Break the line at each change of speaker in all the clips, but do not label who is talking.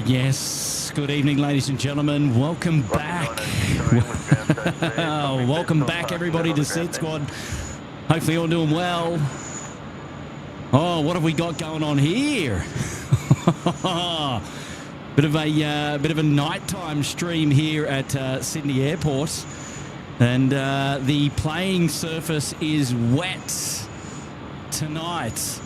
Yes, good evening, ladies and gentlemen. Welcome back. Welcome back, everybody, to SydSquad. Hopefully you're doing well. Oh, what have we got going on here? bit of a nighttime stream here at Sydney Airport, and the playing surface is wet tonight.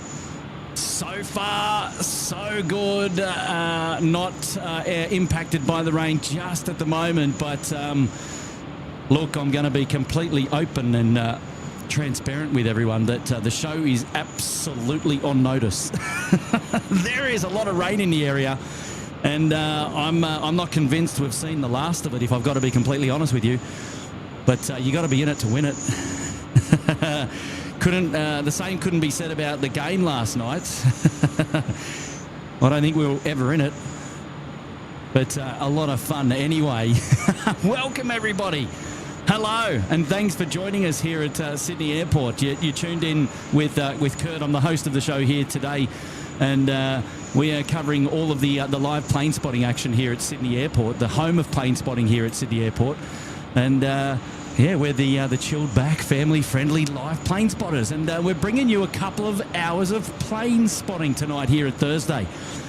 So far, so good. Not impacted by the rain just at the moment, but look, I'm going to be completely open and transparent with everyone that the show is absolutely on notice. There is a lot of rain in the area, and I'm not convinced we've seen the last of it, if I've got to be completely honest with you. But you got to be in it to win it. The same couldn't be said about the game last night. I don't think we were ever in it, but a lot of fun anyway. Welcome, everybody. Hello, and thanks for joining us here at Sydney Airport. You tuned in with Kurt. I'm the host of the show here today, and we are covering all of the live plane spotting action here at Sydney Airport, the home of plane spotting here at Sydney Airport, and yeah, we're the chilled back, family-friendly live plane spotters, and we're bringing you a couple of hours of plane spotting tonight here at Thursday.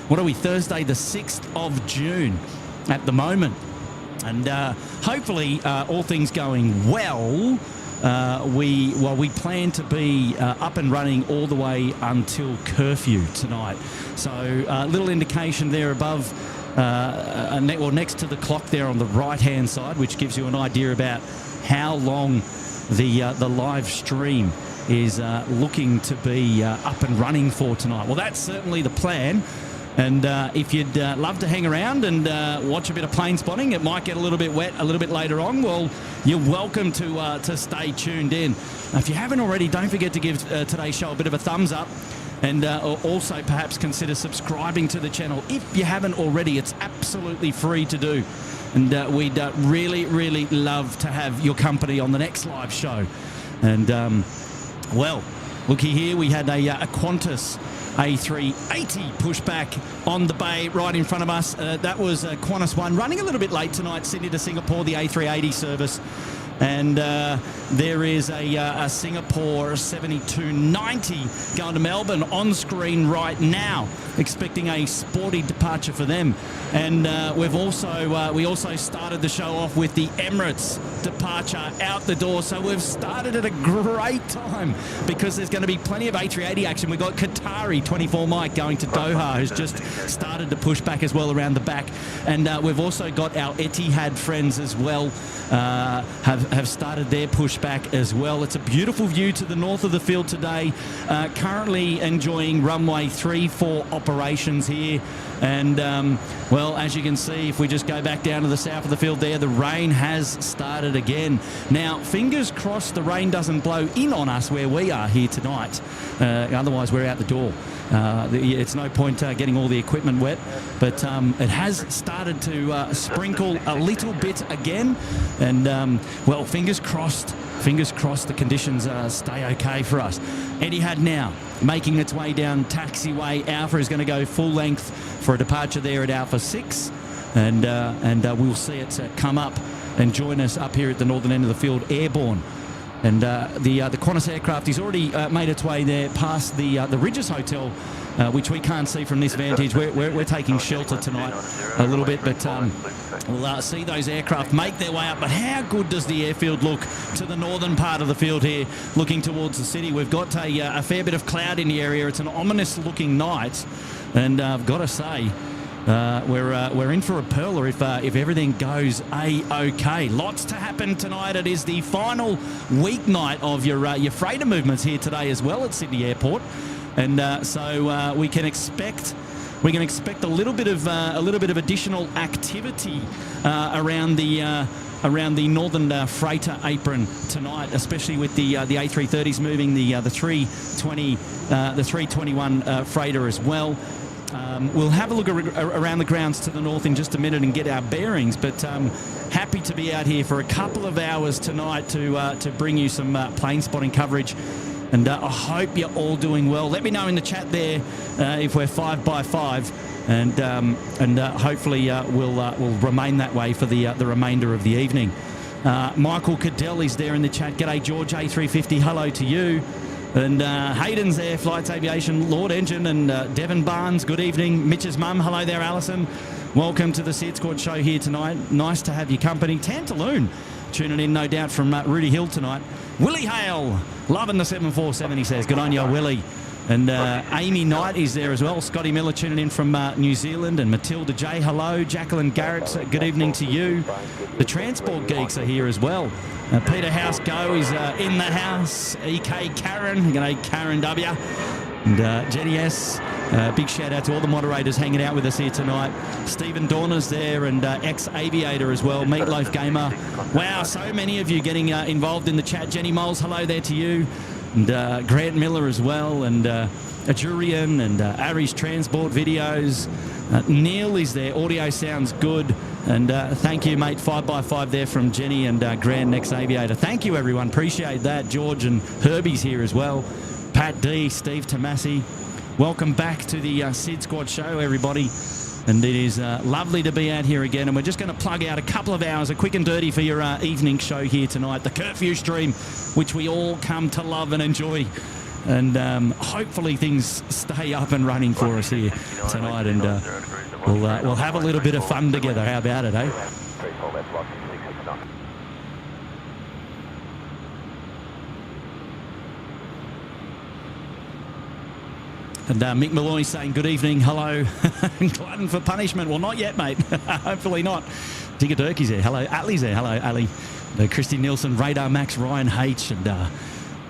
What are we? Thursday, the 6th of June at the moment. And hopefully, all things going well, we plan to be up and running all the way until curfew tonight. So a little indication there above, next to the clock there on the right-hand side, which gives you an idea about how long the live stream is looking to be up and running for tonight. Well, that's certainly the plan. And if you'd love to hang around and watch a bit of plane spotting, it might get a little bit wet a little bit later on. Well, you're welcome to stay tuned in. Now, if you haven't already, don't forget to give today's show a bit of a thumbs up. And also perhaps consider subscribing to the channel. If you haven't already, it's absolutely free to do. And we'd really, really love to have your company on the next live show. And, well, looky here, we had a Qantas A380 pushback on the bay right in front of us. That was Qantas 1, running a little bit late tonight, Sydney to Singapore, the A380 service. And there is a Singapore 7290 going to Melbourne on screen right now, expecting a sporty departure for them. And we also started the show off with the Emirates departure out the door. So we've started at a great time because there's going to be plenty of A380 action. We've got Qatari 24 Mike going to Doha, who's just started to push back as well around the back. And we've also got our Etihad friends as well, have started their pushback as well. It's a beautiful view to the north of the field today. Currently enjoying runway 3-4 operations here. And, well, as you can see, if we just go back down to the south of the field there, the rain has started again. Now, fingers crossed the rain doesn't blow in on us where we are here tonight. Otherwise, we're out the door. It's no point getting all the equipment wet, but it has started to sprinkle a little bit again. And, well, fingers crossed the conditions stay okay for us. Etihad now making its way down taxiway. Alpha is going to go full length for a departure there at Alpha 6. and we'll see it come up and join us up here at the northern end of the field, airborne. And the Qantas aircraft is already made its way there past the Ridges Hotel, which we can't see from this vantage. We're taking shelter tonight a little bit, but we'll see those aircraft make their way up. But how good does the airfield look to the northern part of the field here, looking towards the city? We've got a fair bit of cloud in the area. It's an ominous-looking night, and I've got to say, we're in for a pearler if everything goes A-OK. Lots to happen tonight. It is the final weeknight of your freighter movements here today as well at Sydney Airport, and so we can expect a little bit of additional activity around the northern freighter apron tonight, especially with the A330s moving, the 320, the 321 freighter as well. We'll have a look around the grounds to the north in just a minute and get our bearings, but happy to be out here for a couple of hours tonight to bring you some plane spotting coverage, and I hope you're all doing well. Let me know in the chat there if we're 5 by 5, and hopefully we'll remain that way for the remainder of the evening. Michael Cadell is there in the chat. G'day George, A350, hello to you. And Hayden's there, Flights Aviation, Lord Engine, and Devon Barnes, good evening. Mitch's mum, hello there, Alison. Welcome to the SydSquad show here tonight. Nice to have your company. Tantaloon tuning in, no doubt, from Rudy Hill tonight. Willie Hale, loving the 747, he says. Good on you, Willie. And Amy Knight is there as well. Scotty Miller tuning in from New Zealand. And Matilda J, hello. Jacqueline Garrett, good evening to you. The Transport Geeks are here as well. Peter House Go is in the house. EK Karen, g'day Karen W. And Jenny S. Big shout out to all the moderators hanging out with us here tonight. Stephen Dorner's there, and ex-aviator as well. Meatloaf Gamer. Wow, so many of you getting involved in the chat. Jenny Moles, hello there to you. And Grant Miller as well, and Ajurian, and Ari's Transport Videos. Neil is there. Audio sounds good. And thank you, mate. 5 by 5 there from Jenny and Grant, ex-aviator. Thank you, everyone. Appreciate that. George and Herbie's here as well. Pat D, Steve Tomasi. Welcome back to the SydSquad show, everybody. And it is lovely to be out here again. And we're just going to plug out a couple of hours, a quick and dirty for your evening show here tonight. The curfew stream, which we all come to love and enjoy. And hopefully things stay up and running for us here tonight. And we'll have a little bit of fun together. How about it, eh? And Mick Malloy saying good evening, hello. Glutton for punishment. Well, not yet, mate. Hopefully not. Digger Durkee's there. Hello. Ali's there. Hello, Ali. Christy Nielsen, Radar Max, Ryan H.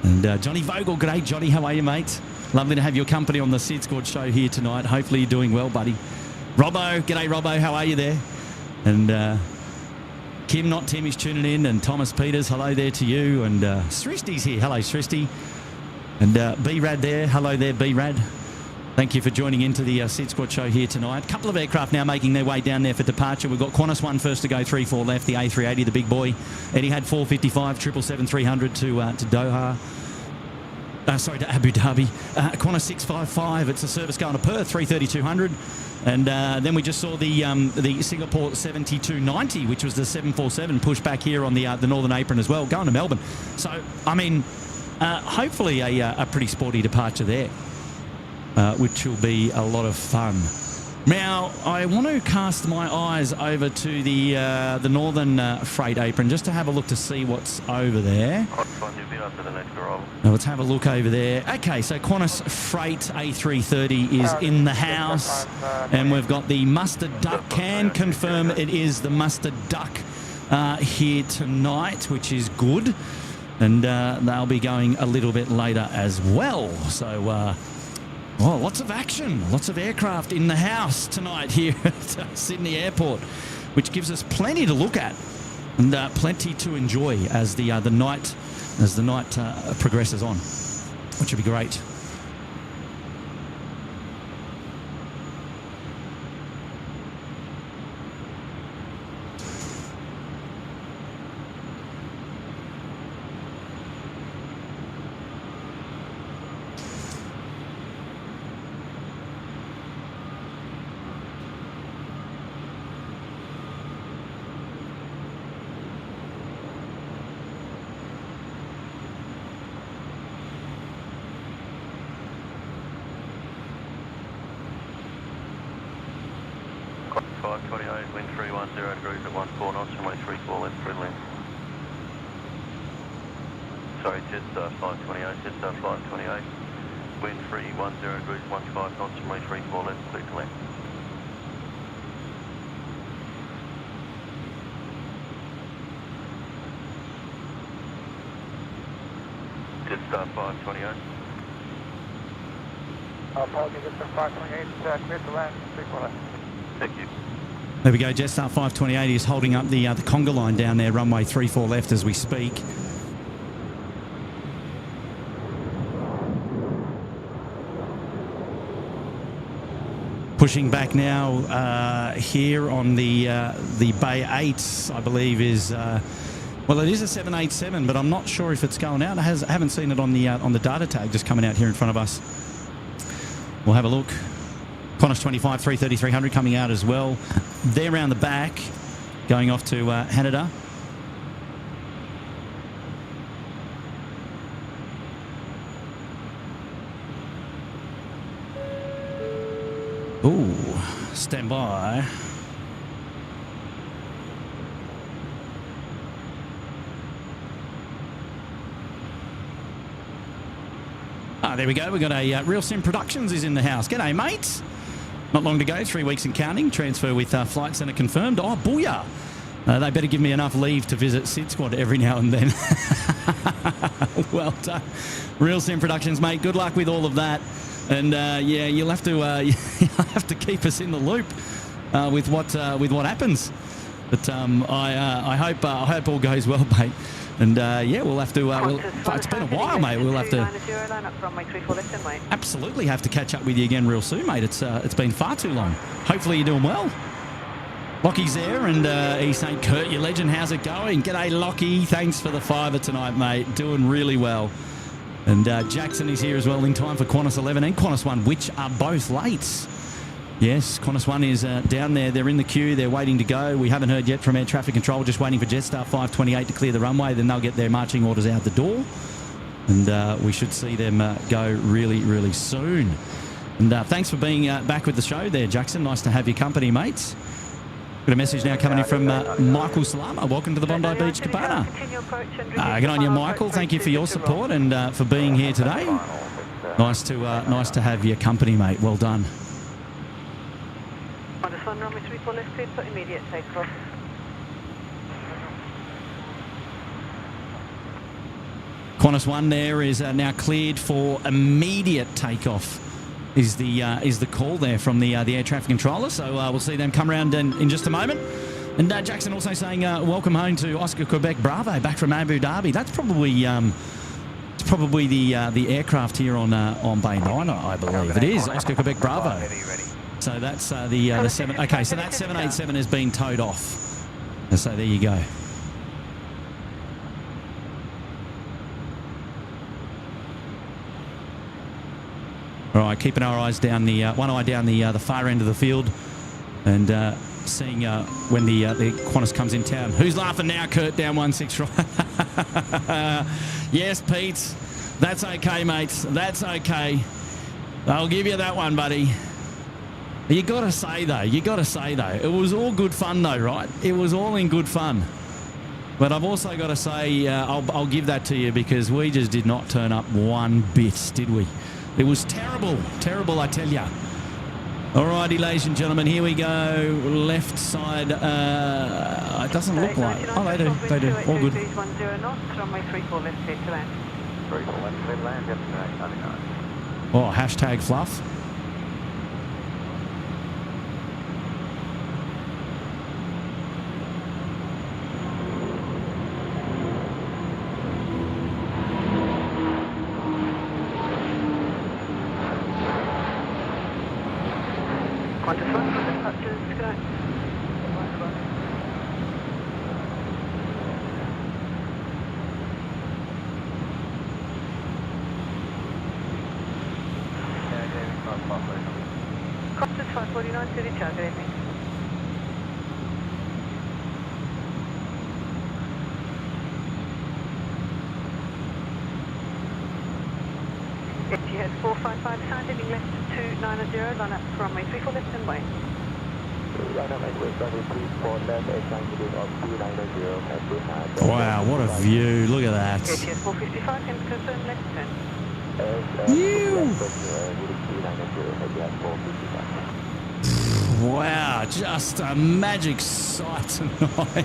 And Johnny Vogel. G'day, Johnny. How are you, mate? Lovely to have your company on the SydSquad show here tonight. Hopefully you're doing well, buddy. Robbo. G'day, Robbo. How are you there? And Kim, not Tim, is tuning in. And Thomas Peters, hello there to you. And Sristi's here. Hello, Sristi. And B-Rad there. Hello there, B-Rad. Thank you for joining into the SydSquad show here tonight. A couple of aircraft now making their way down there for departure. We've got Qantas 1 first to go, 3-4 left, the A380, the big boy. Eddie had 455, 777-300 to Doha. To Abu Dhabi. Qantas 655, it's a service going to Perth, 330-200. And then we just saw the Singapore 7290, which was the 747 pushback here on the northern apron as well, going to Melbourne. So, I mean, hopefully a pretty sporty departure there. Which will be a lot of fun. Now, I want to cast my eyes over to the northern freight apron just to have a look to see what's over there. Now, let's have a look over there. Okay, so Qantas Freight A330 is in the house, and we've got the Mustard Duck. Can confirm it is the Mustard Duck here tonight, which is good. And they'll be going a little bit later as well. So, lots of action, lots of aircraft in the house tonight here at Sydney Airport, which gives us plenty to look at and plenty to enjoy as the night progresses on, which will be great.
528, wind 310 degrees at 14 knots, runway 34 left, through left. Sorry, Jetstar 528, Jetstar 528, wind 310 degrees, 15 knots, runway 34 left, clear to left. Jetstar 528.
Apologies, Jetstar 528, clear to land, 34 left.
Thank you.
There we go. Jetstar 528 is holding up the conga line down there, runway 34 left as we speak. Pushing back now here on the Bay 8, I believe is well, it is a 787, but I'm not sure if it's going out. I haven't seen it on the data tag just coming out here in front of us. We'll have a look. Qantas 25, 330, 300 coming out as well. They're around the back, going off to Haneda. Ooh, stand by. Ah, there we go. We've got a Real Sim Productions is in the house. G'day, mates. Not long to go, 3 weeks and counting. Transfer with Flight Centre confirmed. Oh, booyah. They better give me enough leave to visit SydSquad every now and then. Well done. Real Sim Productions, mate. Good luck with all of that. And yeah, you'll have to keep us in the loop with what happens. But I hope all goes well, mate. And yeah, we'll have to. It's been a while, mate. We'll have to absolutely have to catch up with you again real soon, mate. It's been far too long. Hopefully you're doing well. Lockie's there, and he's saying, "Kurt, you legend, how's it going?" G'day, Lockie. Thanks for the fiver tonight, mate. Doing really well. And Jackson is here as well in time for Qantas 11 and Qantas 1, which are both late. Yes, Qantas 1 is down there. They're in the queue. They're waiting to go. We haven't heard yet from air traffic control. Just waiting for Jetstar 528 to clear the runway. Then they'll get their marching orders out the door. And we should see them go really, really soon. And thanks for being back with the show there, Jackson. Nice to have your company, mates. Got a message now coming in from Michael Salama. Welcome to the Bondi Beach Cabana. Good on you, Michael. Thank you for your support and for being here today. Nice to have your company, mate. Well done.
Qantas 1, runway 34 left, cleared for immediate takeoff.
Qantas 1 there is now cleared for immediate takeoff. Is the call there from the air traffic controller? So we'll see them come around in just a moment. And Jackson also saying welcome home to Oscar Quebec Bravo back from Abu Dhabi. That's probably the aircraft here on Bay 9, I believe. It is Oscar Quebec Bravo. So that's the 7. Okay, so that 787 has been towed off. So there you go. All right, keeping our eyes down one eye down the far end of the field, and seeing when the Qantas comes in town. Who's laughing now, Kurt? Down 16 right. Yes, Pete. That's okay, mates. That's okay. I'll give you that one, buddy. You got to say though, it was all good fun though, right? It was all in good fun. But I've also got to say, I'll give that to you because we just did not turn up one bit, did we? It was terrible, I tell you. Alrighty, ladies and gentlemen, here we go. Left side, it doesn't look like. Oh, they do. All good. Oh, hashtag fluff.
Qantas 549 to recharge, good evening. Etihad 455 sound, heading left 290, line up from runway 34 left and way.
Wow, what a view. Look at that.
ATS 455 can confirm left turn.
Wow, just a magic sight tonight.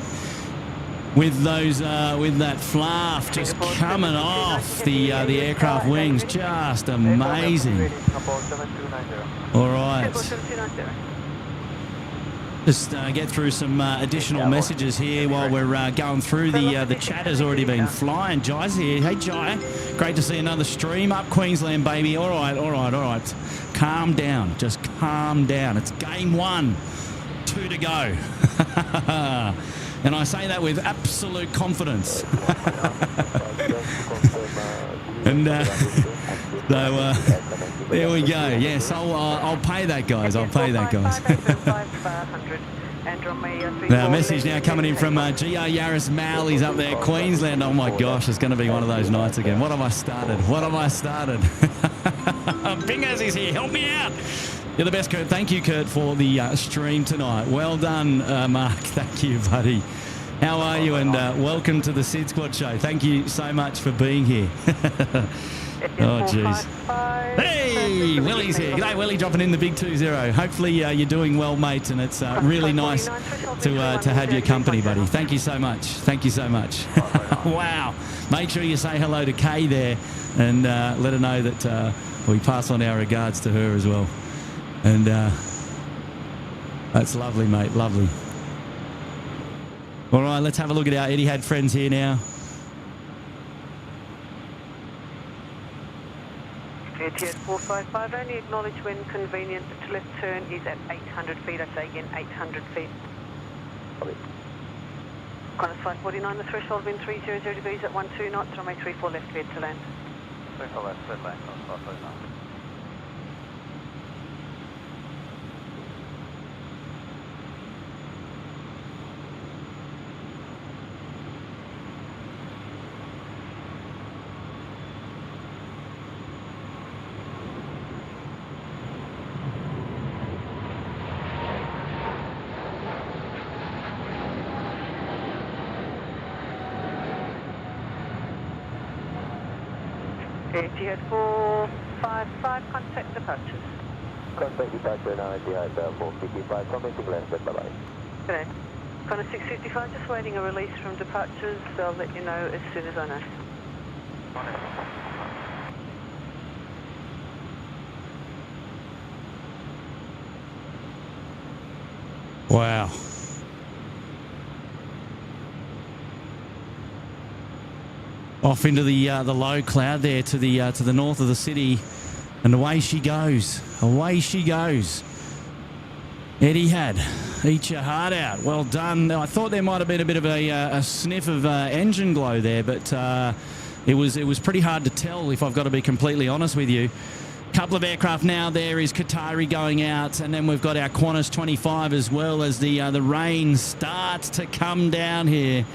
With those, with that flaft just coming off the aircraft wings, just amazing. All right, just get through some additional messages here while we're going through the chat has already been flying. Jai's here. Hey Jai, great to see another stream up Queensland, baby. All right. Calm down, just calm down. It's game 1, 2 to go. And I say that with absolute confidence. And so there we go. Yes, I'll pay that, guys. I'll pay that, guys. Now, message now coming in from GR Yaris Mal. He's up there, Queensland. Oh my gosh, it's going to be one of those nights again. What have I started? Bingers is here. Help me out. You're the best, Kurt. Thank you, Kurt, for the stream tonight. Well done, Mark. Thank you, buddy. How are you? And welcome to the SydSquad show. Thank you so much for being here. Oh, jeez. Hey, Willie's here. G'day, Willie, dropping in the big 2-0. Hopefully you're doing well, mate, and it's really nice to have your company, buddy. Thank you so much. Thank you so much. Wow. Make sure you say hello to Kay there and let her know that we pass on our regards to her as well. And that's lovely, mate, lovely. All right, let's have a look at our Etihad friends here now.
ATS 455, only acknowledge when convenient. The left turn is at 800 feet. I say again, 800 feet. Qantas 549, the threshold wind 300 degrees at 12 knots. Runway 34 left, cleared to land.
34 left, cleared land, Qantas 549.
Etihad 455, contact departures.
Contact departure now, Etihad 455, commencing left, bye-bye.
Good day. Qantas 655, just waiting a release from departures. I'll let you know as soon as I know.
Wow. Off into the low cloud there to the north of the city, and away she goes. Away she goes. Etihad, eat your heart out. Well done. I thought there might have been a bit of a sniff of engine glow there, but it was pretty hard to tell, if I've got to be completely honest with you. Couple of aircraft now. There is Qatari going out, and then we've got our Qantas 25 as well, as the rain starts to come down here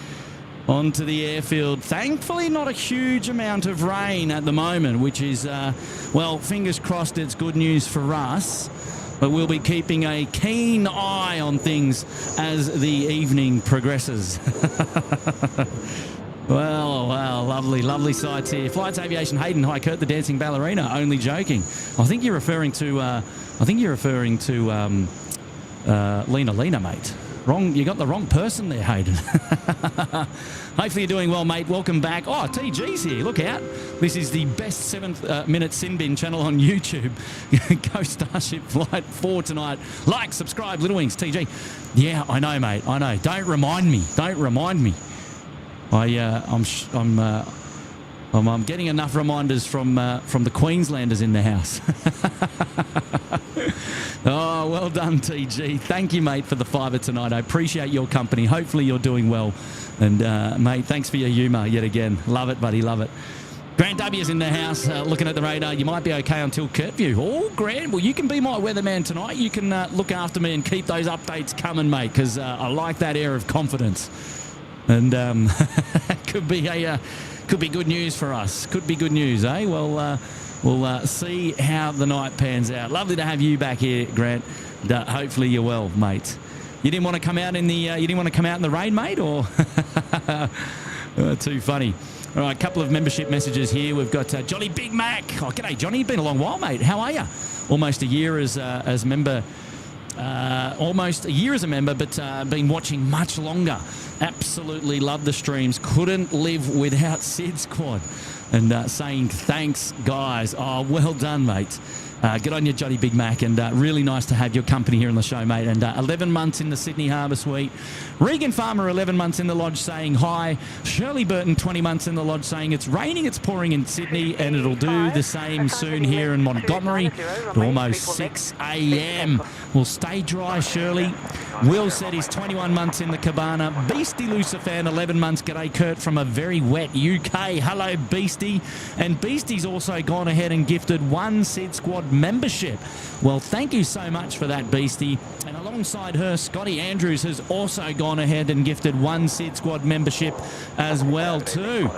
onto the airfield. Thankfully, not a huge amount of rain at the moment, which is, well, fingers crossed it's good news for us. But we'll be keeping a keen eye on things as the evening progresses. Well, lovely, lovely sights here. Flights Aviation Hayden, hi Kurt, the dancing ballerina. Only joking. I think you're referring to Lena, mate. Wrong, you got the wrong person there, Hayden. Hopefully you're doing well, mate. Welcome back. Oh, TG's here. Look out. This is the best 7th-minute sin bin channel on YouTube. Go Starship Flight 4 tonight. Like, subscribe, Little Wings, TG. Yeah, I know, mate. I know. Don't remind me. I'm getting enough reminders from the Queenslanders in the house. Oh, well done, TG. Thank you, mate, for the fiver tonight. I appreciate your company. Hopefully you're doing well. And, mate, thanks for your humour yet again. Love it, buddy, love it. Grant W's in the house, looking at the radar. You might be okay until curfew. Oh, Grant, well, you can be my weatherman tonight. You can look after me and keep those updates coming, mate, because I like that air of confidence. And could be good news for us. Could be good news, eh? Well, we'll see how the night pans out. Lovely to have you back here, Grant. Hopefully you're well, mate. You didn't want to come out in the rain, mate, or too funny. All right, a couple of membership messages here. We've got Johnny Big Mac. Oh, g'day, Johnny. Been a long while, mate. How are you? Almost a year as member. Almost a year as a member, but been watching much longer. Absolutely love the streams. Couldn't live without SydSquad. And saying thanks, guys. Oh, well done, mate. Good on you, Johnny Big Mac, and really nice to have your company here on the show, mate. And 11 months in the Sydney Harbour Suite. Regan Farmer, 11 months in the lodge, saying hi. Shirley Burton, 20 months in the lodge, saying it's raining, it's pouring in Sydney, and it'll do the same soon here in Montgomery at almost 6 a.m. We'll stay dry, Shirley. Will said he's 21 months in the Cabana. Beastie Lucifan, 11 months. G'day, Kurt, from a very wet UK. Hello, Beastie. And Beastie's also gone ahead and gifted one SydSquad membership. Well, thank you so much for that, Beastie. And alongside her, Scotty Andrews has also gone ahead and gifted one SydSquad membership as well too.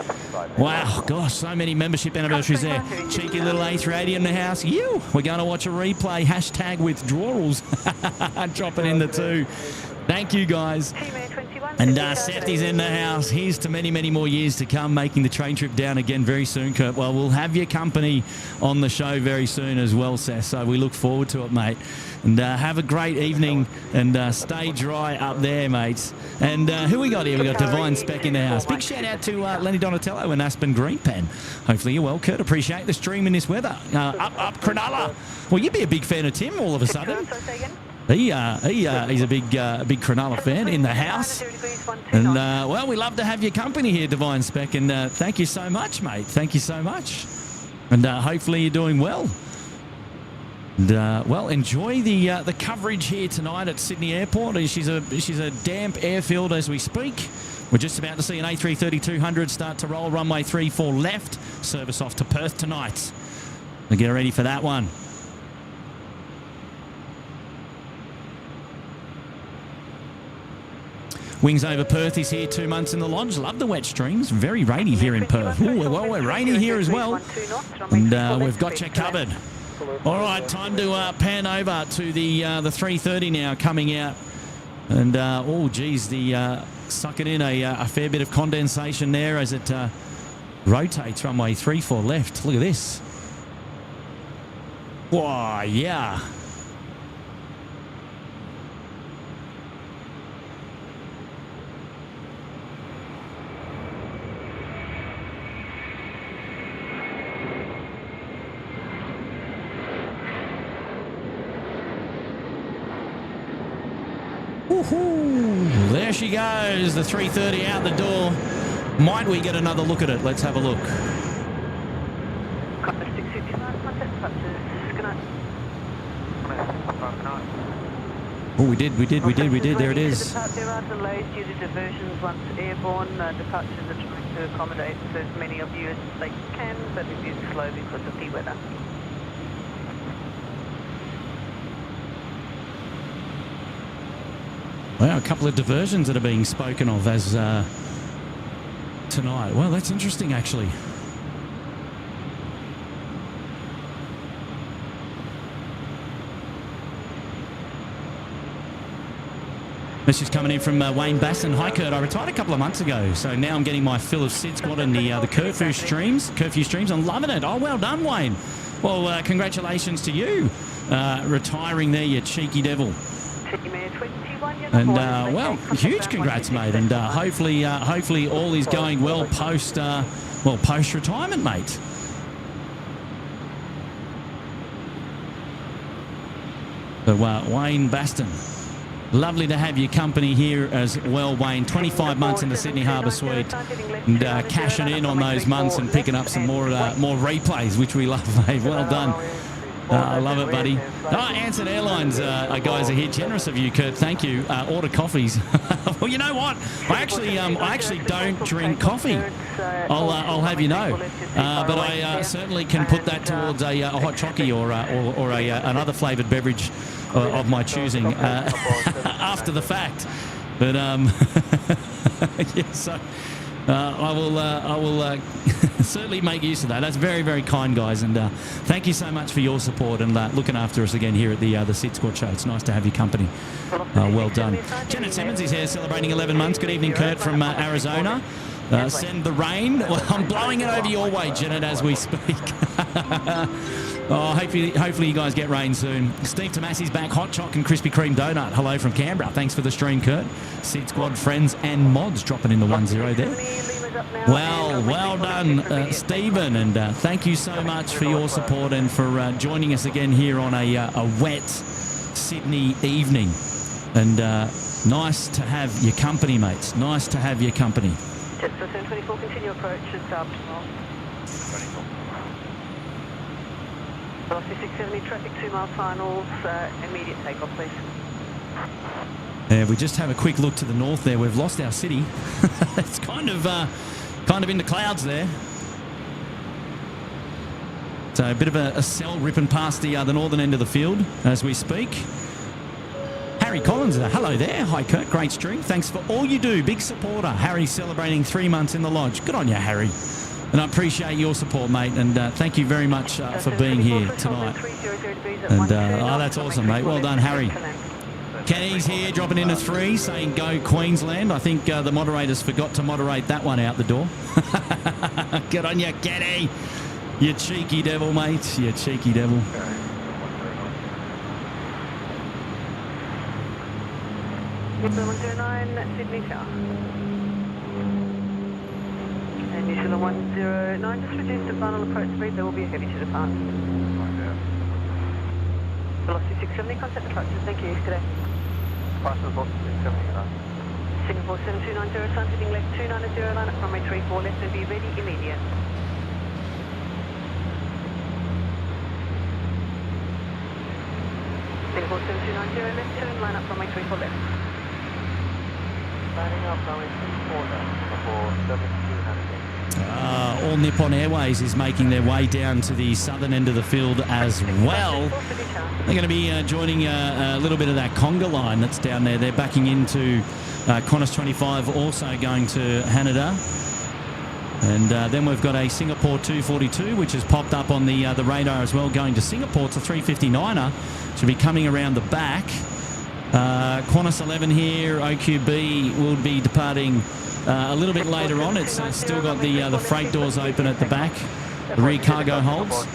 Wow, gosh, so many membership anniversaries there. Cheeky little A380 in the house. You, we're going to watch a replay. Hashtag withdrawals. Drop it in the two. Thank you, guys. And Seth is in the house. Here's to many, many more years to come, making the train trip down again very soon, Kurt. Well, we'll have your company on the show very soon as well, Seth. So we look forward to it, mate. And have a great evening and stay dry up there, mates. And who we got here? We got Divine Spec in the house. Big shout out to Lenny Donatello and Aspen Greenpan. Hopefully you're well, Kurt. Appreciate the stream in this weather. Up Cronulla. Well, you'd be a big fan of Tim all of a sudden. He's a big Cronulla fan in the house. And, well, we love to have your company here, Divine Spec. And thank you so much, mate. Thank you so much. And hopefully you're doing well. And, well, enjoy the coverage here tonight at Sydney Airport. She's a damp airfield as we speak. We're just about to see an A330-200 start to roll. Runway 34 left. Service off to Perth tonight. So get ready for that one. Wings over Perth is here, 2 months in the lodge. Love the wet streams. Very rainy here in Perth. Ooh, well, we're rainy here as well. And we've got you covered. All right, time to pan over to the 330 now coming out. And, oh, geez, sucking in a fair bit of condensation there as it rotates runway 34 left. Look at this. Whoa, yeah. Woohoo! There she goes, the 330 out the door. Might we get another look at it? Let's have a look. Oh, we did. There it is.
There are delays due to diversions once airborne. Departures are trying to accommodate as many of you as they can, but it is slow because of the weather.
Well, a couple of diversions that are being spoken of as tonight. Well, that's interesting, actually. This is coming in from Wayne Basson. Hi, Kurt. I retired a couple of months ago, so now I'm getting my fill of SydSquad and the curfew streams. I'm loving it. Oh, well done, Wayne. Well, congratulations to you retiring there, you cheeky devil. And well, huge congrats, mate. And hopefully all is going well post retirement, mate. So Wayne Baston, lovely to have your company here as well, Wayne. 25 months in the Sydney Harbour Suite, and cashing in on those months and picking up some more replays, which we love, mate. Well done. I love it, buddy. Ansett Airlines guys are here. Generous of you, Kurt. Thank you. Order coffees. Well, you know what? I actually don't drink coffee. I'll have you know. But I certainly can put that towards a hot chockey or another flavoured beverage of my choosing after the fact. But yeah, so I will certainly make use of that. That's very, very kind, guys. And thank you so much for your support and looking after us again here at the SydSquad show. It's nice to have your company. Well done. Janet Simmons is here celebrating 11 months. Good evening, Kurt from Arizona. Send the rain. Well, I'm blowing it over your way, Janet, as we speak. Hopefully you guys get rain soon. Steve Tomasi's back. Hot choc and Krispy Kreme donut. Hello from Canberra. Thanks for the stream, Kurt. SydSquad friends and mods dropping in the 1-0 there. Well done, Stephen, and thank you so much for your support and for joining us again here on a wet Sydney evening. And nice to have your company, mates. Nice to have your company.
Jet 724, continue approach. It's up. Velocity 670, traffic 2 mile finals, immediate takeoff, please.
Yeah, we just have a quick look to the north there. We've lost our city. It's kind of in the clouds there. So a bit of a cell ripping past the northern end of the field as we speak. Harry Collins, hello there. Hi, Kurt. Great stream. Thanks for all you do. Big supporter. Harry celebrating 3 months in the lodge. Good on you, Harry. And I appreciate your support, mate. And thank you very much for being here tonight. And that's awesome, mate. Well done, Harry. Kenny's here, dropping in a 3, saying go Queensland. I think the moderators forgot to moderate that one out the door. Good on you, Kenny. You cheeky devil, mate. You cheeky devil.
109, Sydney Tower. And Usual 109, just reduce the final approach speed. There will be a heavy to depart. Velocity 670, contact the structures. Thank you. Today.
Velocity 670.
Singapore 7290, sun heading left 290, line up runway 34 left and be ready immediate. Singapore 7290, left turn, line up runway 34 left.
Lining up runway 34 left, Singapore 7290.
All Nippon Airways is making their way down to the southern end of the field as well. They're going to be joining a little bit of that conga line that's down there. They're backing into Qantas 25, also going to Haneda. And then we've got a Singapore 242, which has popped up on the radar as well, going to Singapore. It's a 359er. Should be coming around the back. Qantas 11 here. OQB will be departing a little bit later on. It's still got the freight doors open at the back. The rear cargo holds.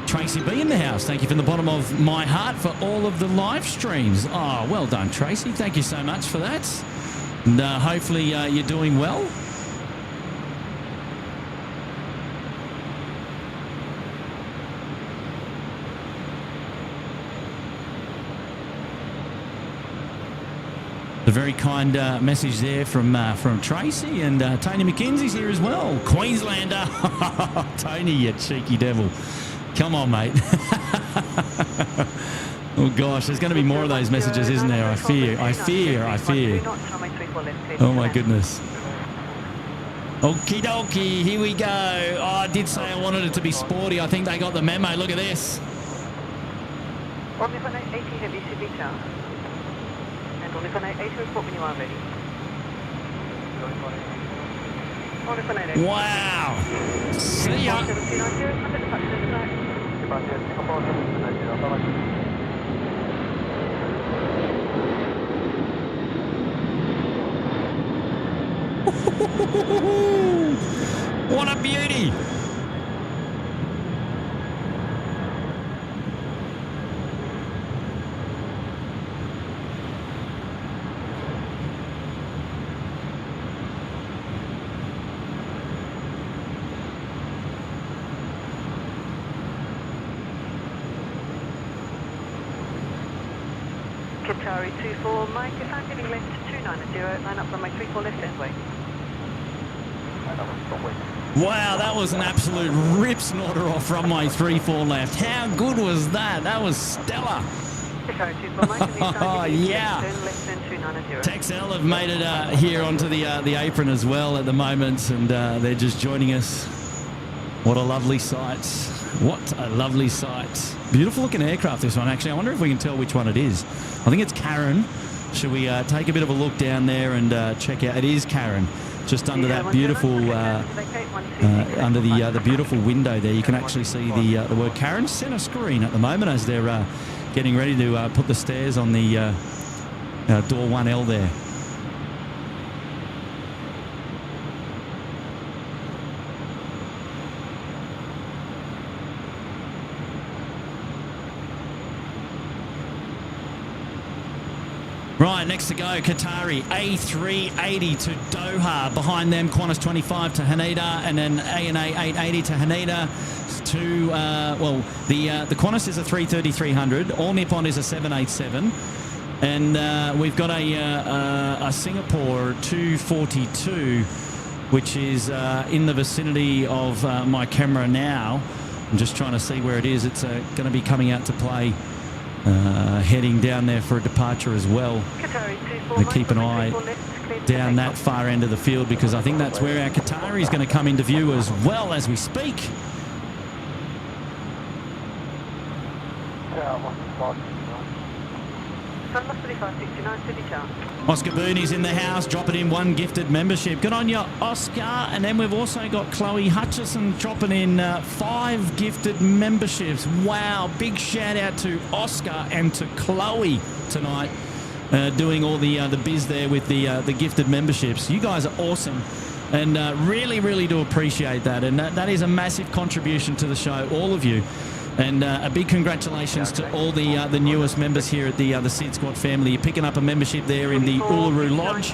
Tracy B in the house. Thank you from the bottom of my heart for all of the live streams. Oh, well done, Tracy. Thank you so much for that. And hopefully you're doing well. A very kind message there from Tracy, and Tony McKenzie's here as well. Queenslander. Tony, you cheeky devil. Come on, mate. Oh, gosh, there's going to be more of those messages, isn't there? I fear. Oh, my goodness. Okie dokie, here we go. Oh, I did say I wanted it to be sporty. I think they got the memo. Look at this.
Only for 80 heavy Sydney Tower. And only for 80 report when you are ready. Only for 80.
Wow. See ya. What a beauty.
Qatari 24, Mike, if I'm getting left 290, line up from my 34 left end way.
Wow, that was an absolute rip snorter off runway 34 left. How good was that? That was stellar. Oh, yeah. Texel have made it here onto the apron as well at the moment, and they're just joining us. What a lovely sight. What a lovely sight. Beautiful looking aircraft, this one, actually. I wonder if we can tell which one it is. I think it's Karen. Should we take a bit of a look down there and check out? It is Karen, just under that beautiful, under the beautiful window there. You can actually see the word Karen center screen at the moment as they're getting ready to put the stairs on the door 1L there. Right, next to go, Qatari A380 to Doha. Behind them, Qantas 25 to Haneda, and then ANA 880 to Haneda. The Qantas is a 330-300. All Nippon is a 787. And we've got a Singapore 242, which is in the vicinity of my camera now. I'm just trying to see where it is. It's going to be coming out to play. Heading down there for a departure as well. Keep an eye down that far end of the field because I think that's where our Qatari is going to come into view as well as we speak. Oscar Booney's in the house, dropping in 1 gifted membership. Good on you, Oscar. And then we've also got Chloe Hutchison dropping in 5 gifted memberships. Wow, big shout out to Oscar and to Chloe tonight, doing all the biz there with the gifted memberships. You guys are awesome. And really, really do appreciate that. And that is a massive contribution to the show, all of you. And a big congratulations to all the newest members here at the SydSquad family. You're picking up a membership there in the Uluru Lodge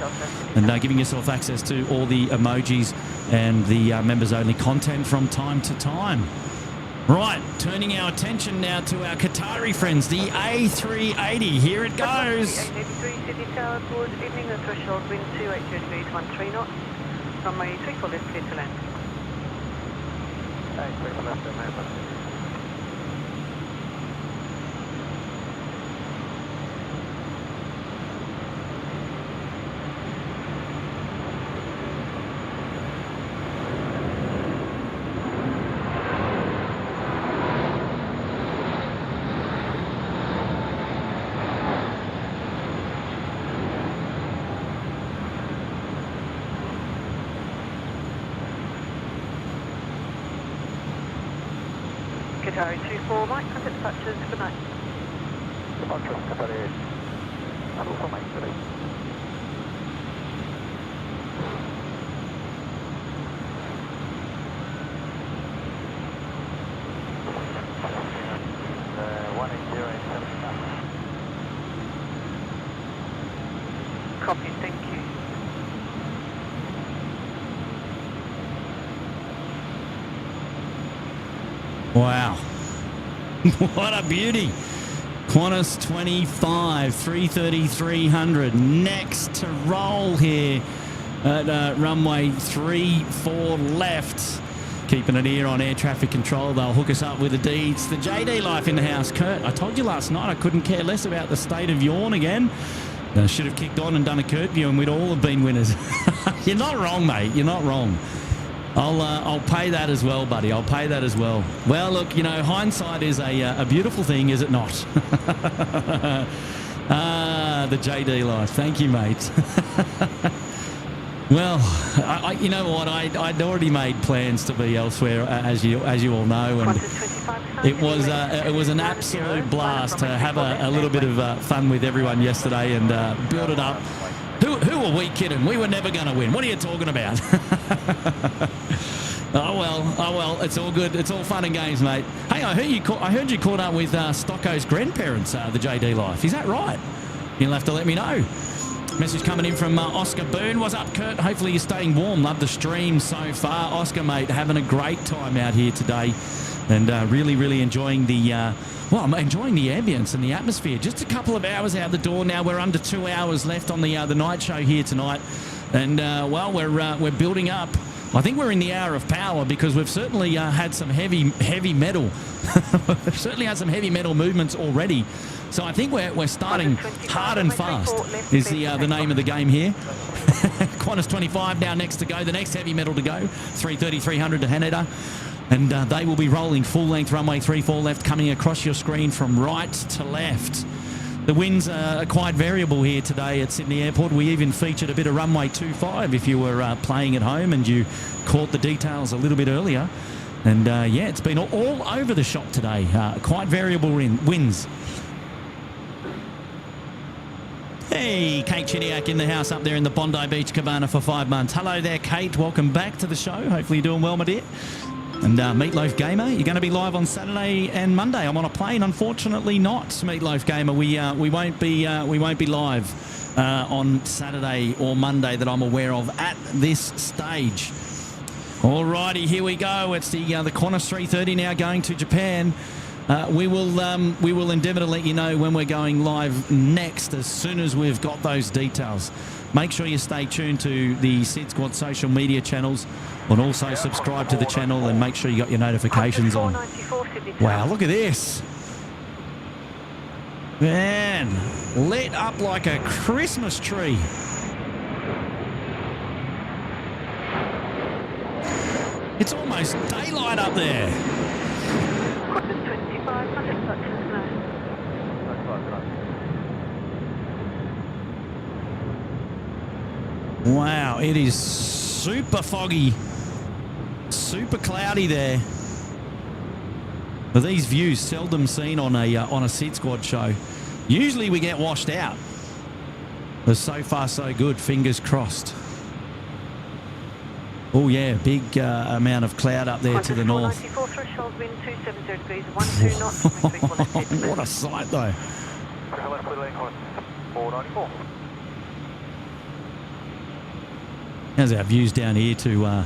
and giving yourself access to all the emojis and the members-only content from time to time. Right, turning our attention now to our Qatari friends, the A380. Here it goes.
A380 Sydney Tower, good evening. The threshold wind 280 degrees, 13 knots. Runway 34 left, clear to land.
34 left, America.
Qatari 24, Mike, contact departures, good night.
Departure, Qatari 24, Mike, good night.
Copy, thank you.
Wow. What a beauty. Qantas 25, 330-300. Next to roll here at runway 34 left. Keeping an ear on air traffic control. They'll hook us up with the deeds. The JD life in the house. Kurt, I told you last night I couldn't care less about the state of yawn again. I should have kicked on and done a Kurt view and we'd all have been winners. You're not wrong, mate. You're not wrong. I'll pay that as well, buddy. I'll pay that as well. Well, look, you know, hindsight is a beautiful thing, is it not? The JD life. Thank you, mate. Well, you know what? I'd already made plans to be elsewhere, as you all know, and it was an absolute blast to have a little bit of fun with everyone yesterday and build it up. Who are we kidding? We were never going to win. What are you talking about? Oh well, it's all good. It's all fun and games, mate. Hey, I heard you caught up with Stocko's grandparents, the JD Life. Is that right? You'll have to let me know. Message coming in from Oscar Boone. What's up, Kurt? Hopefully you're staying warm. Love the stream so far. Oscar, mate, having a great time out here today and really, really enjoying the... I'm enjoying the ambience and the atmosphere. Just a couple of hours out the door now. We're under 2 hours left on the night show here tonight. And, we're building up. I think we're in the hour of power because we've certainly had some heavy metal. We've certainly had some heavy metal movements already. So I think we're starting hard and fast is the name of the game here. Qantas 25 now next to go. The next heavy metal to go. 330-300 to Haneda. And they will be rolling full-length runway 34 left, coming across your screen from right to left. The winds are quite variable here today at Sydney Airport. We even featured a bit of runway 25 if you were playing at home and you caught the details a little bit earlier. And yeah, it's been all over the shop today. Quite variable winds. Hey, Kate Chiniak in the house up there in the Bondi Beach Cabana for 5 months. Hello there, Kate. Welcome back to the show. Hopefully you're doing well, my dear. And Meatloaf Gamer, you're going to be live on Saturday and Monday. I'm on a plane, unfortunately not, Meatloaf Gamer. We won't be live on Saturday or Monday that I'm aware of at this stage. Alrighty, here we go. It's the Qantas 330 now going to Japan. We will endeavour to let you know when we're going live next as soon as we've got those details. Make sure you stay tuned to the SydSquad social media channels and also subscribe to the channel and make sure you got your notifications on. Wow, look at this. Man, lit up like a Christmas tree. It's almost daylight up there. Wow, it is super foggy, super cloudy there. But these views seldom seen on a SydSquad show. Usually we get washed out. But so far so good, fingers crossed. Oh yeah, big amount of cloud up there to the north. What a sight though. How's our views down here to, I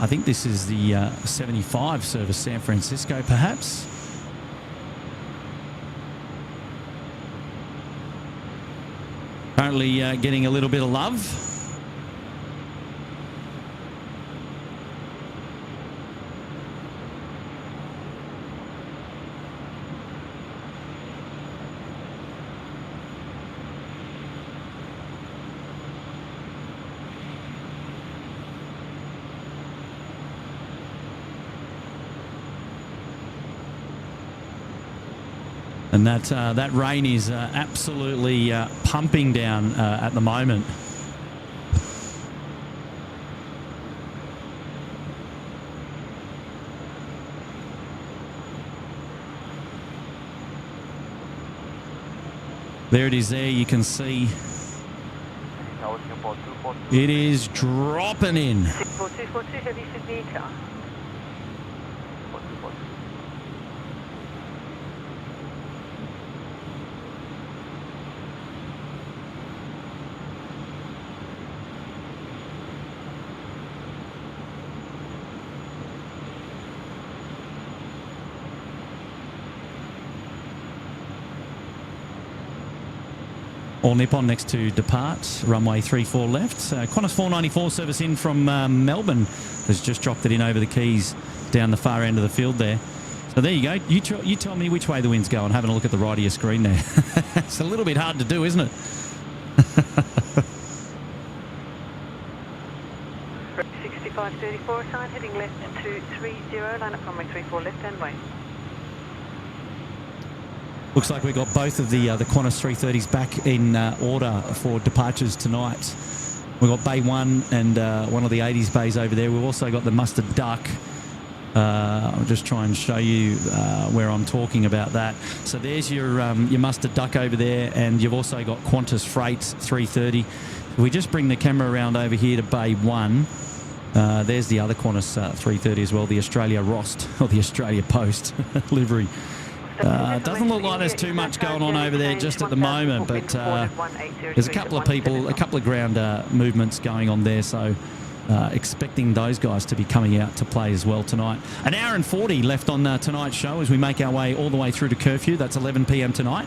think this is the 75 service, San Francisco perhaps. Currently getting a little bit of love. And that rain is absolutely pumping down at the moment. There it is there, you can see. It is dropping in.
242 heavy Sydney car.
All Nippon next to depart, runway 34 left. Qantas 494 service in from Melbourne has just dropped it in over the Keys down the far end of the field there. So there you go. You tell me which way the wind's going. Having a look at the right of your screen there. It's a little bit hard to do, isn't it?
6534 sign, heading left to 30, line up runway 34 left and wait.
Looks like we've got both of the Qantas 330s back in order for departures tonight. We've got Bay 1 and one of the 80s bays over there. We've also got the Mustard Duck. I'll just try and show you where I'm talking about that. So there's your Mustard Duck over there, and you've also got Qantas Freight 330. If we just bring the camera around over here to Bay 1, there's the other Qantas 330 as well, the Australia Rost, or the Australia Post livery. Doesn't look like there's too much going on over there just at the moment, but there's a couple of people, a couple of ground movements going on there, so expecting those guys to be coming out to play as well tonight. An hour and 40 left on tonight's show as we make our way all the way through to curfew. That's 11 p.m. tonight.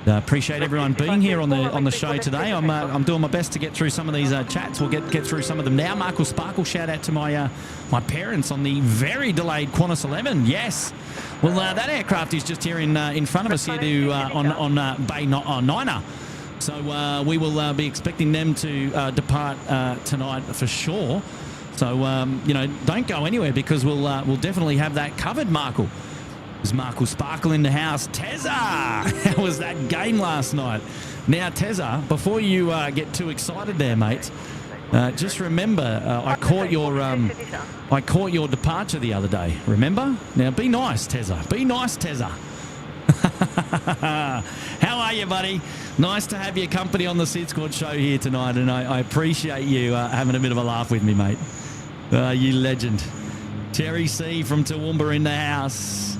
Appreciate everyone being here on the show today. I'm doing my best to get through some of these chats. We'll get through some of them now. Mark will sparkle. Shout out to my my parents on the very delayed Qantas 11. Yes. Well, that aircraft is just here in front of us here to on Bay 9er. So we will be expecting them to depart tonight for sure. So you know, don't go anywhere because we'll definitely have that covered, Markle. There's Markle Sparkle in the house. Tezza! How was that game last night? Now, Tezza, before you get too excited there, mate, just remember I caught your departure the other day. Remember? Now, be nice, Tezza. Be nice, Tezza. How are you, buddy? Nice to have your company on the SydSquad show here tonight, and I appreciate you having a bit of a laugh with me, mate. You legend. Terry C from Toowoomba in the house.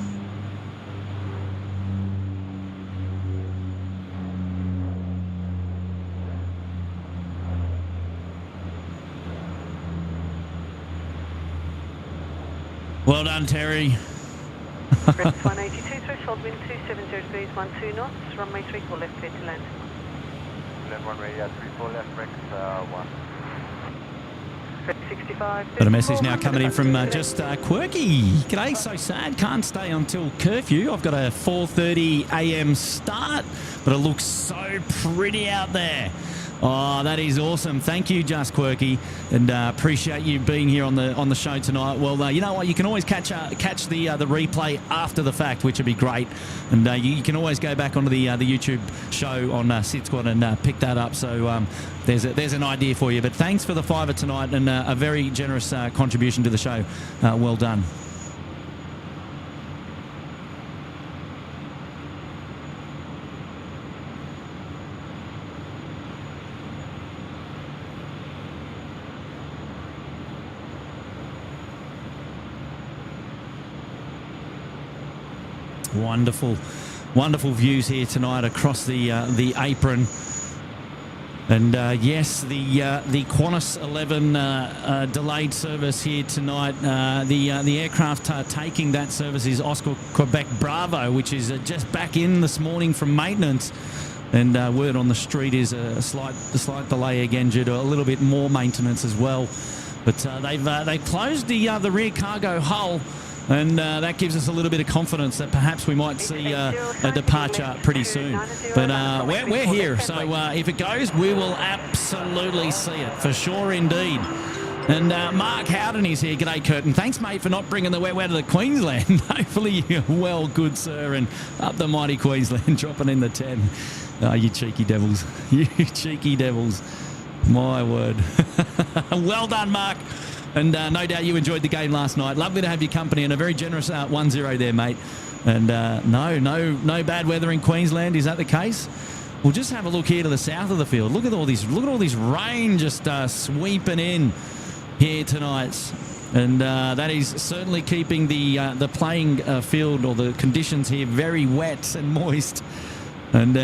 Well done, Terry.
British 182, threshold wind 270 degrees, 12 knots, runway 34 left, clear to land.
Left runway 34 left, Rex 1.
65.
Got a message now coming in from just Quirky. G'day, so sad. Can't stay until curfew. I've got a 4:30 a.m. start, but it looks so pretty out there. Oh, that is awesome. Thank you, Just Quirky, and appreciate you being here on the show tonight. Well, you know what? You can always catch the replay after the fact, which would be great. And you can always go back onto the YouTube show on SydSquad and pick that up. So there's an idea for you. But thanks for the $5 tonight and a very generous contribution to the show. Well done. Wonderful views here tonight across the apron, and yes, the Qantas 11 delayed service here tonight. The aircraft taking that service is Oscar Quebec Bravo, which is just back in this morning from maintenance. And word on the street is a slight delay again due to a little bit more maintenance as well. But they've closed the rear cargo hull. And that gives us a little bit of confidence that perhaps we might see a departure pretty soon. But we're here, so if it goes, we will absolutely see it, for sure indeed. And Mark Howden is here. G'day, Curtin. Thanks, mate, for not bringing the wet weather to Queensland. Hopefully you're well, good sir, and up the mighty Queensland, dropping in the 10. Oh, you cheeky devils. You cheeky devils. My word. Well done, Mark. And no doubt you enjoyed the game last night. Lovely to have your company, and a very generous 1-0 there, mate. And no bad weather in Queensland. Is that the case? We'll just have a look here to the south of the field. Look at all this rain just sweeping in here tonight, and that is certainly keeping the playing field, or the conditions here, very wet and moist, and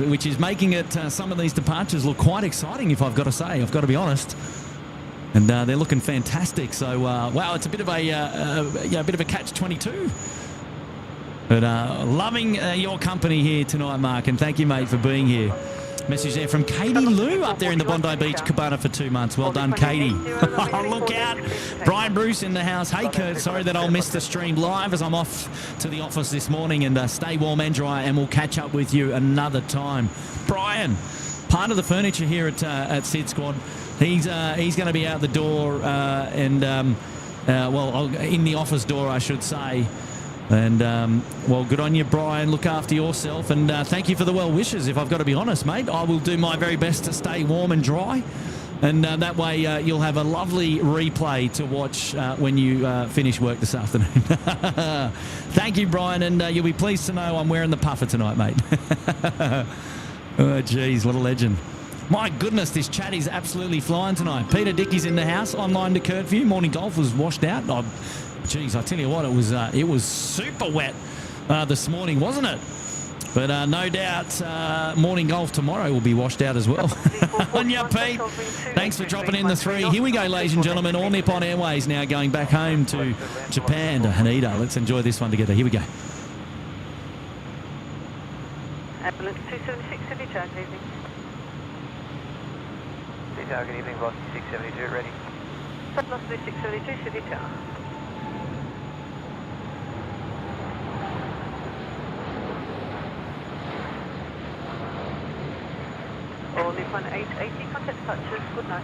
which is making it some of these departures look quite exciting. If I've got to say, I've got to be honest. And they're looking fantastic. So, wow, it's a bit of a catch-22. But loving your company here tonight, Mark, and thank you, mate, for being here. Message there from Katie Lou up there in the Bondi Beach Cabana for 2 months. Well done, Katie. Look out. Brian Bruce in the house. Hey, Kurt, sorry that I'll miss the stream live as I'm off to the office this morning. And stay warm and dry, and we'll catch up with you another time. Brian, part of the furniture here at SydSquad. He's going to be out the door in the office door, I should say. And, well, good on you, Brian. Look after yourself. And thank you for the well wishes. If I've got to be honest, mate, I will do my very best to stay warm and dry. And that way you'll have a lovely replay to watch when you finish work this afternoon. Thank you, Brian. And you'll be pleased to know I'm wearing the puffer tonight, mate. Oh, geez, what a legend. My goodness, this chat is absolutely flying tonight. Peter Dickey's in the house. Online to curfew. Morning golf was washed out. Oh, geez, I tell you what, it was super wet this morning, wasn't it? But no doubt morning golf tomorrow will be washed out as well. On you, Pete. Thanks for dropping in the 3. Here we go, ladies and gentlemen. All Nippon Airways now going back home to Japan, to Haneda. Let's enjoy this one together. Here we go.
Ambulance 276, City Charge, evening.
Good evening, Velocity 672, ready.
Velocity 672, City Tower. All Nippon 880, contact departures, good night.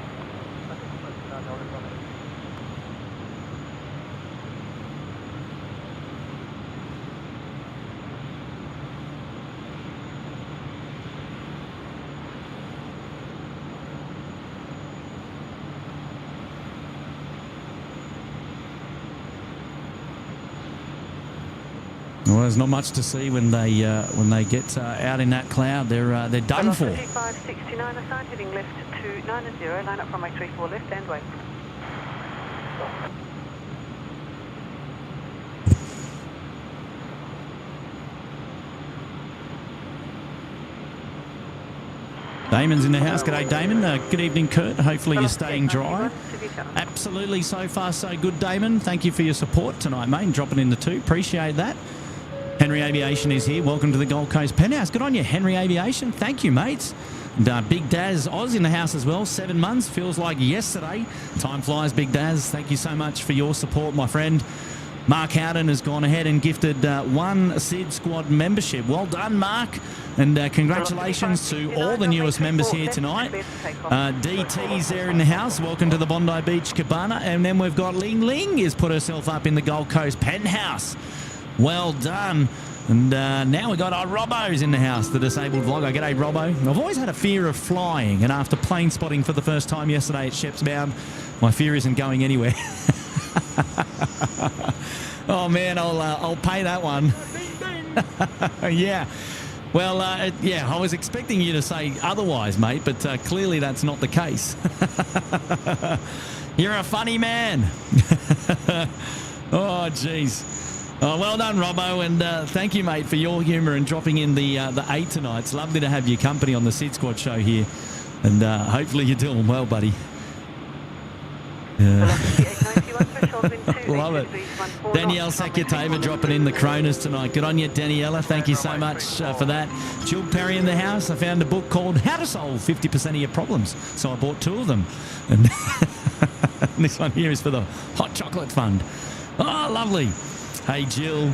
Well, there's not much to see when they get out in that cloud. They're done for.
5569 assigned, heading left to 90, line up from A34 left and wait.
Damon's in the house. G'day, Damon. Good evening, Kurt. Hopefully you're staying dry. Absolutely, so far so good, Damon. Thank you for your support tonight, mate. Dropping in the 2. Appreciate that. Henry Aviation is here. Welcome to the Gold Coast Penthouse. Good on you, Henry Aviation. Thank you, mates. And Big Daz Oz in the house as well. 7 months. Feels like yesterday. Time flies, Big Daz. Thank you so much for your support, my friend. Mark Howden has gone ahead and gifted 1 SydSquad membership. Well done, Mark. And congratulations to all the newest members here tonight. DT's there in the house. Welcome to the Bondi Beach Cabana. And then we've got Ling Ling has put herself up in the Gold Coast Penthouse. Well done. And now we've got our Robbo's in the house, the disabled vlogger. G'day, Robbo. I've always had a fear of flying, and after plane spotting for the first time yesterday at Sheps Bound, my fear isn't going anywhere. Oh, man, I'll pay that one. Yeah. Well, yeah, I was expecting you to say otherwise, mate, but clearly that's not the case. You're a funny man. Oh, jeez. Oh, well done, Robbo, and thank you, mate, for your humour and dropping in the 8 tonight. It's lovely to have your company on the SydSquad show here, and hopefully you're doing well, buddy. Love it. Danielle Sakutava dropping in the Kronas tonight. Good on you, Daniela. Thank you so much for that. Jill Perry in the house. I found a book called How to Solve 50% of Your Problems, so I bought 2 of them. And this one here is for the Hot Chocolate Fund. Oh, lovely. Hey, Jill,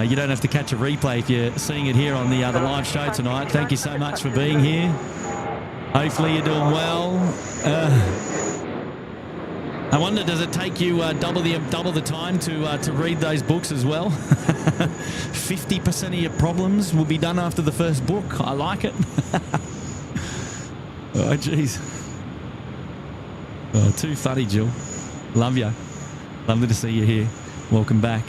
you don't have to catch a replay if you're seeing it here on the live show tonight. Thank you so much for being here. Hopefully you're doing well. I wonder, does it take you double the time to read those books as well? 50% of your problems will be done after the first book. I like it. Oh, jeez. Oh, too funny, Jill. Love you. Lovely to see you here. Welcome back.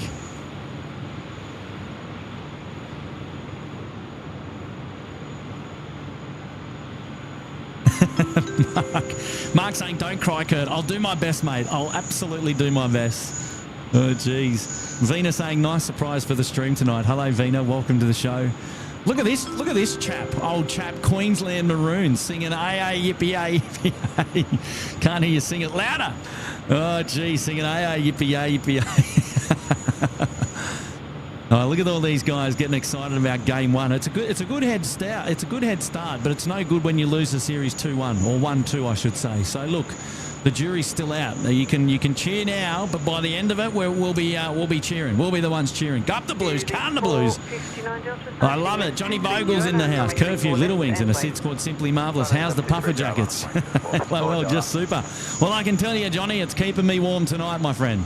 Mark saying, don't cry, Kurt. I'll do my best, mate. I'll absolutely do my best. Oh, jeez. Vina saying, nice surprise for the stream tonight. Hello, Vina. Welcome to the show. Look at this. Look at this chap. Old chap, Queensland Maroons, singing AA yippee yippee. Can't hear you sing it louder. Oh, geez, singing AA yippee yippee. Oh, look at all these guys getting excited about game 1. It's a good head start. It's a good head start, but it's no good when you lose the series 2-1 or 1-2, I should say. So look, the jury's still out. You can cheer now, but by the end of it, we'll be cheering. We'll be the ones cheering. Go up the Blues, calm the Blues. I love it. Johnny Vogels in the house. Curfew, Little Wings, and a SydSquad simply marvellous. How's the puffer jackets? well, just super. Well, I can tell you, Johnny, it's keeping me warm tonight, my friend.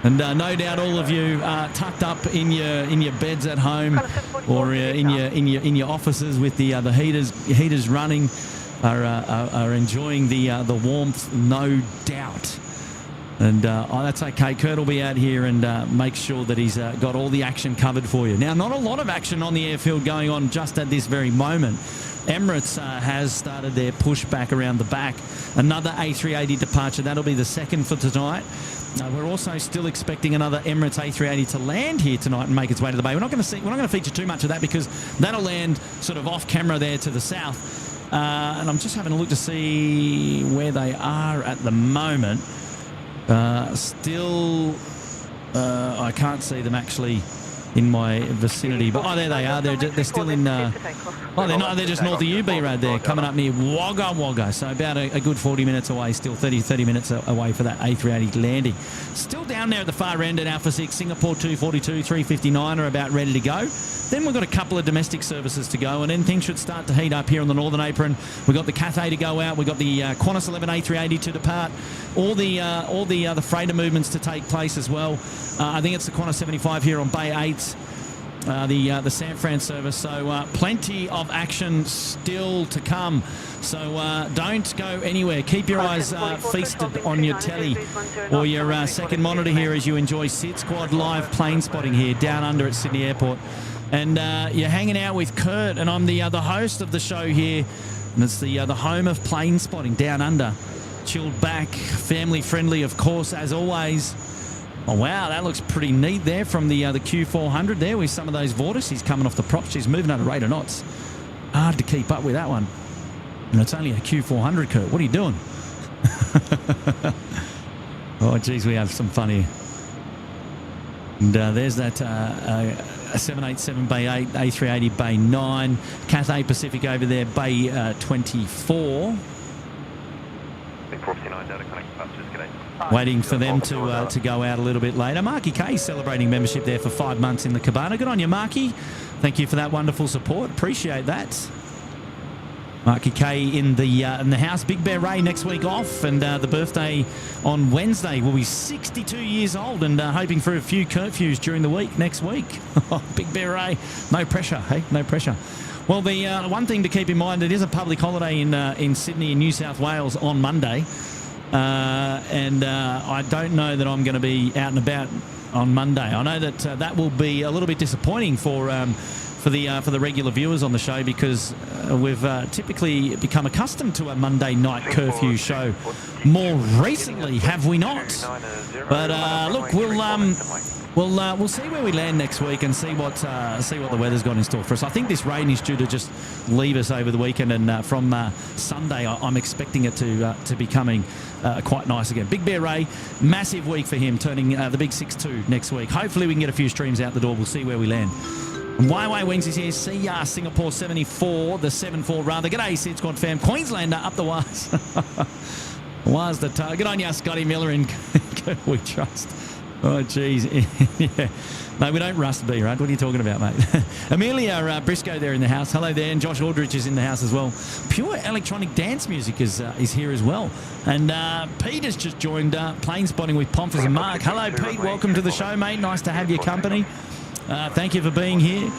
And no doubt all of you are tucked up in your beds at home or in your offices with the heaters running are enjoying the warmth, no doubt. And that's okay. Kurt will be out here and make sure that he's got all the action covered for you. Now, not a lot of action on the airfield going on just at this very moment. Emirates has started their pushback around the back. Another A380 departure. That'll be the second for tonight. We're also still expecting another Emirates A380 to land here tonight and make its way to the bay. We're not going to feature too much of that because that'll land sort of off camera there to the south. And I'm just having a look to see where they are at the moment. Still, I can't see them actually in my vicinity, but there they are. They're still in. They're just north of UB right there, coming up near Wagga Wagga. So about a good 40 minutes away, still 30 minutes away for that A380 landing. Still down there at the far end at Alpha 6, Singapore 242, 359 are about ready to go. Then we've got a couple of domestic services to go, and then things should start to heat up here on the Northern Apron. We've got the Cathay to go out. We've got the Qantas 11 A380 to depart. All the freighter movements to take place as well. I think it's the Qantas 75 here on Bay 8. the San Fran service. So plenty of action still to come. So don't go anywhere. Keep your eyes feasted on your telly or your second monitor here as you enjoy SydSquad live plane spotting here down under at Sydney Airport. And you're hanging out with Kurt, and I'm the host of the show here. And it's the home of plane spotting down under. Chilled back, family friendly, of course, as always. Oh, wow, that looks pretty neat there from the Q400 there with some of those vortices coming off the props. She's moving at a rate of knots. Hard to keep up with that one. And it's only a Q400, Kurt. What are you doing? Oh, geez, we have some fun here. And there's that a 787 Bay 8, A380 Bay 9, Cathay Pacific over there, Bay 24. Waiting for them to go out a little bit later. Marky K celebrating membership there for 5 months in the cabana. Good on you, Marky. Thank you for that wonderful support. Appreciate that. Marky K in the house. Big Bear Ray next week off, and the birthday on Wednesday will be 62 years old, and hoping for a few curfews during the week next week. Big Bear Ray, no pressure, hey, no pressure. Well, the one thing to keep in mind, it is a public holiday in Sydney and New South Wales on Monday, and I don't know that I'm going to be out and about on Monday. I know that that will be a little bit disappointing for the regular viewers on the show, because we've typically become accustomed to a Monday night curfew show more recently, have we not? But look, we'll see where we land next week and see what the weather's got in store for us. I think this rain is due to just leave us over the weekend, and from Sunday I'm expecting it to be coming quite nice again. Big Bear Ray, massive week for him, turning the big 6-2 next week. Hopefully we can get a few streams out the door. We'll see where we land. YY Wings is here. See ya, Singapore 74, the 7-4 rather. G'day, SydSquad fam. Queenslander up the wires. Was the target on ya, Scotty Miller and we trust. Oh, geez. Yeah. No, we don't rust B, right? What are you talking about, mate? Amelia Briscoe there in the house. Hello there. And Josh Aldrich is in the house as well. Pure electronic dance music is here as well. And Pete has just joined plane spotting with Pomfers and Mark. Hello, Pete. Welcome to the show, mate. Nice to have your company. Thank you for being here.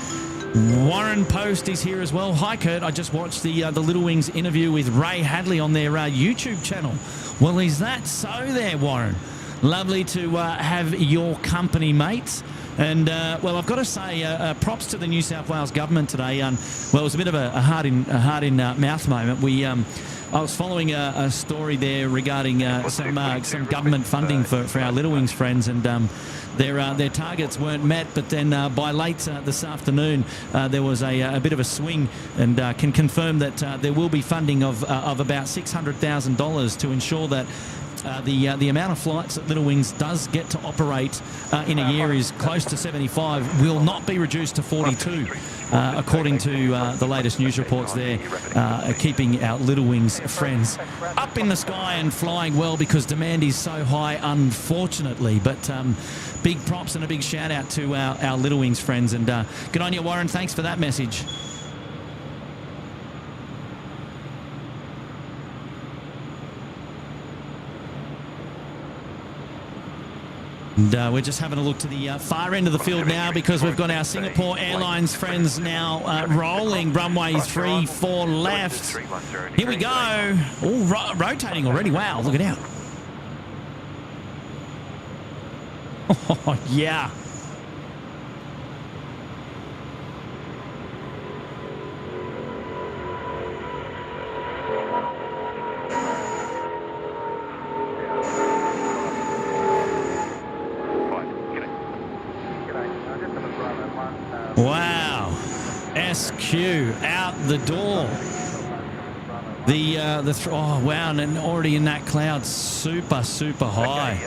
Warren Post is here as well. Hi, Kurt. I just watched the Little Wings interview with Ray Hadley on their YouTube channel. Well, is that so there, Warren? Lovely to have your company, mates. And, well, I've got to say, props to the New South Wales government today. Well, it was a bit of a heart-in-mouth moment. I was following a story there regarding some government funding for our Little Wings friends, and their targets weren't met. But then by late this afternoon, there was a bit of a swing, and can confirm that there will be funding of about $600,000 to ensure that the amount of flights that Little Wings does get to operate in a year is close to 75, will not be reduced to 42, according to the latest news reports there, keeping our Little Wings friends up in the sky and flying well, because demand is so high, unfortunately. But big props and a big shout out to our Little Wings friends, and good on you, Warren. Thanks for that message. And we're just having a look to the far end of the field now, because we've got our Singapore Airlines friends now rolling. Runway 34 left. Here we go. Oh, rotating already. Wow, look it out. Oh, yeah. Wow, SQ out the door. Oh wow, and already in that cloud, super high.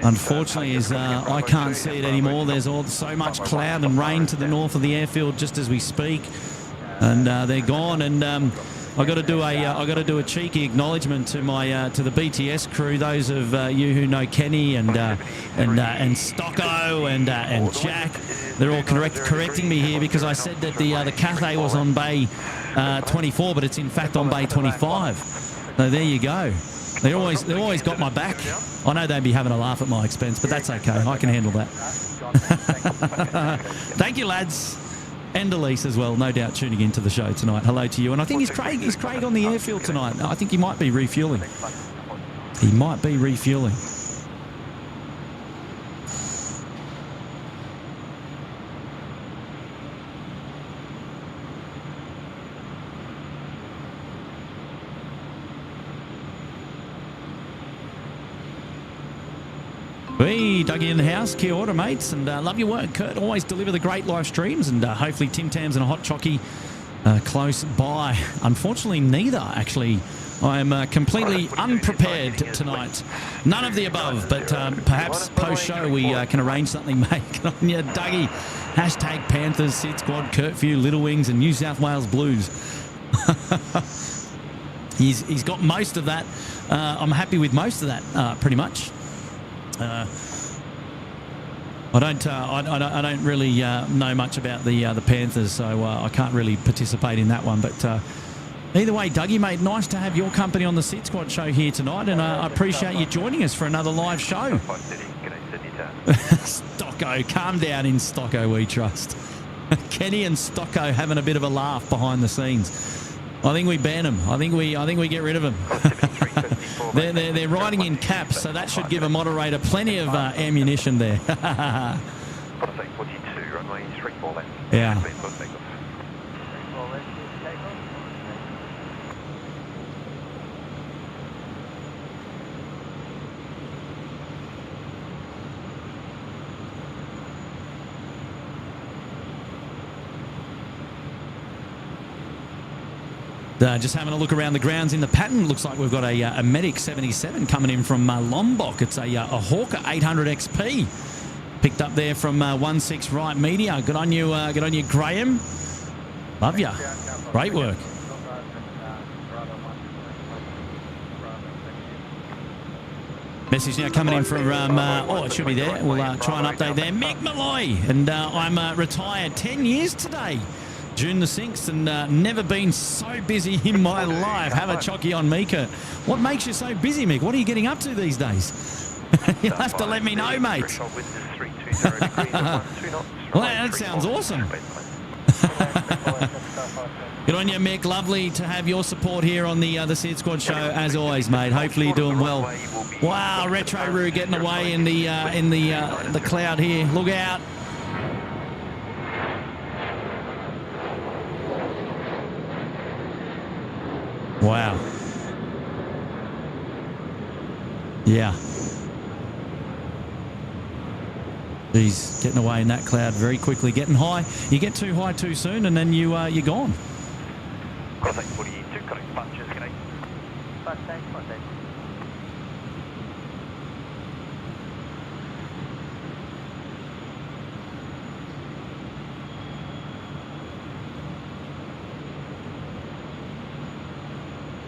Unfortunately, I can't see it anymore. There's so much cloud and rain to the north of the airfield just as we speak, and they're gone. And I got to do a cheeky acknowledgement to the BTS crew. Those of you who know Kenny and Stocko and Jack, they're all correcting me here, because I said that the Cathay was on Bay 24, but it's in fact on Bay 25. So there you go. They've always got my back. I know they'd be having a laugh at my expense, but that's okay. I can handle that. Thank you, lads. And Elise as well, no doubt tuning into the show tonight. Hello to you. And I think is Craig on the airfield tonight? I think he might be refueling. He might be refueling. Hey, Dougie in the house. Kia ora, mates. And love your work, Kurt. Always deliver the great live streams. And hopefully Tim Tams and a hot chockey close by. Unfortunately, neither, actually. I am completely unprepared tonight. None of the above, but perhaps post-show we can arrange something, mate. Good on you, Dougie. Hashtag Panthers, SydSquad, Curfew, Little Wings, and New South Wales Blues. He's got most of that. I'm happy with most of that, pretty much. I don't really know much about the Panthers, so I can't really participate in that one. But either way, Dougie, mate, nice to have your company on the SydSquad show here tonight, and I appreciate you joining us for another live show. Stocko, calm down in Stocko, we trust. Kenny and Stocko having a bit of a laugh behind the scenes. I think we ban them. I think we get rid of them. they're riding in caps, so that should give a moderator plenty of ammunition there. Yeah. Just having a look around the grounds in the pattern. Looks like we've got a Medic 77 coming in from Lombok. It's a Hawker 800 XP. Picked up there from 16 Right Media. Good on you, Graham. Love ya. Great work. Message now coming in from, it should be there. We'll try and update there. Mick Malloy. And I'm retired 10 years today. June the 6th, and never been so busy in my life. Have a chockey on me, Kurt. What makes you so busy, Mick? What are you getting up to these days? You'll have to let me know, mate. Well, that sounds awesome. Good on you, Mick. Lovely to have your support here on the SydSquad show, as always, mate. Hopefully you're doing well. Wow, Retro Roo getting away in the cloud here. Look out. Wow. Yeah. He's getting away in that cloud very quickly. Getting high. You get too high too soon, and then you're gone.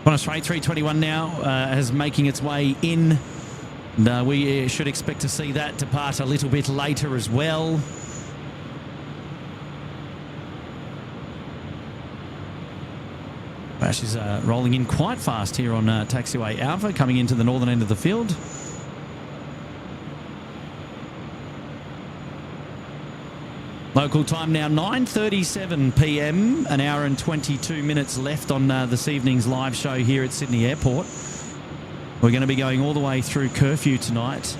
Qantas A321 now is making its way in. And, we should expect to see that depart a little bit later as well. Bash is rolling in quite fast here on taxiway Alpha, coming into the northern end of the field. Local time now 9:37 p.m, an hour and 22 minutes left on this evening's live show here at Sydney Airport. We're going to be going all the way through curfew tonight.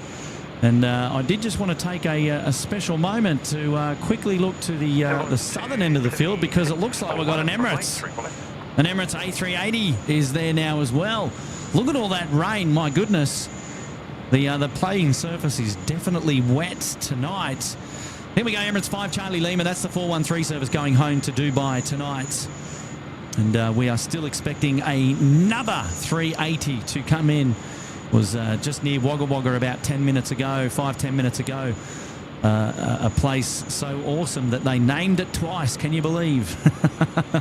And I did just want to take a special moment to quickly look to the southern end of the field, because it looks like we've got an Emirates. An Emirates A380 is there now as well. Look at all that rain, my goodness. The playing surface is definitely wet tonight. Here we go, Emirates 5 Charlie Lima. That's the 413 service going home to Dubai tonight. And we are still expecting another 380 to come in. Was just near Wagga Wagga about 10 minutes ago, 5-10 minutes ago. A place so awesome that they named it twice. Can you believe?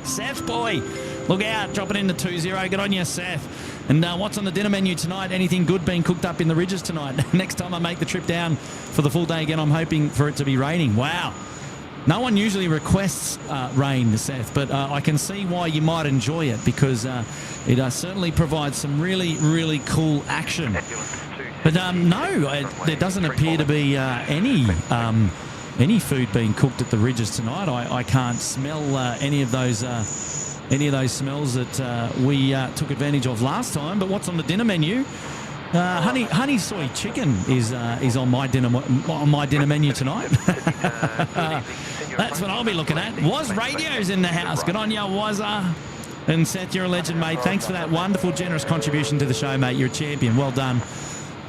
Seth, boy, look out, dropping in the 20. Good on you, Seth. And what's on the dinner menu tonight? Anything good being cooked up in the ridges tonight? Next time I make the trip down for the full day again, I'm hoping for it to be raining. Wow. No one usually requests rain, Seth, but I can see why you might enjoy it, because it certainly provides some really, really cool action. But no, there doesn't appear to be any food being cooked at the ridges tonight. I can't smell any of those smells that we took advantage of last time. But what's on the dinner menu? Honey soy chicken is on my dinner menu tonight. That's what I'll be looking at. Was Radio's in the house. Good on ya, Wazza. And Seth, you're a legend, mate. Thanks for that wonderful, generous contribution to the show, mate. You're a champion. Well done.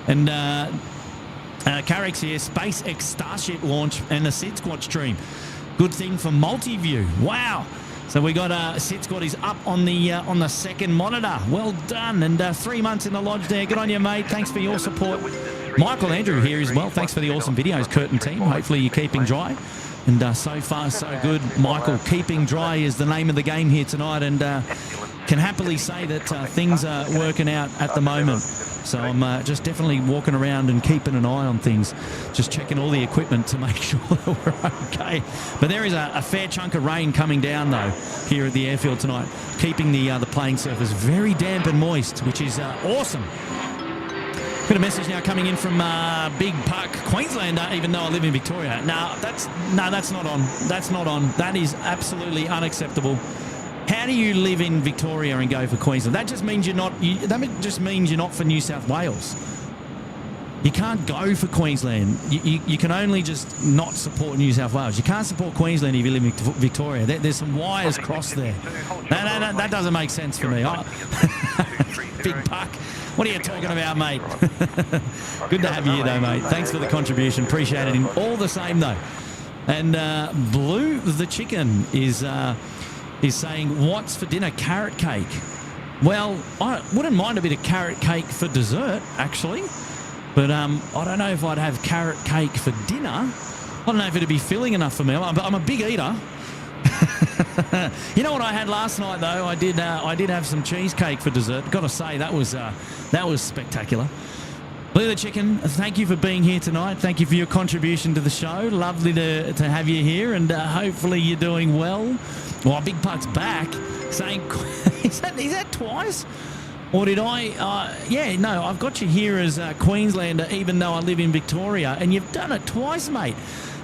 And Carrick's here, SpaceX Starship launch and the SydSquad stream. Good thing for multi-view. Wow. So we got SydSquad is up on the second monitor. Well done. And 3 months in the lodge there. Good on you, mate. Thanks for your support. Michael Andrew here as well. Thanks for the awesome videos, Curtin team. Hopefully you're keeping dry. And so far, so good. Michael, keeping dry is the name of the game here tonight. And can happily say that things are working out at the moment. So I'm just definitely walking around and keeping an eye on things, just checking all the equipment to make sure that we're okay. But there is a fair chunk of rain coming down, though, here at the airfield tonight, keeping the playing surface very damp and moist, which is awesome. Got a message now coming in from Big Puck, Queenslander, even though I live in Victoria. No, that's not on. That's not on. That is absolutely unacceptable. How do you live in Victoria and go for Queensland? That just means you're not. That just means you're not for New South Wales. You can't go for Queensland. You can only just not support New South Wales. You can't support Queensland if you live in Victoria. There's some wires crossed there. No, that doesn't make sense for me. Big Puck. What are you talking about, mate? Good to have you here, though, mate. Thanks for the contribution. Appreciate it. All the same, though. And Blue the Chicken is saying, what's for dinner? Carrot cake. Well, I wouldn't mind a bit of carrot cake for dessert, actually. But I don't know if I'd have carrot cake for dinner. I don't know if it'd be filling enough for me. I'm a big eater. You know what I had last night, though? I did have some cheesecake for dessert. Got to say, that was spectacular. Blue the Chicken, thank you for being here tonight. Thank you for your contribution to the show. Lovely to have you here, and hopefully you're doing well. Well, Big Puck's back, saying, is that twice? Or did I? Yeah, no, I've got you here as Queenslander, even though I live in Victoria, and you've done it twice, mate.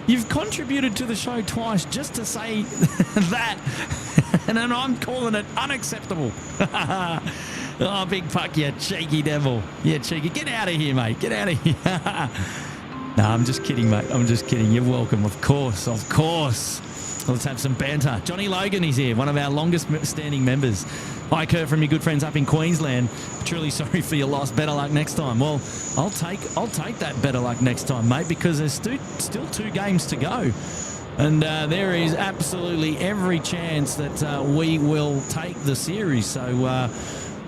You've contributed to the show twice just to say that, and then I'm calling it unacceptable. Oh, Big Puck, you cheeky devil. You cheeky. Get out of here, mate. Get out of here. No, I'm just kidding, mate. I'm just kidding. You're welcome. Of course. Of course. Let's have some banter. Johnny Logan is here, one of our longest standing members. Hi, Kurt, from your good friends up in Queensland. Truly sorry for your loss. Better luck next time. Well, I'll take that better luck next time, mate, because there's still 2 games to go. And there is absolutely every chance that we will take the series. So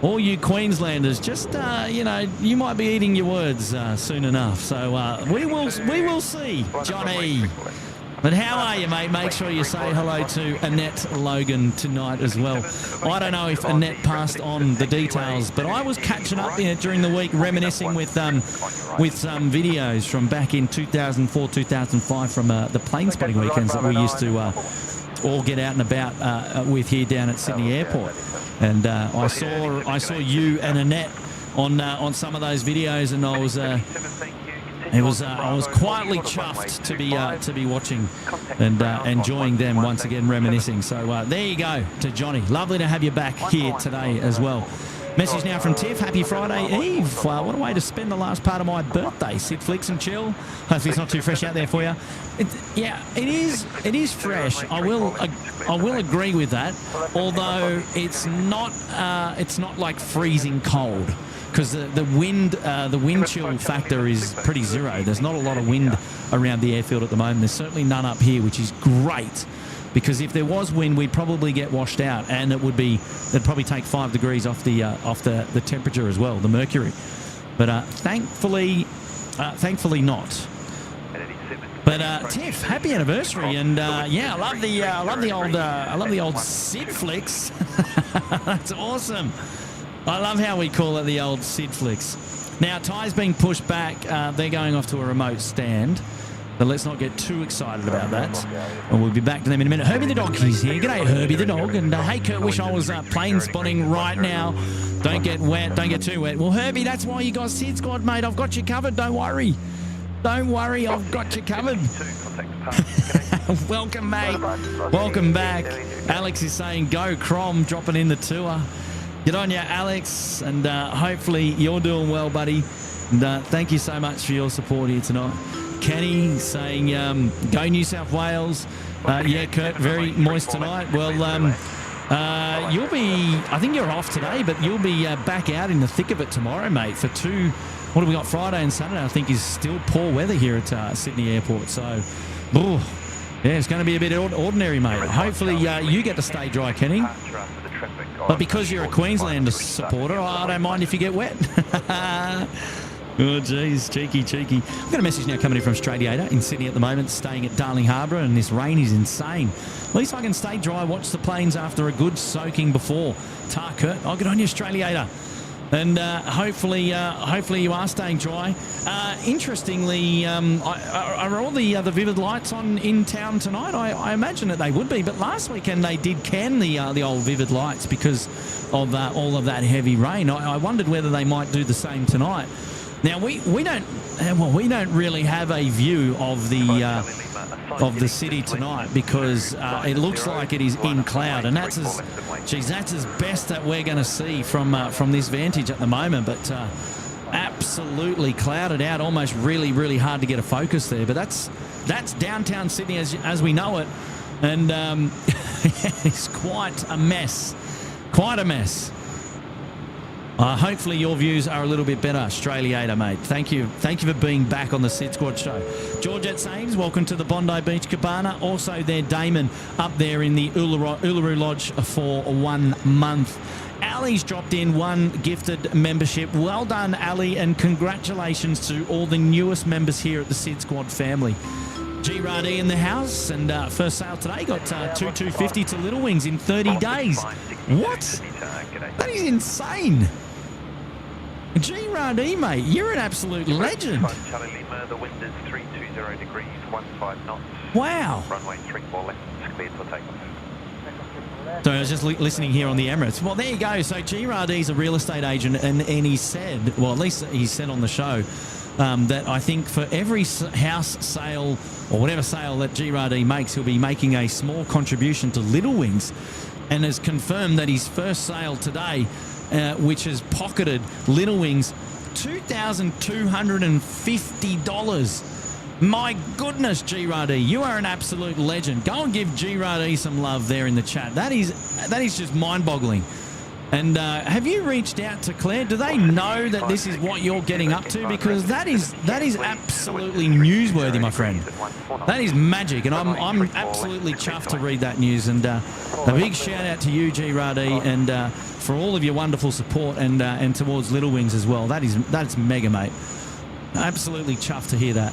all you Queenslanders, just, you might be eating your words soon enough. So we will see, Johnny. But how are you, mate? Make sure you say hello to Annette Logan tonight as well. I don't know if Annette passed on the details, but I was catching up during the week, reminiscing with some videos from back in 2004, 2005 from the plane spotting weekends that we used to all get out and about with here down at Sydney Airport. And I saw you and Annette on some of those videos, and I was quietly chuffed to be watching and enjoying them once again, reminiscing. So there you go to Johnny. Lovely to have you back here today as well. Message now from Tiff. Happy Friday Eve. What a way to spend the last part of my birthday. Sit, flicks and chill. Hopefully it's not too fresh out there for you. It is fresh. I will agree with that. Although it's not like freezing cold. Because the wind chill factor is pretty zero. There's not a lot of wind around the airfield at the moment. There's certainly none up here, which is great. Because if there was wind, we'd probably get washed out, and it'd probably take 5 degrees off the temperature as well, the mercury. But thankfully not. But Tiff, happy anniversary, and I love the old Sid flicks. That's awesome. I love how we call it the old Sid flicks. Now, Ty's being pushed back. They're going off to a remote stand. So let's not get too excited about that. And we'll be back to them in a minute. Herbie the dog is here. G'day, Herbie the dog. And hey, Kurt, wish I was plane spotting right now. Don't get wet. Don't get too wet. Well, Herbie, that's why you got SydSquad, mate. I've got you covered. Don't worry. Don't worry. I've got you covered. Welcome, mate. Welcome back. Alex is saying, go Crom, dropping in the tour. Good on you, Alex. And hopefully you're doing well, buddy. And thank you so much for your support here tonight. Kenny saying, go New South Wales. Yeah, Kurt, very moist tonight. Well, you'll be, I think you're off today, but you'll be back out in the thick of it tomorrow, mate, for two, what have we got, Friday and Saturday, I think is still poor weather here at Sydney Airport. So, yeah, it's going to be a bit ordinary, mate. Hopefully you get to stay dry, Kenny. But because you're a Queenslander supporter, I don't mind if you get wet. Oh, geez, cheeky. I've got a message now coming in from Stradiator in Sydney at the moment, staying at Darling Harbour, and this rain is insane. At least I can stay dry, watch the planes after a good soaking before. Kurt, I'll get on you, Stradiator. And hopefully you are staying dry. Interestingly, are all the Vivid lights on in town tonight? I imagine that they would be, but last weekend they did can the old Vivid lights because of all of that heavy rain. I wondered whether they might do the same tonight. Now we don't really have a view of the city tonight because it looks like it is in cloud, and that's as best that we're going to see from this vantage at the moment. But absolutely clouded out, almost really hard to get a focus there. But that's downtown Sydney as we know it, and it's quite a mess. Hopefully your views are a little bit better, Australiator, mate. Thank you for being back on the SydSquad show. Georgette Sames, welcome to the Bondi Beach Cabana. Also there, Damon up there in the Uluru Lodge for 1 month. Ali's dropped in one gifted membership. Well done, Ali, and congratulations to all the newest members here at the SydSquad family. G-Rad-E in the house, and first sale today got 250 to Little Wings in 30 days. What? That is insane. G-Rad-E, mate, you're an absolute legend.
Charlie Lima, the wind is 320 degrees, 15 knots.
Wow.
Runway 34 left, cleared for takeoff.
So I was just listening here on the Emirates. Well, there you go. So G-Rad-E's a real estate agent, and he said, well, at least he said on the show, that I think for every house sale or whatever sale that G-Rad-E makes, he'll be making a small contribution to Little Wings, and has confirmed that his first sale today, which has pocketed Little Wings $2,250. My goodness, G-Rad-E, you are an absolute legend. Go and give G-Rad-E some love there in the chat. That is just mind-boggling. And have you reached out to Claire? Do they know that this is what you're getting up to? Because that is absolutely newsworthy, my friend. That is magic, and I'm absolutely chuffed to read that news. And a big shout out to you, G-Rad-E, and for all of your wonderful support and towards Little Wings as well. That's mega, mate. Absolutely chuffed to hear that.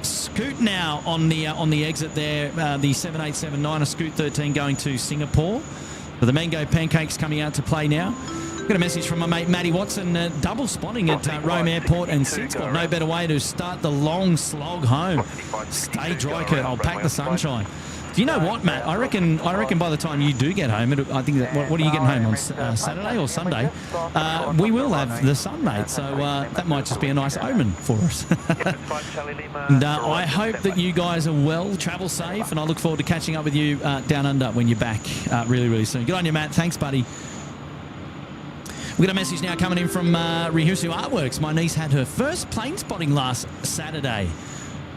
Scoot now on the exit there. The 7879, a Scoot 13 going to Singapore. But the Mango Pancakes coming out to play now. Got a message from my mate Matty Watson, double spotting at Rome Airport and SydSquad. No better way to start the long slog home. Stay dry, Kurt. I'll pack the sunshine. Do you know what, Matt? I reckon by the time you do get home, I think that what are you getting home on Saturday or Sunday? We will have the sun, mate. So that might just be a nice omen for us. And I hope that you guys are well, travel safe, and I look forward to catching up with you down under when you're back really soon. Good on you, Matt. Thanks, buddy. We've got a message now coming in from Rihusu Artworks. My niece had her first plane spotting last Saturday.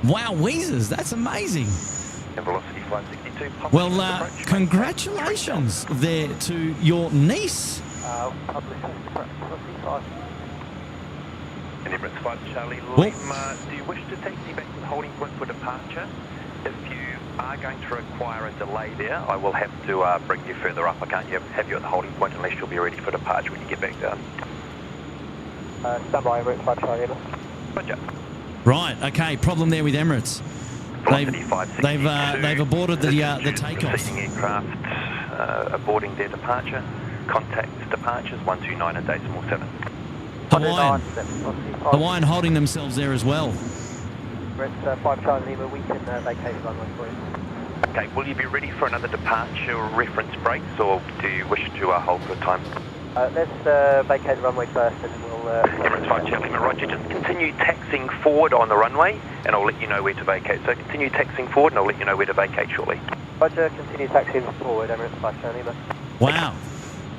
Wow, Weezers, that's amazing.
Velocity 562.
Well, congratulations there to your niece.
Emirates 5 Charlie Lima, do you wish to take me back to the holding point for departure? If you are going to require a delay there, I will have to bring you further up. I can't have you at the holding point unless you'll be ready for departure when you get back down.
Stand by, Emirates 5 Charlie Lima.
Roger.
Right, okay, problem there with Emirates. They've aborted the takeoff.
Proceeding aircraft aborting their departure. Contact departures 129 and decimal 7.
Hawaiian holding themselves there as well.
Emirates 5 Charlie Lima, we can vacate the runway for you.
Okay, will you be ready for another departure reference breaks, or do you wish to hold for a time?
Let's vacate the runway first and then we'll...
Emirates 5 Charlie Lima, roger. Just continue taxiing forward on the runway and I'll let you know where to vacate. So continue taxiing forward and I'll let you know where to vacate shortly.
Roger, continue taxiing forward, Emirates 5 Charlie Lima.
Wow.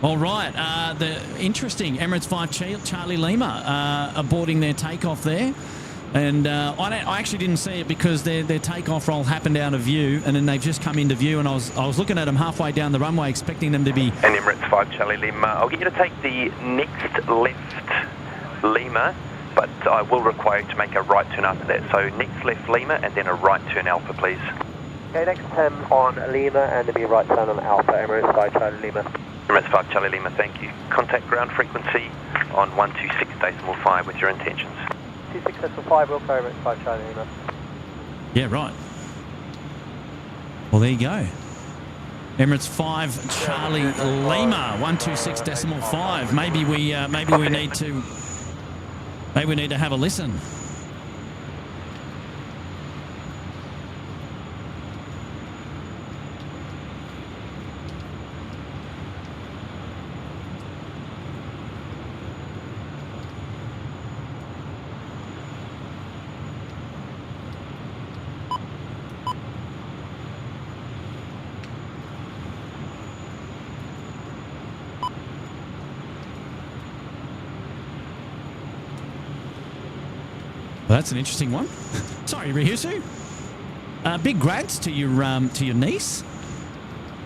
All right. The interesting Emirates 5 Charlie Lima aborting their takeoff there. And I actually didn't see it because their takeoff roll happened out of view, and then they've just come into view, and I was looking at them halfway down the runway, expecting them to be...
And Emirates 5 Charlie Lima, I'll get you to take the next left Lima, but I will require you to make a right turn after that. So next left Lima and then a right turn Alpha, please.
Okay, next turn on Lima and there'll be a right turn on Alpha, Emirates 5 Charlie Lima.
Emirates 5 Charlie Lima, thank you. Contact ground frequency on 126.5 with your intentions.
26.5, we'll go Emirates 5 Charlie Lima.
Yeah, right. Well, there you go. Emirates 5 Charlie Lima, 126.5. Maybe we need to have a listen. Well, that's an interesting one. Sorry, Rihusu. Big grats to your niece.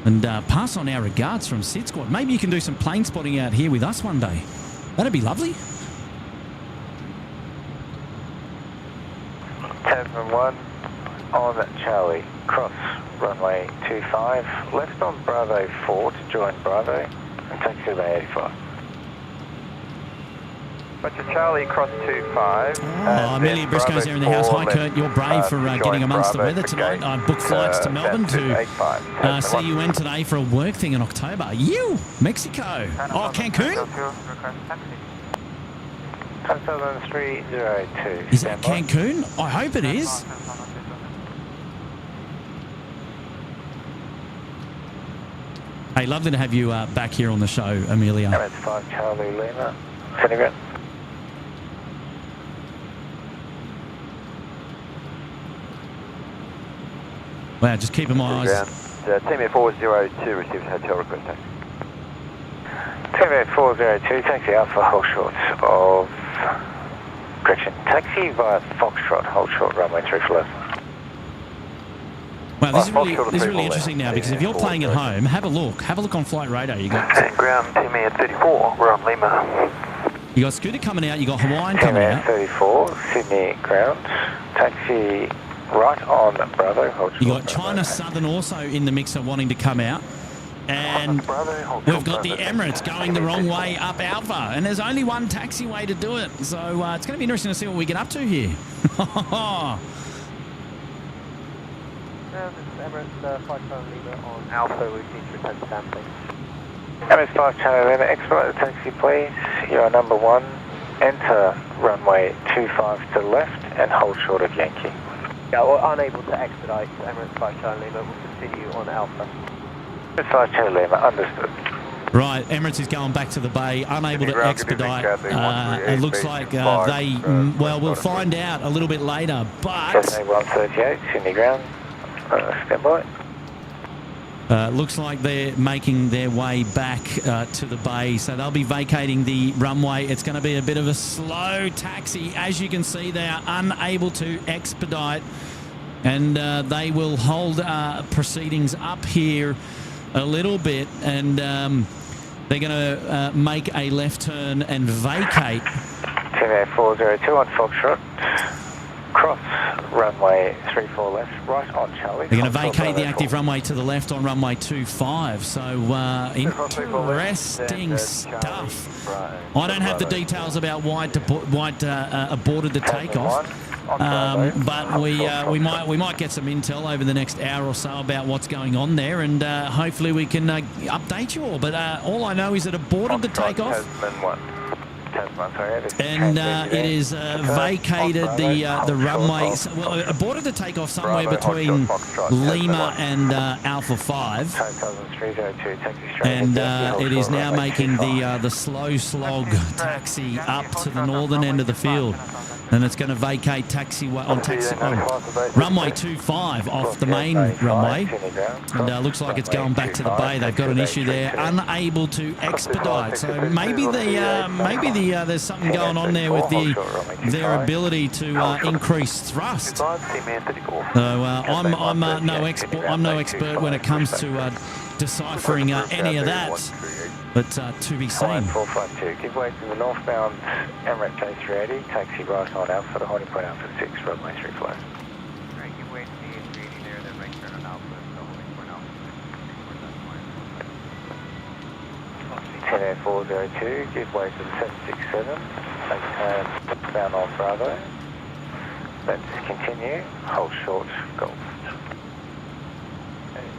And pass on our regards from SydSquad. Maybe you can do some plane spotting out here with us one day. That'd be lovely.
10-1 on Charlie, cross runway 25, left on Bravo 4 to join Bravo, and taxi by 85. Roger, Charlie, cross 25.
Oh, Amelia Briscoe's there in the house. Hi, Kurt. You're brave for getting amongst the weather tonight. I've booked flights to Melbourne to see you in today for a work thing in October. You, Mexico. Oh, Cancun?
Southern 302.
Is that Cancun? I hope it is. Hey, lovely to have you back here on the show, Amelia.
Emirates 5 Charlie Lima. Centigrade.
Wow, just keeping my eyes.
Team Air 402 received hotel request taxi.
Team Air 402, taxi Alpha, hold short of... Correction, taxi via Foxtrot, hold short runway 34 left.
Wow, this is really interesting now, because if you're playing at home, have a look. Have a look on flight radar. You got
Ground Team Air 34, we're on Lima.
You got Scooter coming out. You got Hawaiian coming
Team Air
out.
34, Sydney ground, taxi right on Bravo, hold short.
You got China Southern also in the mixer wanting to come out. And we've got the Emirates going the wrong way up Alpha. And there's only one taxiway to do it. So it's going to be interesting to see what we get up to here.
Emirates 5 Charlie Lima on Alpha, we need to return to sampling.
Emirates 5 Charlie Lima, expedite the taxi please. You're number 1. Enter runway 25 to the left and hold short of Yankee.
Yeah, we're unable to expedite Emirates 5 Charlie Lima. We'll continue on Alpha.
Emirates 5 Charlie Lima, understood.
Right, Emirates is going back to the bay, unable to expedite. It looks like we'll find out a little bit later, but...
138, Sydney ground, stand by.
Looks like they're making their way back to the bay, so they'll be vacating the runway. It's going to be a bit of a slow taxi. As you can see, they are unable to expedite, and they will hold proceedings up here a little bit, and they're going to make a left turn and vacate.
Team Air 402 on Foxtrot. Cross runway 34 left, right on Charlie.
They're going to vacate the active runway to the left on runway 25. So interesting stuff. I don't have the details about why aborted the takeoff, but we might get some intel over the next hour or so about what's going on there, and hopefully we can update you all. But all I know is that aborted the takeoff. And it is vacated the runway, aborted the takeoff somewhere between Lima and Alpha 5. And it is now making the slow slog taxi up to the northern end of the field. And it's going to vacate runway 25 off the main runway. And looks like it's going back to the bay. They've got an issue there, unable to expedite. So maybe there's something going on there with their ability to increase thrust. So I'm no expert when it comes to deciphering any of that. But to be seen.
452, give way to the northbound Emirates A380, taxi right on Alpha for the holding point Alpha 6, runway 3 flow.
Right, give way to the A380 there, then right turn on Alpha, the holding point Alpha 6,
10 Air 402, give way to the 767, northbound on Bravo. Let's continue, hold short, Golf.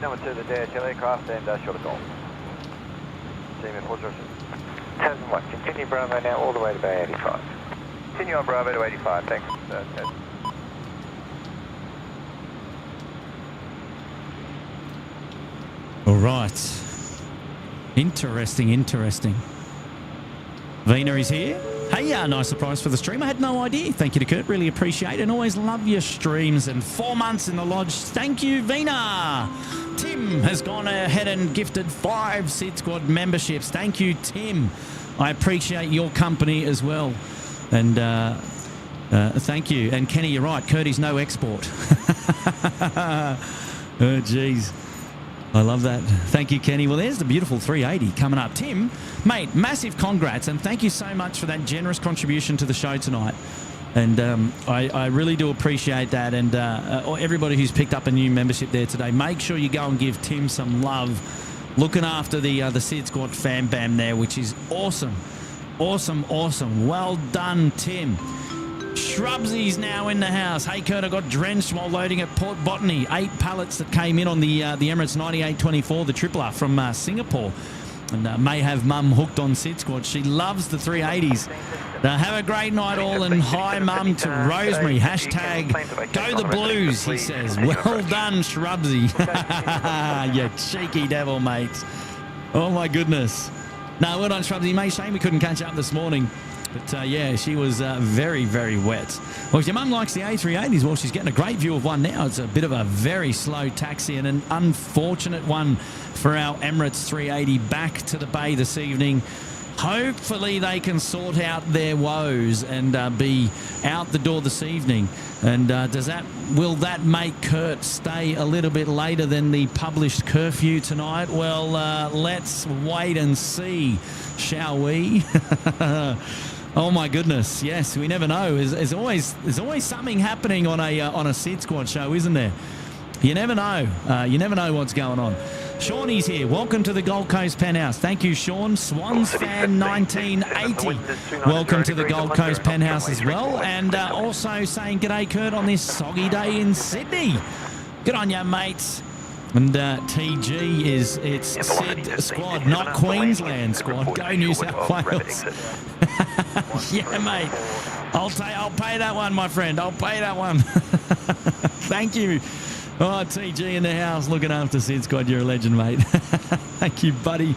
Number 2, the DHL aircraft and short Golf.
Tasman 1, continue Bravo now all the way to Bay 85.
Continue on Bravo to 85, thanks.
All right. Interesting. Vina is here. Hey, nice surprise for the stream. I had no idea. Thank you to Kurt. Really appreciate it. And always love your streams. And 4 months in the lodge. Thank you, Vina. Tim has gone ahead and gifted 5 SydSquad memberships. Thank you, Tim. I appreciate your company as well. And thank you. And Kenny, you're right. Kurt's no export. Oh, geez. I love that. Thank you, Kenny. Well, there's the beautiful 380 coming up. Tim, mate, massive congrats, and thank you so much for that generous contribution to the show tonight. And I really do appreciate that. And everybody who's picked up a new membership there today, make sure you go and give Tim some love. Looking after the SydSquad fan bam there, which is awesome. Awesome. Well done, Tim. Shrubsy's now in the house. Hey, Kurt, I got drenched while loading at Port Botany. 8 pallets that came in on the Emirates 9824, the Triple R from Singapore. And may have Mum hooked on SydSquad. She loves the 380s. Have a great night all, and hi, Mum, to Rosemary. Hashtag go the Blues, he says. Well done, Shrubsy. You cheeky devil, mate. Oh, my goodness. No, well done, Shrubsy. Mate, shame we couldn't catch up this morning. But, yeah, she was very, very wet. Well, if your mum likes the A380s, well, she's getting a great view of one now. It's a bit of a very slow taxi and an unfortunate one for our Emirates 380 back to the bay this evening. Hopefully they can sort out their woes and be out the door this evening. And will that make Kurt stay a little bit later than the published curfew tonight? Well, let's wait and see, shall we? Oh my goodness! Yes, we never know. There's always something happening on a SydSquad show, isn't there? You never know. You never know what's going on. Shawnee's here. Welcome to the Gold Coast Penthouse. Thank you, Sean. Swans fan 1980. Welcome to the Gold Coast Penthouse as well. And also saying g'day, Kurt, on this soggy day in Sydney. Good on you, mates. And TG it's SydSquad, not Queensland squad. Go New South Wales. Yeah, mate. I'll pay that one, my friend. I'll pay that one. Thank you. Oh, TG in the house looking after SydSquad. You're a legend, mate. Thank you, buddy.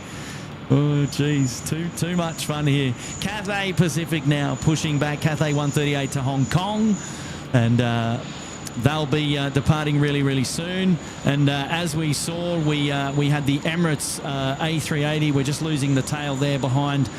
Oh, geez. Too much fun here. Cathay Pacific now pushing back. Cathay 138 to Hong Kong. And they'll be departing really, really soon. And as we saw, we had the Emirates A380. We're just losing the tail there behind.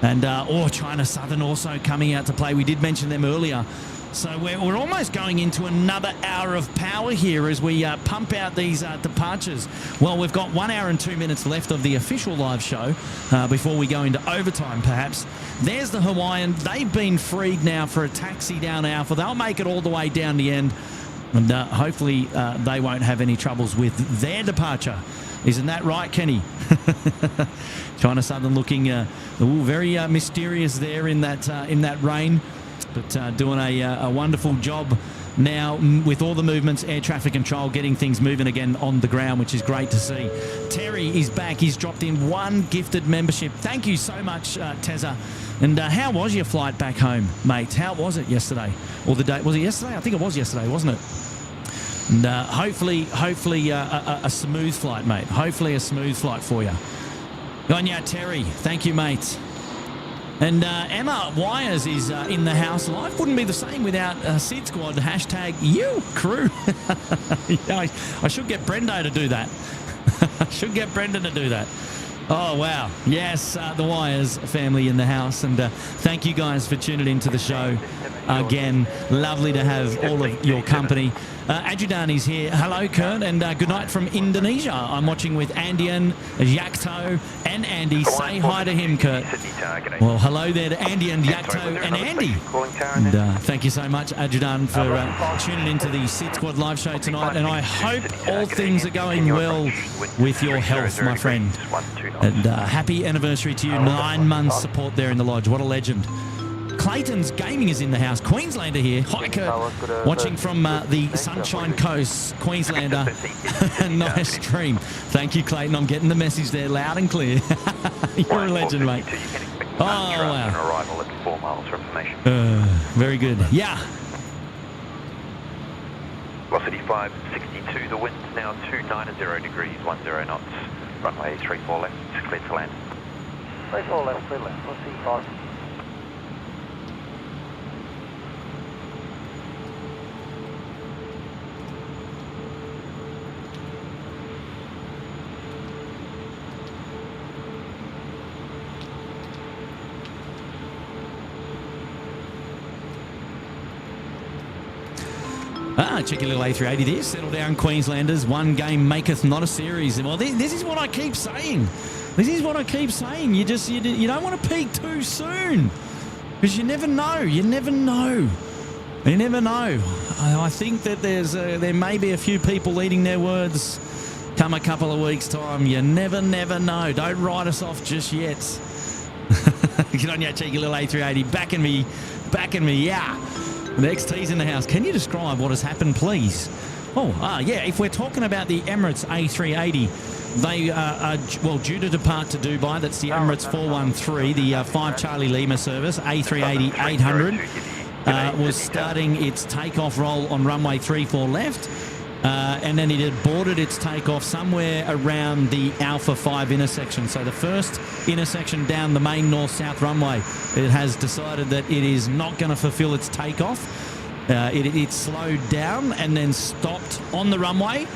And China Southern also coming out to play. We did mention them earlier. So we're almost going into another hour of power here as we pump out these departures. Well, we've got 1 hour and 2 minutes left of the official live show before we go into overtime, perhaps. There's the Hawaiian. They've been freed now for a taxi down Alpha. They'll make it all the way down the end. And hopefully they won't have any troubles with their departure. Isn't that right, Kenny? China Southern looking very mysterious there in that rain. But doing a wonderful job now with all the movements, air traffic control, getting things moving again on the ground, which is great to see. Terry is back. He's dropped in 1 gifted membership. Thank you so much, Tezza. And how was your flight back home, mate? How was it yesterday? Or the day? Was it yesterday? I think it was yesterday, wasn't it? And hopefully a smooth flight, mate. Hopefully a smooth flight for you. Gonya, Terry. Thank you, mate. And Emma Wires is in the house. Life wouldn't be the same without SydSquad, #you crew. I should get Brendo to do that. I should get Brendan to do that. Oh, wow. Yes, the Wires family in the house. And thank you guys for tuning into the show. Again, lovely to have all of your company. Adjudan is here. Hello, Kurt, and good night from Indonesia. I'm watching with Andian, Yakto, and Andy. Say hi to him, Kurt. Well, hello there to Andy and Yakto and Andy. And thank you so much, Adjudan, for tuning into the SydSquad live show tonight. And I hope all things are going well with your health, my friend. And happy anniversary to you. 9 months support there in the lodge. What a legend. Clayton's Gaming is in the house. Queenslander here. Hi, Kurt. Watching from the Sunshine Coast. Queenslander. Nice stream. Thank you, Clayton. I'm getting the message there loud and clear. You're a legend, mate. Oh, wow.
Arrival at 4 miles for information.
Very good. Yeah.
Velocity 562. The wind's now 290 degrees, 10 knots. Runway 34 left. Cleared to land.
34 left, clear left. Velocity 5.
Cheeky little A380 there. Settle down, Queenslanders. 1 game maketh not a series. Well, this is what I keep saying. This is what I keep saying. You don't want to peak too soon, because you never know. You never know. You never know. I think that there may be a few people eating their words come a couple of weeks' time. You never know. Don't write us off just yet. Get on your cheeky little A380. Backing me, yeah. The XT's in the house. Can you describe what has happened, please? Yeah. If we're talking about the Emirates A380, they are due to depart to Dubai. That's the Emirates 413, the 5 Charlie Lima service. A380-800 was starting its takeoff roll on runway 34 left. And then it had boarded its takeoff somewhere around the Alpha 5 intersection. So the first intersection down the main north-south runway, it has decided that it is not going to fulfill its takeoff. It slowed down and then stopped on the runway.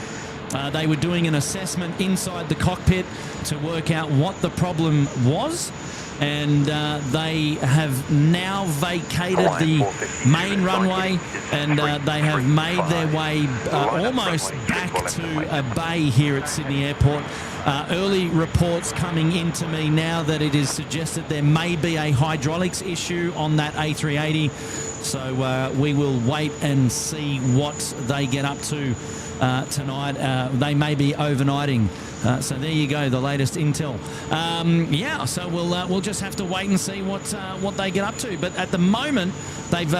They were doing an assessment inside the cockpit to work out what the problem was. And they have now vacated the main runway, and they have made their way almost back to a bay here at Sydney Airport. Early reports coming into me now that it is suggested there may be a hydraulics issue on that A380. So we will wait and see what they get up to tonight. They may be overnighting. So there you go, the latest intel. So we'll just have to wait and see what they get up to. But at the moment, they've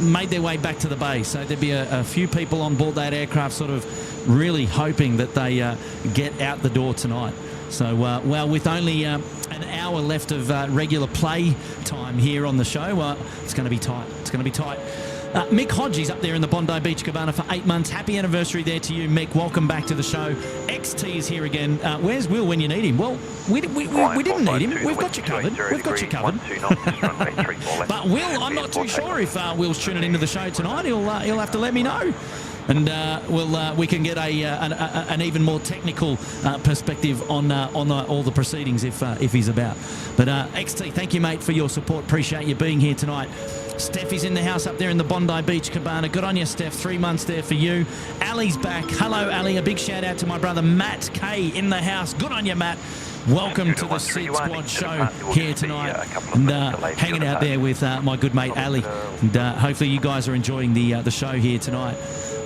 made their way back to the base. So there'll be a few people on board that aircraft, sort of really hoping that they get out the door tonight. So with only an hour left of regular play time here on the show, it's going to be tight. It's going to be tight. Mick Hodges up there in the Bondi Beach Cabana for 8 months. Happy anniversary there to you, Mick. Welcome back to the show. XT is here again. Where's Will when you need him? Well, we didn't need him. We've got you covered. We've got you covered. But Will, I'm not too sure if Will's tuning into the show tonight. He'll have to let me know. And we can get an even more technical perspective on all the proceedings if he's about. But XT, thank you, mate, for your support. Appreciate you being here tonight. Steph is in the house up there in the Bondi Beach Cabana. Good on you, Steph. 3 months there for you. Ali's back. Hello, Ali. A big shout out to my brother Matt K in the house. Good on you, Matt. Welcome to the SydSquad show here tonight, and hanging out there with my good mate Ali. And hopefully you guys are enjoying the show here tonight.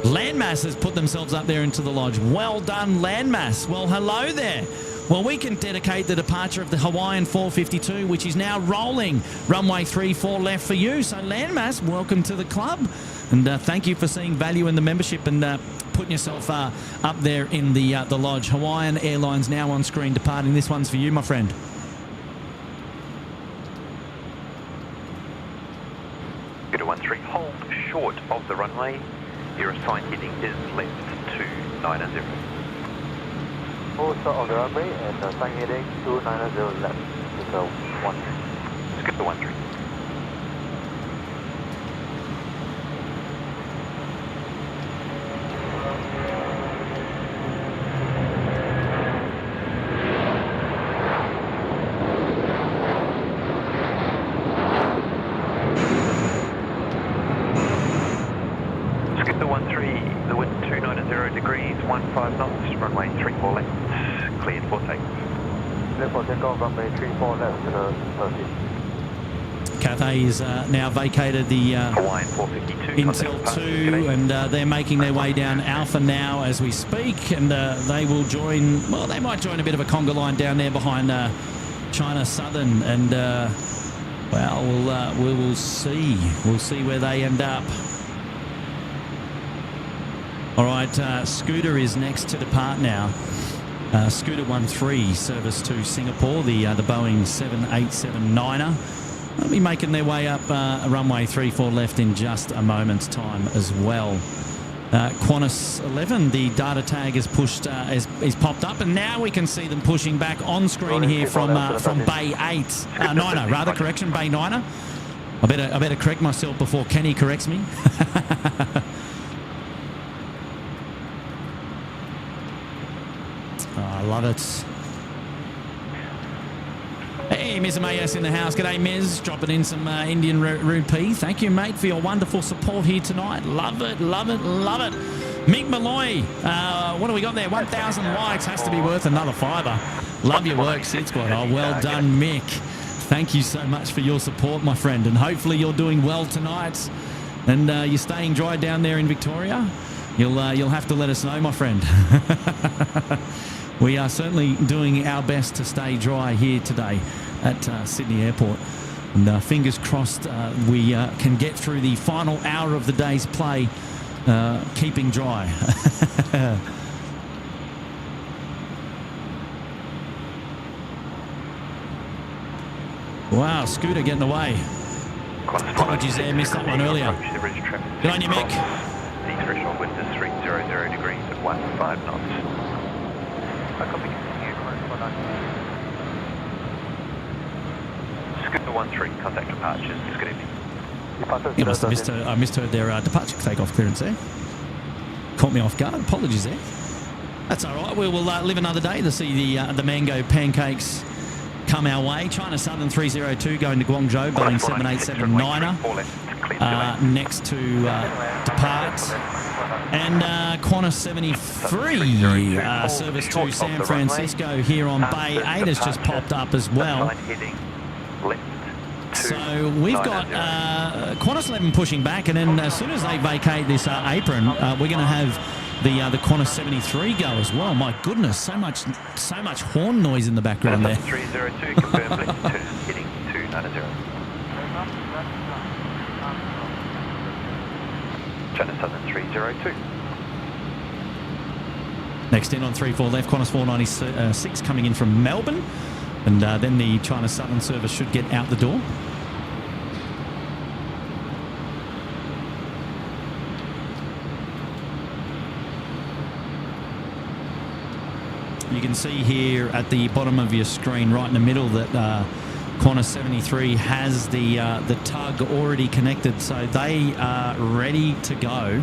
Landmass has put themselves up there into the lodge. Well done, Landmass. Well, hello there. Well, we can dedicate the departure of the Hawaiian 452, which is now rolling runway 34 left for you. So, Landmass, welcome to the club. And thank you for seeing value in the membership and putting yourself up there in the lodge. Hawaiian Airlines now on screen departing. This one's for you, my friend.
Scooter 13, hold short of the runway. Your assigned heading is left 290.
Hold short of the runway and sign heading 290 left. Scooter 13.
Scooter 13. The wind 290 degrees, 15 knots, runway 34 left, cleared for takeoff.
Cleared for takeoff, runway 34 left to the 30.
Cathay is now vacated the
Hawaiian 452.
Intel 2, and they're making their way down Alpha now as we speak, and they will join, well, they might join a bit of a conga line down there behind China Southern, and well, we will see. We'll see where they end up. All right, Scooter is next to depart now. Scooter 13, service to Singapore, the Boeing 787-9er. They'll be making their way up runway 34 left in just a moment's time as well. Qantas 11, the data tag is pushed, is popped up, and now we can see them pushing back on screen here from Bay 8, 9er, rather, correction, Bay 9er. I better correct myself before Kenny corrects me. I love it. Hey, Ms. Amayas in the house. G'day, Ms. Dropping in some Indian rupee. Thank you, mate, for your wonderful support here tonight. Love it, love it, love it. Mick Malloy, what do we got there? 1,000 likes. Has to be worth another fiver. Love your work, SydSquad. Oh, well done, Mick. Thank you so much for your support, my friend. And hopefully you're doing well tonight. And you're staying dry down there in Victoria. You'll have to let us know, my friend. We are certainly doing our best to stay dry here today at Sydney Airport. And fingers crossed we can get through the final hour of the day's play keeping dry. Wow, Scooter getting away. Apologies there, missed that one earlier. Good on you, Mick.
The threshold wind is 300 degrees at 15 knots. Scooter 13, contact departures. Good evening.
You must have misheard their departure takeoff clearance there. Caught me off guard. Apologies there. That's all right. We will live another day to see the mango pancakes come our way. China Southern 302 going to Guangzhou, Boeing 787-9er next to depart. And Qantas 73 service to San Francisco here on Bay 8 has just popped up as well. So we've got Qantas 11 pushing back, and then as soon as they vacate this apron, we're going to have the Qantas 73 go as well. My goodness, so much horn noise in the background there.
302, confirm left turn, heading 290. China Southern 302.
Next in on 34 left, Qantas 496 coming in from Melbourne, and then the China Southern service should get out the door. You can see here at the bottom of your screen, right in the middle, that Qantas 73 has the tug already connected, so they are ready to go.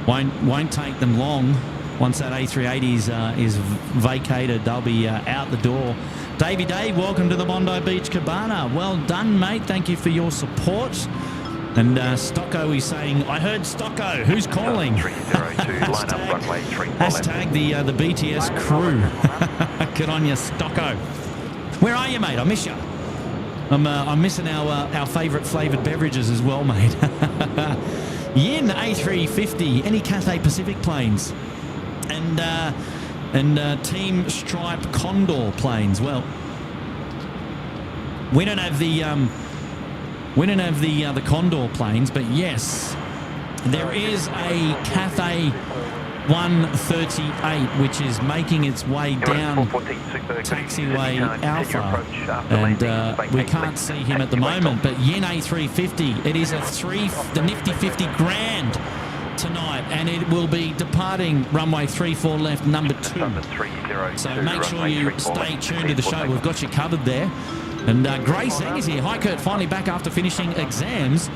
Won't take them long. Once that A380 is vacated, they'll be out the door. Davey Dave, welcome to the Bondi Beach Cabana. Well done, mate. Thank you for your support. And Stocko is saying, I heard Stocko. Who's calling?
302, line up runway 34 left.
Hashtag the BTS crew. Good on you, Stocko. Where are you, mate? I miss you. I'm missing our favourite flavoured beverages as well, mate. Yin A350, any Cathay Pacific planes, and Team Stripe Condor planes. Well, we don't have the Condor planes, but yes, there is a Cathay 138 which is making its way down taxiway Alpha, and we can't see him at the moment, but Yen A350, it is the nifty 50 grand tonight, and it will be departing runway 34 left, number 2. So make sure you stay tuned to the show. We've got you covered there. And Grace Eng is here. Hi, Kurt. Finally back after finishing exams.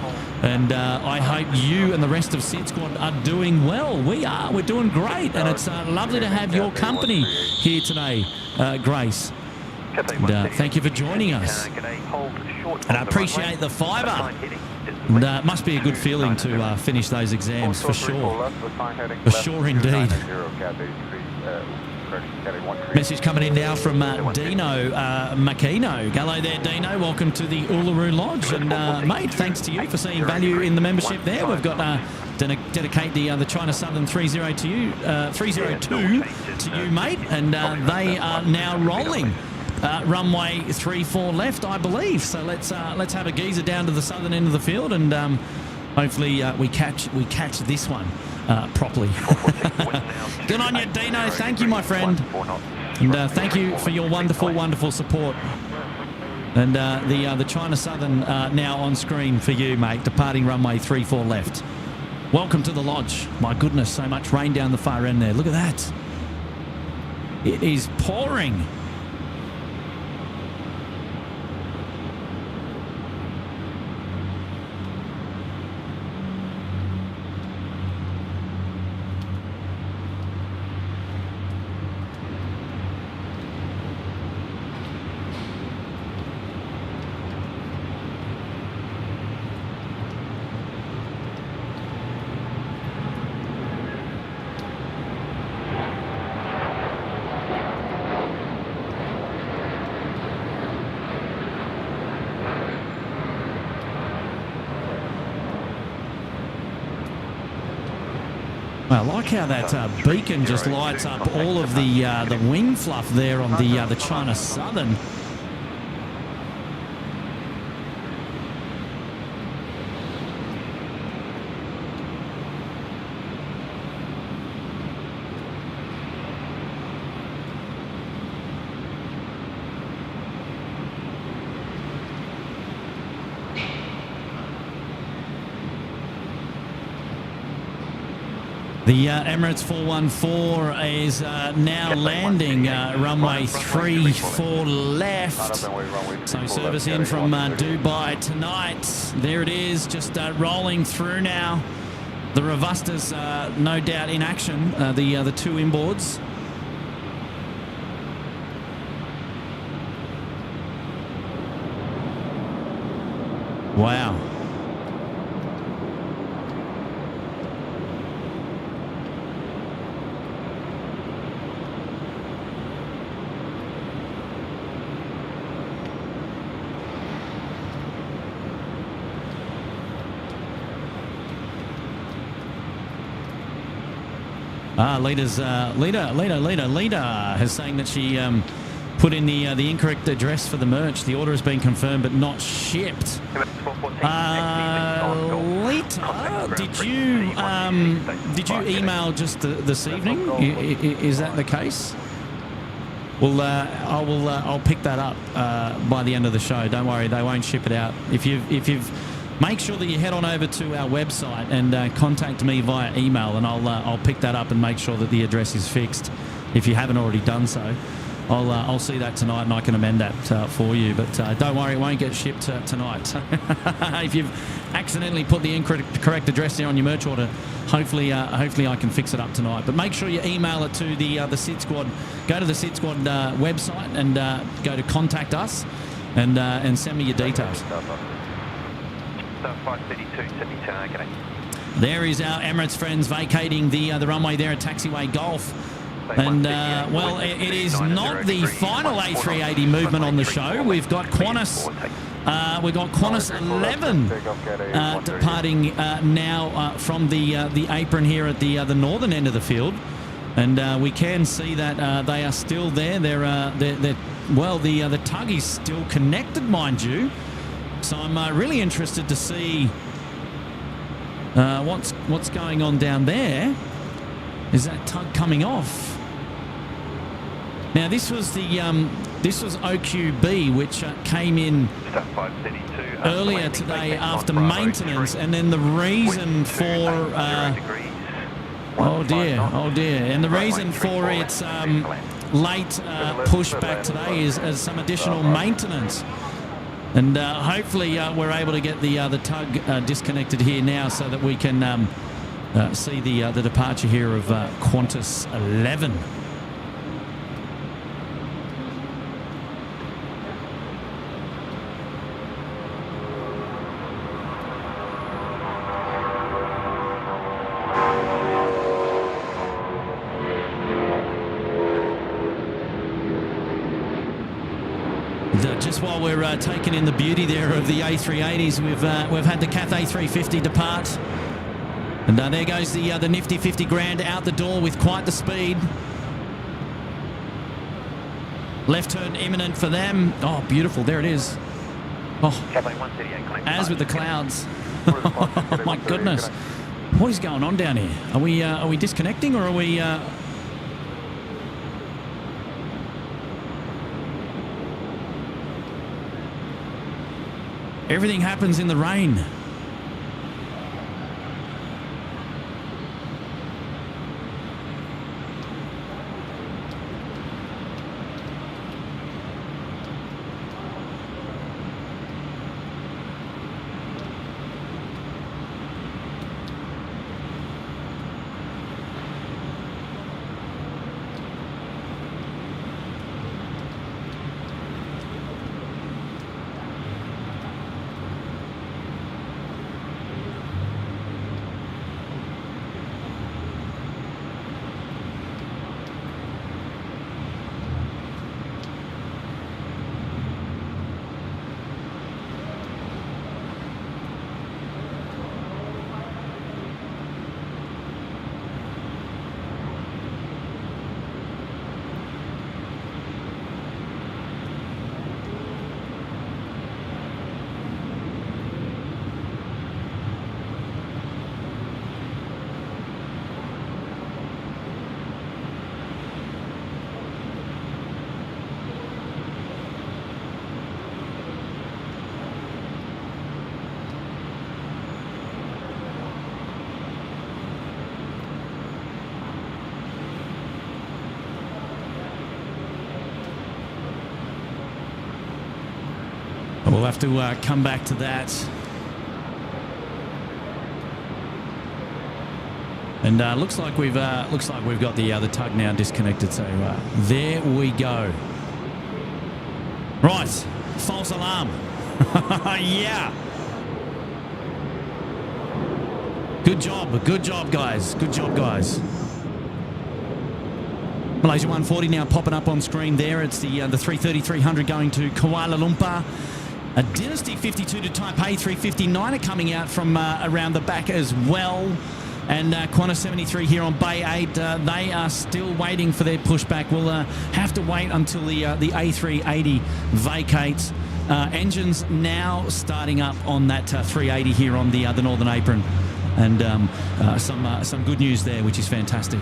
And I hope you and the rest of SydSquad are doing well. We are. We're doing great. And it's lovely to have your company here today, Grace. And thank you for joining us. And I appreciate the fiver. And it must be a good feeling to finish those exams, for sure. For sure indeed. Message coming in now from Dino Makino. Hello there, Dino. Welcome to the Uluru Lodge. And, mate, thanks to you for seeing value in the membership there. We've got dedicate the China Southern 302 to you, mate. And they are now rolling runway 34 left, I believe. So let's have a geezer down to the southern end of the field, and hopefully we catch this one properly. Good on you, Dino. Thank you, my friend. And thank you for your wonderful, wonderful support. And the China Southern now on screen for you, mate, departing runway 34 left. Welcome to the lodge. My goodness, so much rain down the far end there. Look at that. It is pouring. I like how that beacon just lights up all of the wing fluff there on the China Southern. The Emirates 414 is now landing runway 34 left. So service in from Dubai tonight. There it is, just rolling through now. The Rovustas no doubt in action, the two inboards. Wow. Leader is saying that she put in the incorrect address for the merch. The order has been confirmed but not shipped. Lita, did you email just this evening? Is that the case? Well, I'll pick that up by the end of the show. Don't worry, they won't ship it out. If you've make sure that you head on over to our website and contact me via email, and I'll pick that up and make sure that the address is fixed. If you haven't already done so, I'll see that tonight and I can amend that for you. But don't worry, it won't get shipped tonight. If you've accidentally put the incorrect address there on your merch order, hopefully I can fix it up tonight. But make sure you email it to the SydSquad. Go to the SydSquad website and go to contact us and send me your details.
532 Sydney targeting.
There is our Emirates friends vacating the runway there at Taxiway Golf. And, well, it is not the final A380 movement on the show. We've got Qantas 11 departing now from the apron here at the northern end of the field. And we can see that they are still there. The tug is still connected, mind you. So I'm really interested to see What's going on down there? Is that tug coming off? Now this was OQB, which came in
Stuff 532.
earlier today after maintenance, and then the reason for oh dear, and the reason for its late pushback today is as some additional maintenance. And hopefully we're able to get the tug disconnected here now so that we can see the departure here of Qantas 11. Just while we're taking in the beauty there of the A380s, we've had the Cathay A350 depart, and there goes the nifty 50 grand out the door with quite the speed. Left turn imminent for them. Oh, beautiful! There it is. Oh, as with the clouds. Oh, my goodness, what is going on down here? Are we disconnecting, or are we? Everything happens in the rain. We'll have to come back to that. And looks like we've got the tug now disconnected. So there we go. Right, false alarm. Yeah. Good job, guys. Good job, guys. Malaysia 140 now popping up on screen there. It's the 330-300 going to Kuala Lumpur. A Dynasty 52 to Type A350-9 coming out from around the back as well. And Qantas 73 here on Bay 8, they are still waiting for their pushback. We'll have to wait until the A380 vacates. Engines now starting up on that 380 here on the Northern Apron. And some good news there, which is fantastic.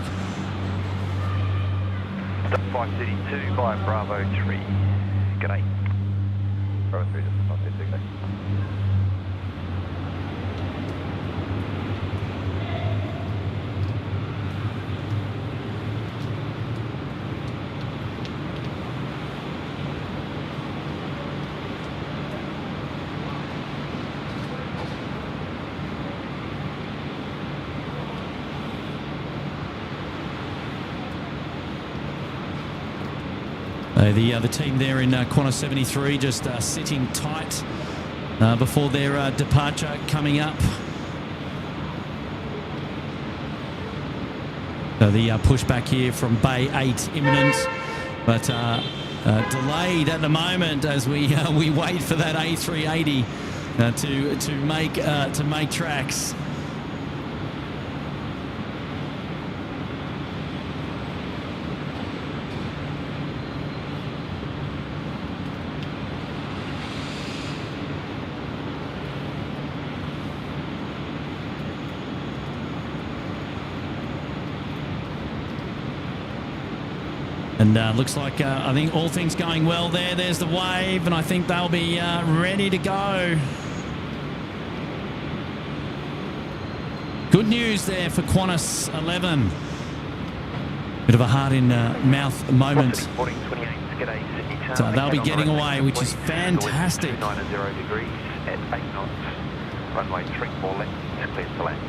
532 by Bravo 3. G'day. Bravo 3, that's 532, g'day.
The team there in Qantas 73 just sitting tight before their departure coming up. So the pushback here from Bay 8 imminent, but delayed at the moment as we wait for that A380 to make tracks. And looks like, I think all things going well there. There's the wave, and I think they'll be ready to go. Good news there for Qantas 11. Bit of a heart-in-mouth moment. So they'll be getting away, which is fantastic.
90 degrees at 8 knots. Runway 34 left, it's clear to land.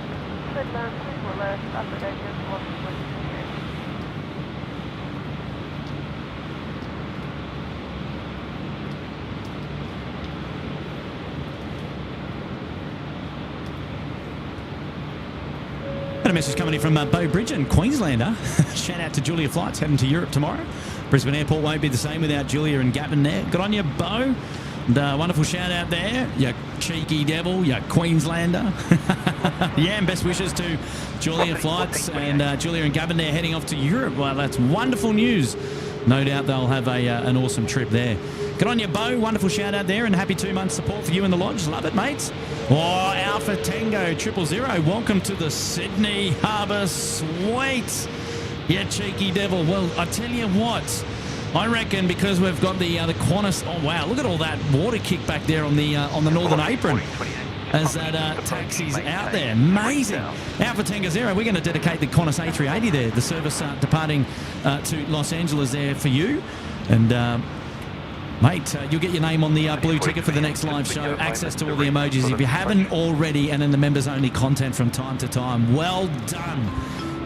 Got a message coming in from Bo Bridgen, Queenslander. Shout out to Julia Flights heading to Europe tomorrow. Brisbane Airport won't be the same without Julia and Gavin there. Good on you, Bo. And wonderful shout out there, you cheeky devil, you Queenslander. Yeah, and best wishes to Julia Flights and Julia and Gavin there heading off to Europe. Well, that's wonderful news. No doubt they'll have an awesome trip there. Good on you, Bo. Wonderful shout out there, and happy 2 months support for you in the lodge. Love it, mates. Oh, Alpha Tango 000. Welcome to the Sydney Harbour Suite. You cheeky devil. Well, I tell you what, I reckon because we've got the Qantas. Oh wow, look at all that water kick back there on the northern apron as that taxi's out there. Amazing. Alpha Tango 0. We're going to dedicate the Qantas A380 there, the service departing to Los Angeles there for you, and. Mate, you'll get your name on the blue ticket for the next live show. Access to all the emojis if you haven't already, and then the members-only content from time to time. Well done.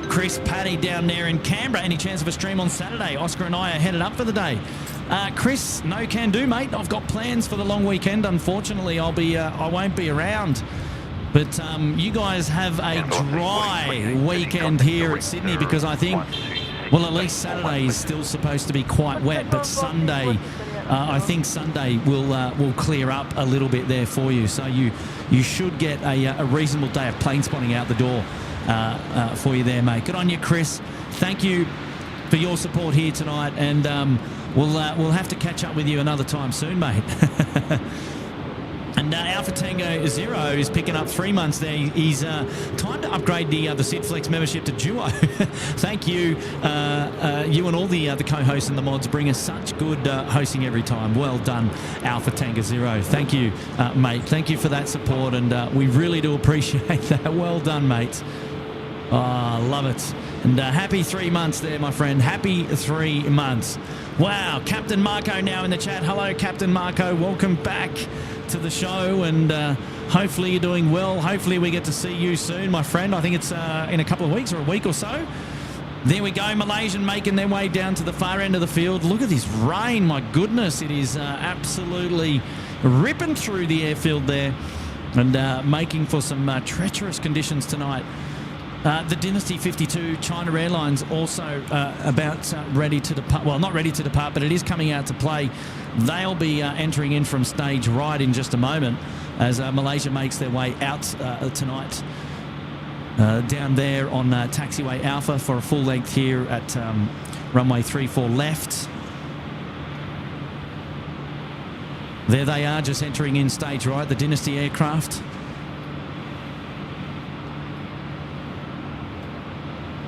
Chris Paddy down there in Canberra. Any chance of a stream on Saturday? Oscar and I are headed up for the day. Chris, no can do, mate. I've got plans for the long weekend. Unfortunately, I won't be around. But you guys have a dry weekend here at Sydney because I think, well, at least Saturday is still supposed to be quite wet, but Sunday... I think Sunday will clear up a little bit there for you. So you should get a reasonable day of plane spotting out the door for you there, mate. Good on you, Chris. Thank you for your support here tonight, and we'll have to catch up with you another time soon, mate. And Alpha Tango 0 is picking up 3 months there. He's time to upgrade the SydFlex membership to Duo. Thank you. You and all the co-hosts and the mods bring us such good hosting every time. Well done, Alpha Tango 0. Thank you, mate. Thank you for that support, and we really do appreciate that. Well done, mate. Oh, love it. And happy 3 months there, my friend. Happy 3 months. Wow, Captain Marco now in the chat. Hello, Captain Marco. Welcome back to the show, and hopefully you're doing well. Hopefully we get to see you soon, my friend. I think it's in a couple of weeks or a week or so. There we go, Malaysian making their way down to the far end of the field. Look at this rain, my goodness. It is absolutely ripping through the airfield there, and making for some treacherous conditions tonight. The Dynasty 52 China Airlines also about ready to depart. Well, not ready to depart, but it is coming out to play. They'll be entering in from stage right in just a moment as Malaysia makes their way out tonight down there on taxiway Alpha for a full length here at runway 34 left. There they are, just entering in stage right, the Dynasty aircraft.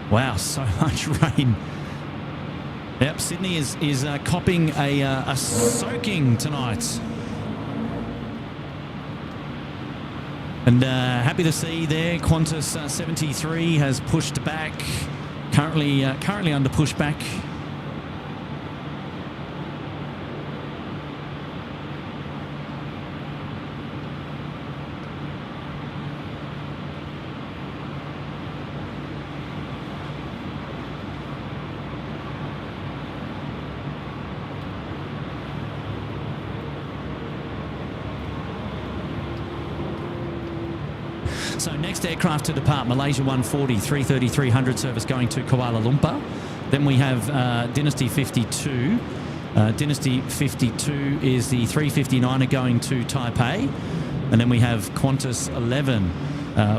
Wow, so much rain. Yep, Sydney is copping a soaking tonight. And happy to see there, Qantas 73 has pushed back, currently under pushback. So next aircraft to depart, Malaysia 140, 330-300 service going to Kuala Lumpur. Then we have Dynasty 52. Dynasty 52 is the 359er going to Taipei. And then we have Qantas 11,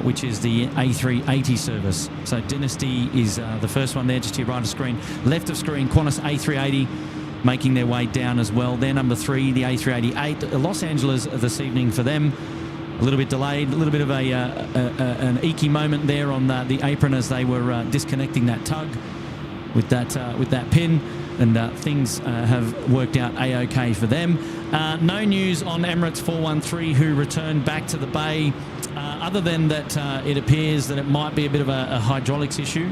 which is the A380 service. So Dynasty is the first one there, just here right of screen. Left of screen, Qantas A380 making their way down as well. They're number 3, the A380. Los Angeles this evening for them. A little bit delayed, a little bit of an eeky moment there on the apron as they were disconnecting that tug. with that pin, and things have worked out a-okay for them. No news on Emirates 413, who returned back to the bay, other than that it appears that it might be a bit of a hydraulics issue.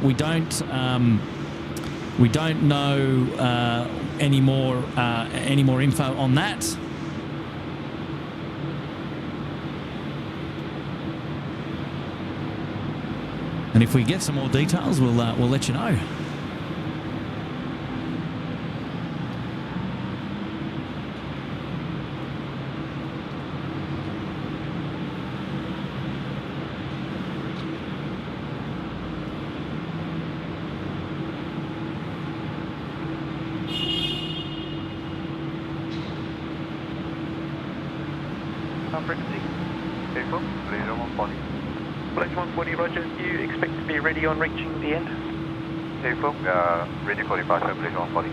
We don't know any more info on that. And if we get some more details, we'll let you know.
Frequency. Vehicle, Malaysia 140. Malaysia 140, roger. Do you expect to be ready on reaching the end?
Vehicle, we are ready for departure, Malaysia 140.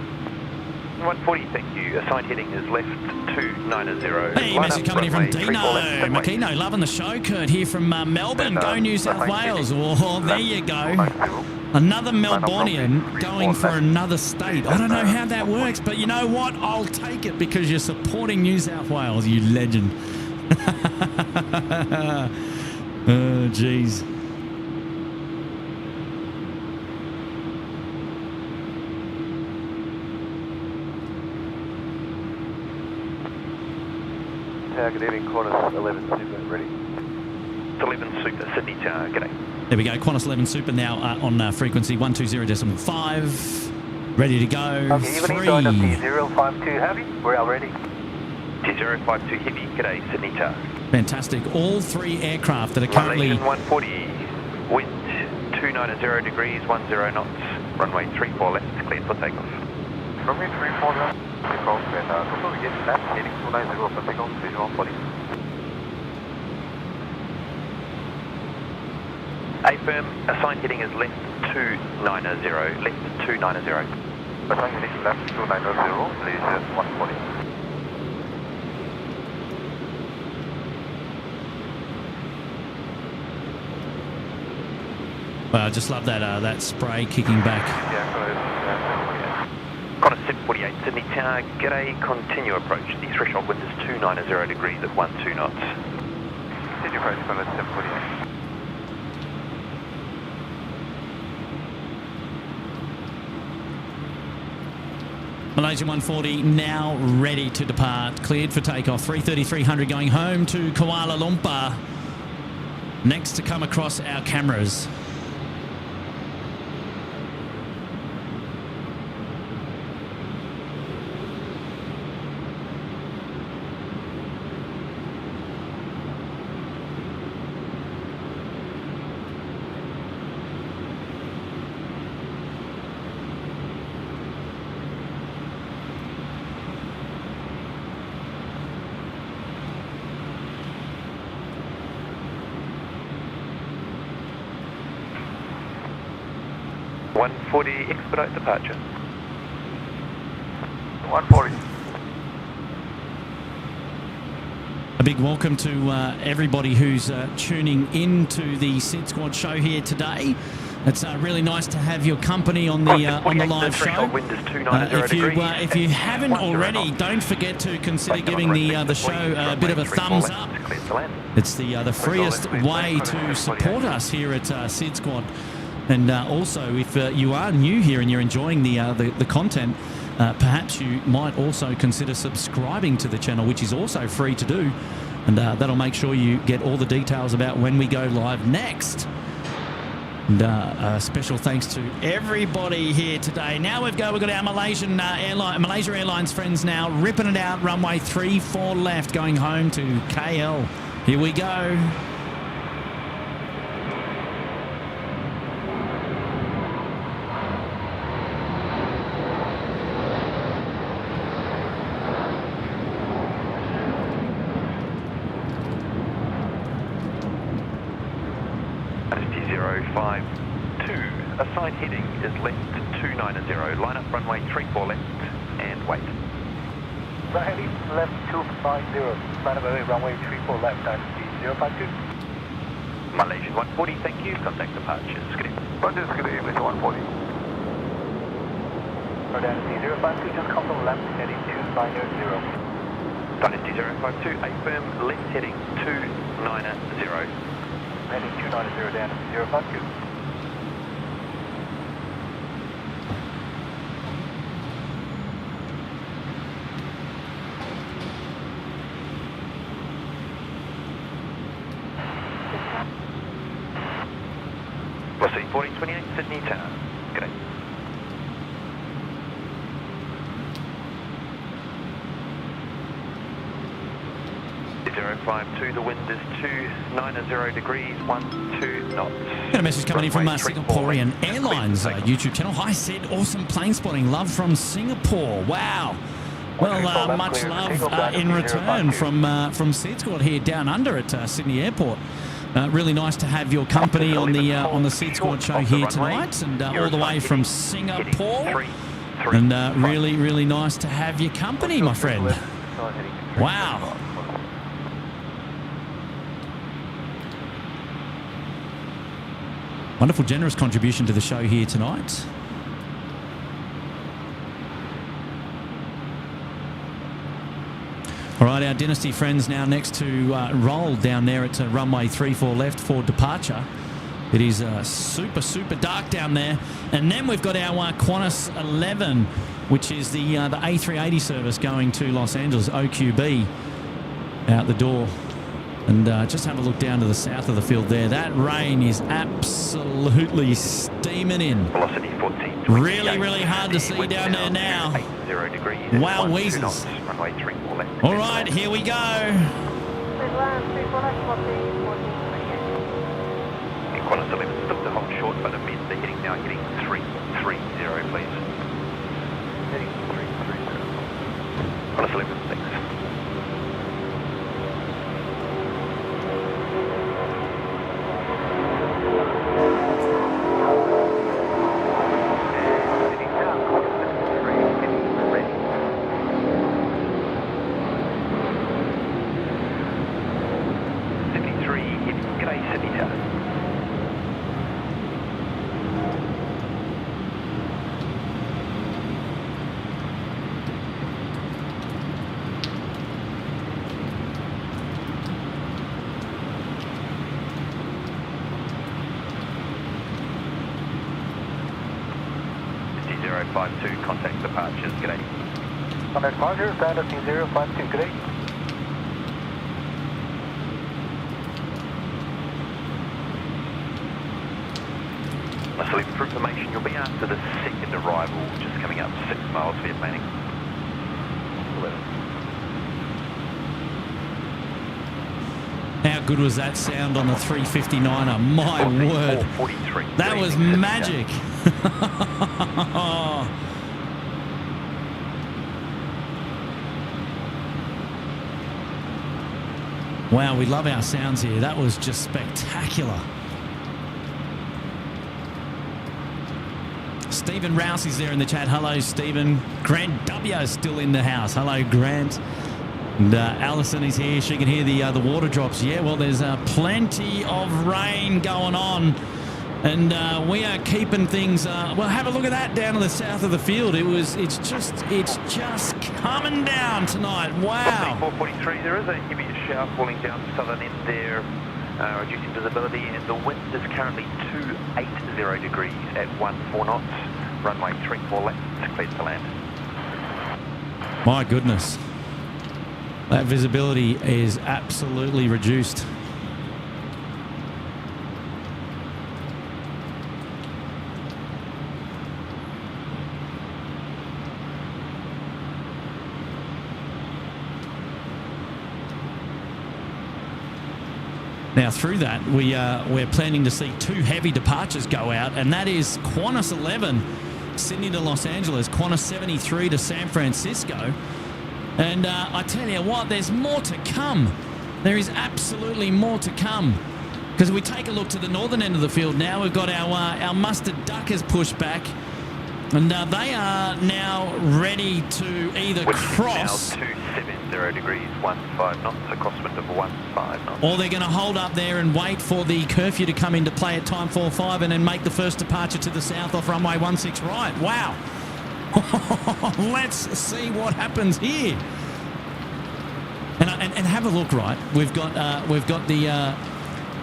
140, thank you. Assigned heading is left 290.
Hey, message coming in from Dino. Makino, loving the show. Kurt here from Melbourne. Go New South Wales. Oh, there you go. Another Melbourneian going for another state. I don't know how that works, but you know what? I'll take it because you're supporting New South Wales, you legend. Oh, jeez.
Good evening, Qantas 11 Super, ready.
11 Super, Sydney Tower, g'day.
There we go. Qantas 11 Super now on frequency 120.5. Ready to go.
Okay, evening, join up T052 Heavy. We're all ready.
T052 Heavy, g'day, Sydney Tower.
Fantastic. All three aircraft that are currently...
Malaysian 140, wind 290 degrees, 10 knots, runway 34 left, cleared for takeoff.
Runway 34 left, takeoff, and total we get left, heading 290 for takeoff, Malaysia 140.
A-firm, assigned heading is left 290, left 290.
Assigned heading left 290, Malaysia 140.
Well, I just love that spray kicking back.
Yeah,
Qantas 748, Sydney Tower, g'day, continue approach. The threshold wind is 290 degrees at 12 knots.
Continue approach, Qantas 748.
Malaysia 140 now ready to depart. Cleared for takeoff. 330-300 going home to Kuala Lumpur. Next to come across our cameras.
Expedite departure.
140.
A big welcome to everybody who's tuning in to the SydSquad show here today. It's really nice to have your company on the live show. If you haven't already, don't forget to consider giving the show a bit of a thumbs up. It's the freest way to support us here at SydSquad. And also, if you are new here and you're enjoying the content, perhaps you might also consider subscribing to the channel, which is also free to do. And that'll make sure you get all the details about when we go live next. And a special thanks to everybody here today. Now we've got our Malaysia Airlines friends now ripping it out. Runway 34 left, going home to KL. Here we go.
Assigned heading is left 290. Line up runway 34 left and wait.
Right heading left 250. Line up runway 34 left and T052.
Malaysian 140, thank you. Contact departures. Good evening.
Malaysia 140. Dynasty 052, just come from left heading 290.
Dynasty 052, a firm left heading 290.
Heading 290, Dynasty 052.
Velocity 1428, Sydney Tower. G'day. .052, the wind is 290 degrees, 12 knots.
Got a message coming in from Singaporean Airlines YouTube channel. Hi Sid, awesome plane spotting. Love from Singapore. Wow. Well, much love in return from SydSquad here down under at Sydney Airport. Really nice to have your company on the SydSquad show here tonight, and all the way from Singapore. And really nice to have your company, my friend. Wow. Wonderful, generous contribution to the show here tonight. All right, our Dynasty friends now next to roll down there at runway 34 left for departure. It is super dark down there. And then we've got our Qantas 11, which is the A380 service going to Los Angeles, OQB, out the door. And just have a look down to the south of the field there. That rain is absolutely steaming in.
Velocity 14.
Really hard to see down there now.
80 degrees.
Wow, Weezers.
Runway 34 left.
All right, here we go.
Qantas 11 still to hold short, but amid the heading now, heading 330, please.
Heading 330.
Qantas 11, thanks. Contact departures, g'day.
Contact departures, Dynasty 052, g'day.
So for information, you'll be after the second arrival, just coming up 6 miles for your planning. 11.
How good was that sound on the 359er? My word.
43.
That was magic. Wow, we love our sounds here. That was just spectacular. Stephen Rouse is there in the chat. Hello, Stephen. Grant W is still in the house. Hello, Grant. And Alison is here. She can hear the water drops. Yeah, well, there's plenty of rain going on. And we are keeping things. Well, have a look at that down to the south of the field. It's just coming down tonight. Wow.
443. There is a heavy shower falling down the southern end there, reducing visibility, and the wind is currently 280 degrees at 14 knots. Runway 34 left. It's cleared to land.
My goodness, that visibility is absolutely reduced. Now, through that, we're planning to see 2 heavy departures go out, and that is Qantas 11, Sydney to Los Angeles, Qantas 73 to San Francisco. And I tell you what, there's more to come. There is absolutely more to come. Because if we take a look to the northern end of the field now, we've got our mustard duckers pushed back. And they are now ready to either cross.
Now 270 degrees, 15 knots, a crosswind of 15 knots.
Or they're going to hold up there and wait for the curfew to come into play at time 45 and then make the first departure to the south off runway 16 right. Wow. Let's see what happens here. And have a look, right? We've got the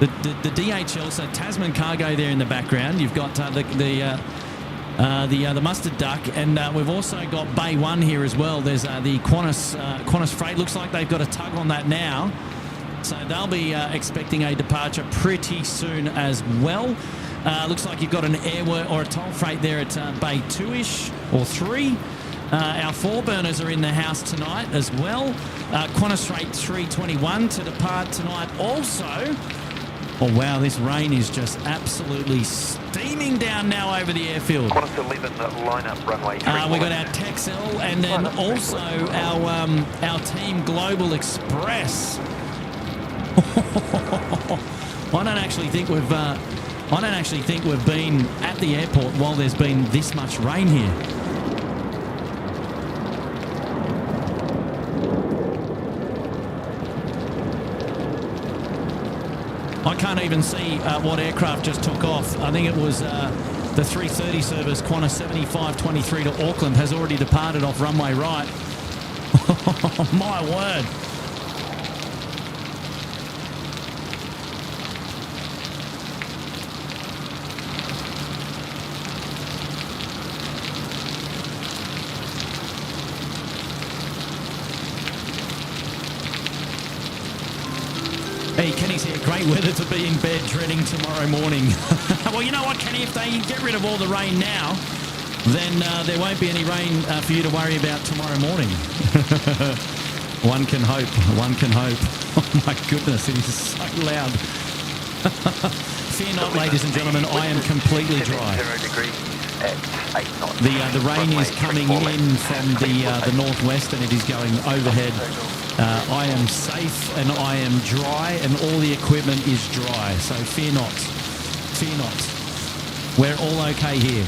DHL, so Tasman Cargo there in the background. You've got the Mustard Duck, and we've also got Bay 1 here as well. There's the Qantas Freight. Looks like they've got a tug on that now. So they'll be expecting a departure pretty soon as well. Looks like you've got an airwork or a toll freight there at Bay 2-ish or 3. Our 4 burners are in the house tonight as well. Qantas Freight 321 to depart tonight also. Oh, wow, this rain is just absolutely steaming down now over the airfield.
Qantas 11, line up runway 3.
We got our Texel and then also our Team Global Express. I don't actually think we've been at the airport while there's been this much rain here. I can't even see what aircraft just took off. I think it was the 330 service Qantas 7523 to Auckland has already departed off runway right. My word. Hey, Kenny's here. Great weather to be in bed dreading tomorrow morning. Well, you know what, Kenny? If they get rid of all the rain now, then there won't be any rain for you to worry about tomorrow morning. One can hope. One can hope. Oh, my goodness. It is so loud. Fear not, ladies and gentlemen. I am completely dry.
0 degrees at 8 knots.
The rain is coming in from the northwest, and it is going overhead. I am safe and I am dry and all the equipment is dry. So fear not. Fear not. We're all okay here.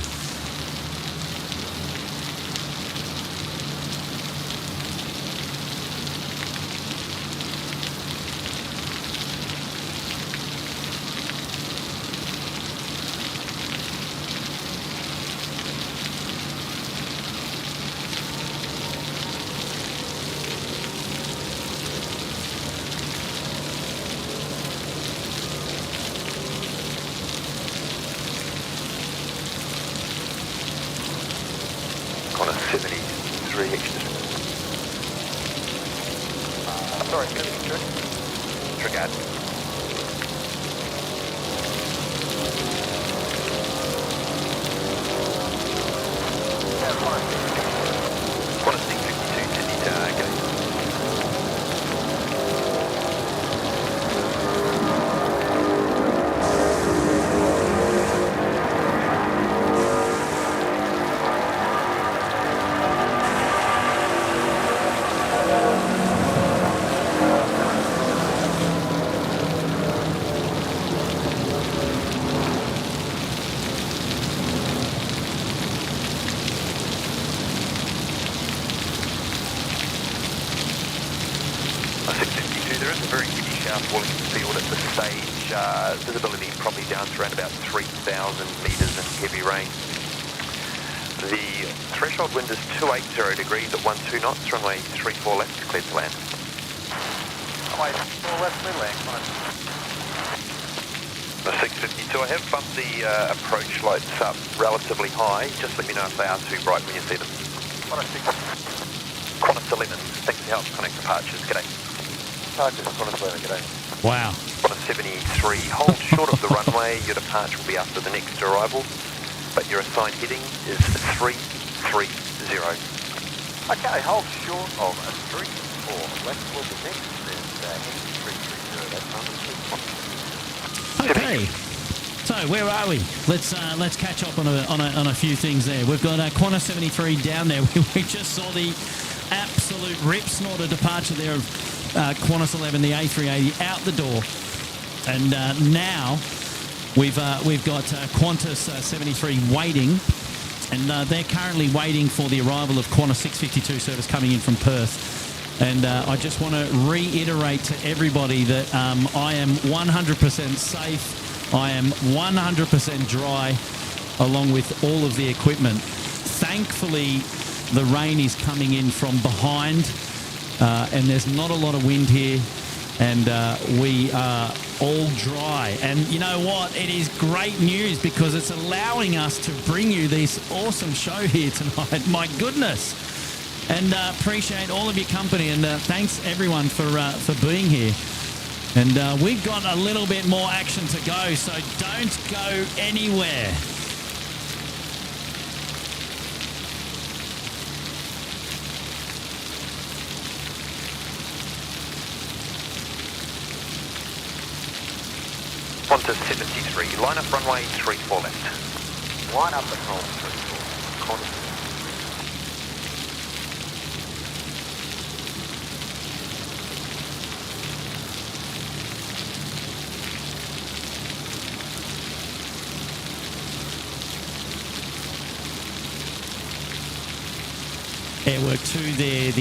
Visibility probably down to around about 3,000 metres in heavy rain. The threshold wind is 280 degrees at 12 knots, runway 34 left, cleared to land.
Runway 4 left, clear land.
652, I have bumped the approach lights up relatively high. Just let me know if they are too bright when you see them. Qantas 11, thanks for help, connect departures, g'day.
Departures, Qantas 11, g'day.
Wow.
Qantas 73, hold short of the runway, your departure will be after the next arrival, but your assigned heading is 330.
Okay, hold short of a 34. Left will be next, then heading 330, that's
Okay. So where are we? Let's catch up on a few things there. We've got Qantas 73 down there. We just saw the absolute rip snorter departure there of Qantas 11, the A380 out the door, and now we've got Qantas 73 waiting, and they're currently waiting for the arrival of Qantas 652 service coming in from Perth. And I just want to reiterate to everybody that I am 100% safe. I am 100% dry, along with all of the equipment. Thankfully, the rain is coming in from behind, and there's not a lot of wind here, and we are all dry. And you know what? It is great news because it's allowing us to bring you this awesome show here tonight. My goodness. And appreciate all of your company, and thanks everyone for being here. And we've got a little bit more action to go, so don't go anywhere.
Qantas 73, line up runway 34 left.
Line up at home, 34. Corner.
Airwork 2 there,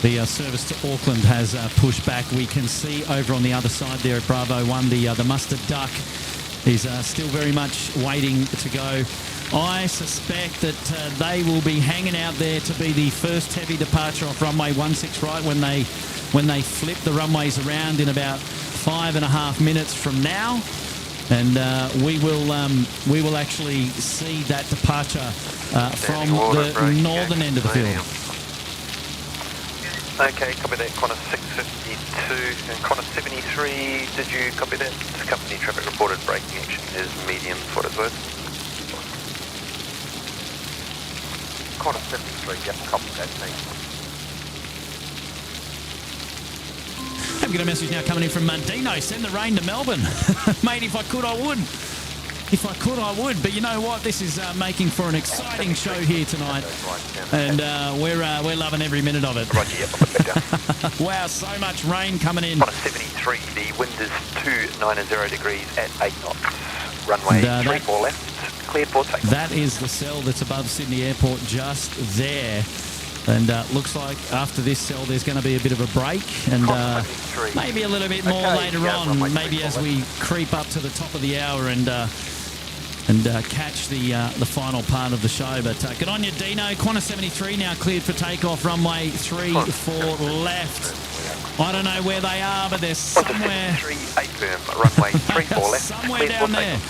the service to Auckland has pushed back. We can see over on the other side there at Bravo 1, the mustard duck is still very much waiting to go. I suspect that they will be hanging out there to be the first heavy departure off runway 16 right when they flip the runways around in about 5.5 minutes from now. And we will actually see that departure from the northern end of the field.
Okay, copy that. Qantas 652 and Qantas 73. Did you copy that? Company traffic reported braking action is medium for what it's worth.
Qantas 73, yep, copy that, thanks.
I've got a message now coming in from Dino. Send the rain to Melbourne. Mate, if I could, I would. If I could, I would. But you know what? This is making for an exciting show here tonight. And we're loving every minute of it.
Roger, yep, I'll put that down.
Wow, so much rain coming in.
Qantas 73, the wind is 290 degrees at 8 knots. Runway 34 left, cleared for takeoff.
That is the cell that's above Sydney Airport just there. And looks like after this cell there's going to be a bit of a break, and maybe a little bit more later on, maybe as we creep up to the top of the hour and catch the final part of the show. But good on you, Dino. Qantas 73 now cleared for takeoff, runway 34 left. I don't know where they are, but they're somewhere.
3 8 firm, runway 34 left.
Somewhere down there.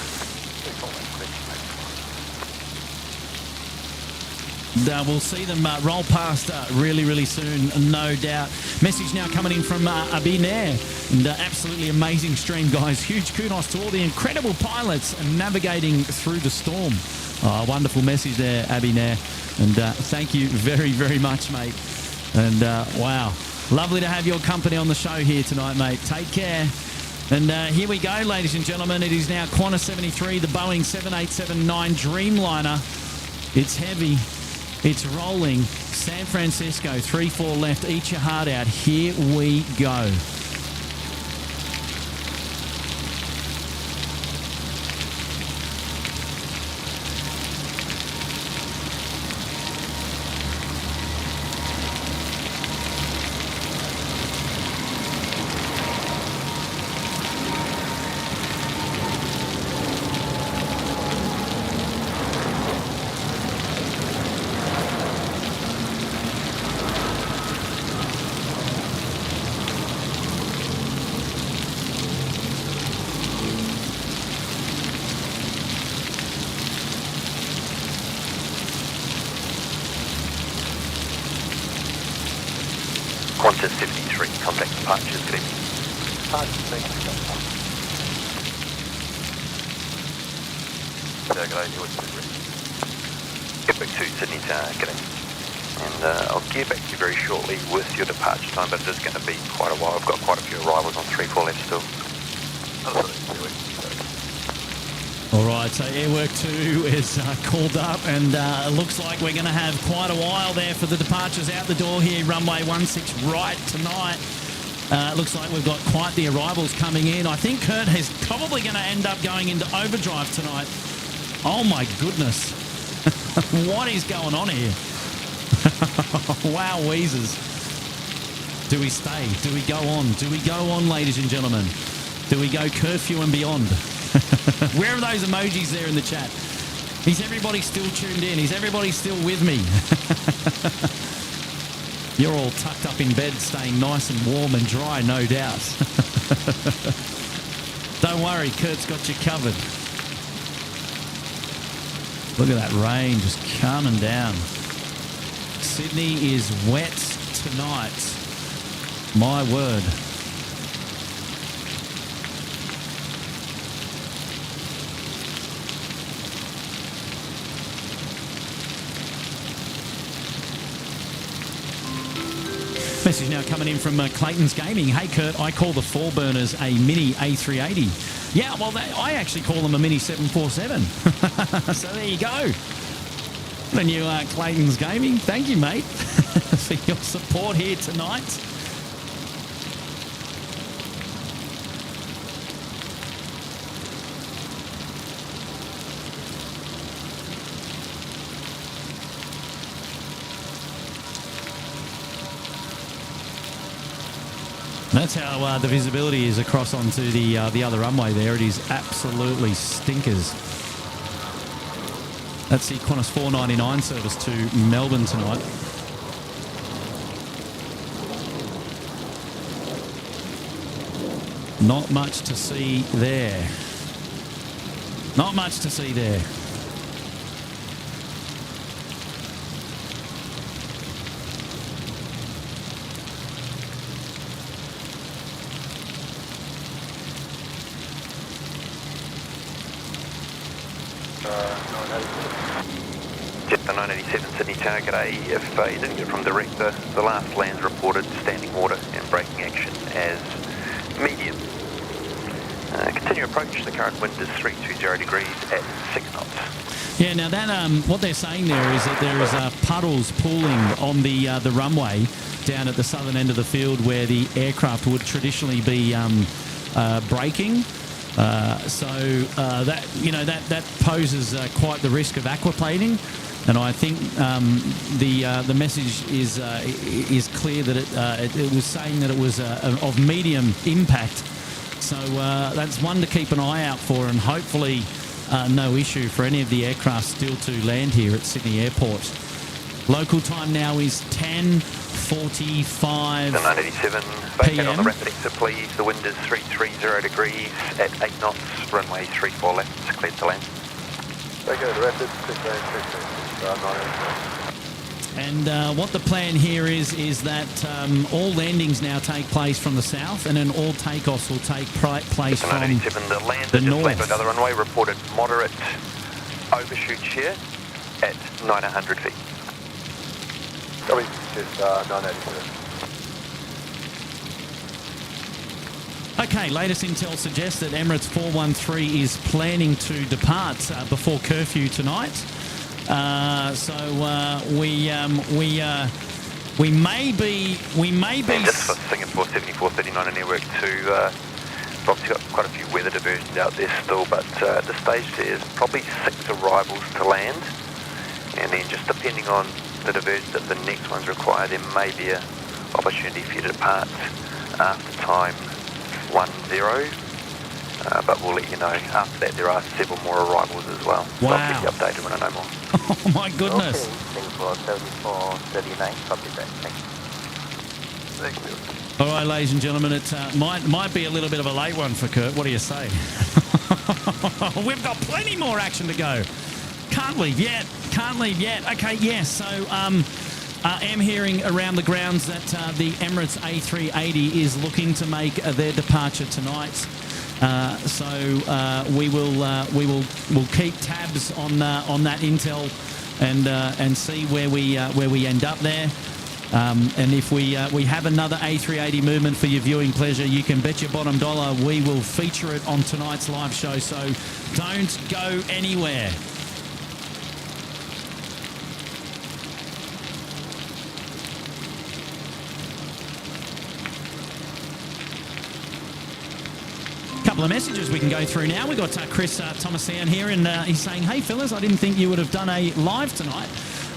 We'll see them roll past really, really soon, no doubt. Message now coming in from Abinair. And absolutely amazing stream, guys. Huge kudos to all the incredible pilots navigating through the storm. Wonderful message there, Abinair. And thank you very, very much, mate. And wow, lovely to have your company on the show here tonight, mate. Take care. And here we go, ladies and gentlemen. It is now Qantas 73, the Boeing 787-9 Dreamliner. It's heavy. It's rolling. San Francisco, 3-4 left. Eat your heart out. Here we go.
Qantas 73, contact departures, good evening. Get back to Sydney, good evening. And I'll get back to you very shortly with your departure time, but it is going to be quite a while. I've got quite a few arrivals on 3-4 left still.
All right, so Airwork 2 is called up, and it looks like we're going to have quite a while there for the departures out the door here, runway 16 right tonight. Looks like we've got quite the arrivals coming in. I think Kurt is probably going to end up going into overdrive tonight. Oh my goodness. What is going on here? Wow, wheezers. Do we stay? Do we go on? Do we go on, ladies and gentlemen? Do we go curfew and beyond? Where are those emojis there in the chat? Is everybody still tuned in? Is everybody still with me? You're all tucked up in bed, staying nice and warm and dry, no doubt. Don't worry, Kurt's got you covered. Look at that rain just coming down. Sydney is wet tonight. My word. Message now coming in from Clayton's Gaming. Hey, Kurt, I call the four burners a mini A380. Yeah, well, I actually call them a mini 747. So there you go. The new Clayton's Gaming. Thank you, mate, for your support here tonight. That's how the visibility is across onto the other runway there. It is absolutely stinkers. That's the Qantas 499 service to Melbourne tonight. Not much to see there. Not much to see there.
Jet the 987 Sydney Tower, g'day. If you didn't get from director, the last lands reported standing water and braking action as medium. Continue approach, the current wind is 320 degrees at 6 knots.
Yeah, now that what they're saying there is that there is puddles pooling on the runway down at the southern end of the field where the aircraft would traditionally be braking. So that poses quite the risk of aquaplaning, and I think the message is clear that it was saying that it was of medium impact. So that's one to keep an eye out for, and hopefully no issue for any of the aircraft still to land here at Sydney Airport. Local time now is 10:45
The 987, vacate on the rapid exit please. The wind is 330 degrees at 8 knots. Runway 34 left, it's cleared to land.
Vacate the rapid, 987.
And what the plan here is that all landings now take place from the south, and then all takeoffs will take place
The
from
987, the land
the
is just
north.
left another runway, reported moderate overshoot shear at 900 feet.
Copy, just 987.
Okay, latest intel suggests that Emirates 413 is planning to depart before curfew tonight. So we may be.
And just for Singapore 7439 and Network 2, we've obviously got quite a few weather diversions out there still, but at this stage there's probably 6 arrivals to land, and then just depending on the diversion that the next one's required, there may be an opportunity for you to depart after time 10. But we'll let you know. After that, there are several more arrivals as well. So
Wow.
I'll keep you updated when I know more.
Oh my goodness!
Okay, Singapore 7439, copy that. Thank you.
All right, ladies and gentlemen, it might be a little bit of a late one for Kurt. What do you say? We've got plenty more action to go. Can't leave yet. Can't leave yet. Okay, yes. So I am hearing around the grounds that the Emirates A380 is looking to make their departure tonight. So we'll keep tabs on that intel and see where we end up there. And if we have another A380 movement for your viewing pleasure, you can bet your bottom dollar we will feature it on tonight's live show. So don't go anywhere. Couple of messages we can go through now. We've got Chris Thomasan here, and he's saying, hey fellas, I didn't think you would have done a live tonight,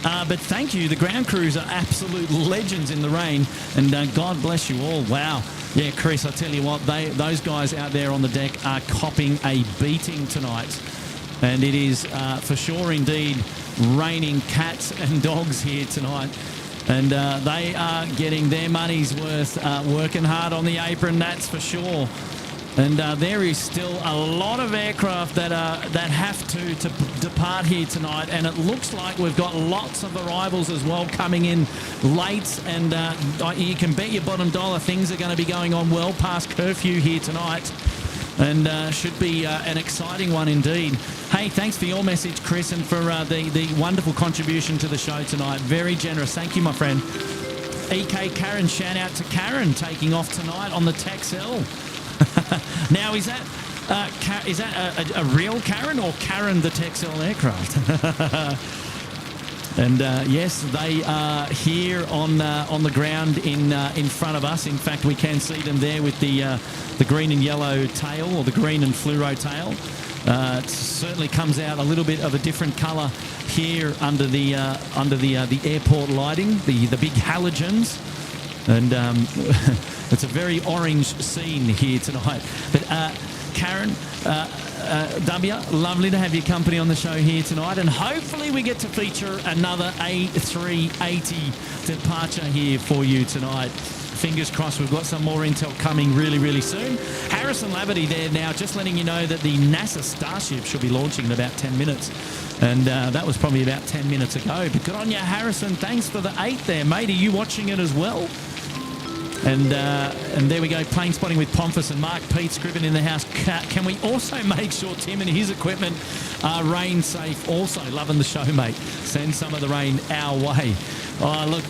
but thank you. The ground crews are absolute legends in the rain, and God bless you all. Wow. Yeah, Chris, I tell you what, those guys out there on the deck are copping a beating tonight. And it is for sure indeed raining cats and dogs here tonight. And they are getting their money's worth, working hard on the apron, that's for sure. And there is still a lot of aircraft that have to depart here tonight, and it looks like we've got lots of arrivals as well coming in late. And you can bet your bottom dollar things are going to be going on well past curfew here tonight, and should be an exciting one indeed. Hey, thanks for your message, Chris, and for the wonderful contribution to the show tonight. Very generous. Thank you, my friend. EK Karen, shout out to Karen taking off tonight on the Texel. Now, is that a real Karen or Karen the Texel aircraft? And yes, they are here on the ground in front of us. In fact, we can see them there with the green and yellow tail, or the green and fluoro tail. It certainly comes out a little bit of a different colour here under the airport lighting, the big halogens, and it's a very orange scene here tonight. But Karen, W, lovely to have your company on the show here tonight, and hopefully we get to feature another A380 departure here for you tonight. Fingers crossed, we've got some more intel coming really, really soon. Harrison Laverty there now, just letting you know that the NASA Starship should be launching in about 10 minutes. And that was probably about 10 minutes ago. But good on you, Harrison. Thanks for the 8 there, mate. Are you watching it as well? And there we go, plane spotting with Pomfus and Mark Pete Scriven in the house. Can we also make sure Tim and his equipment are rain safe? Also, loving the show, mate. Send some of the rain our way. Oh, look,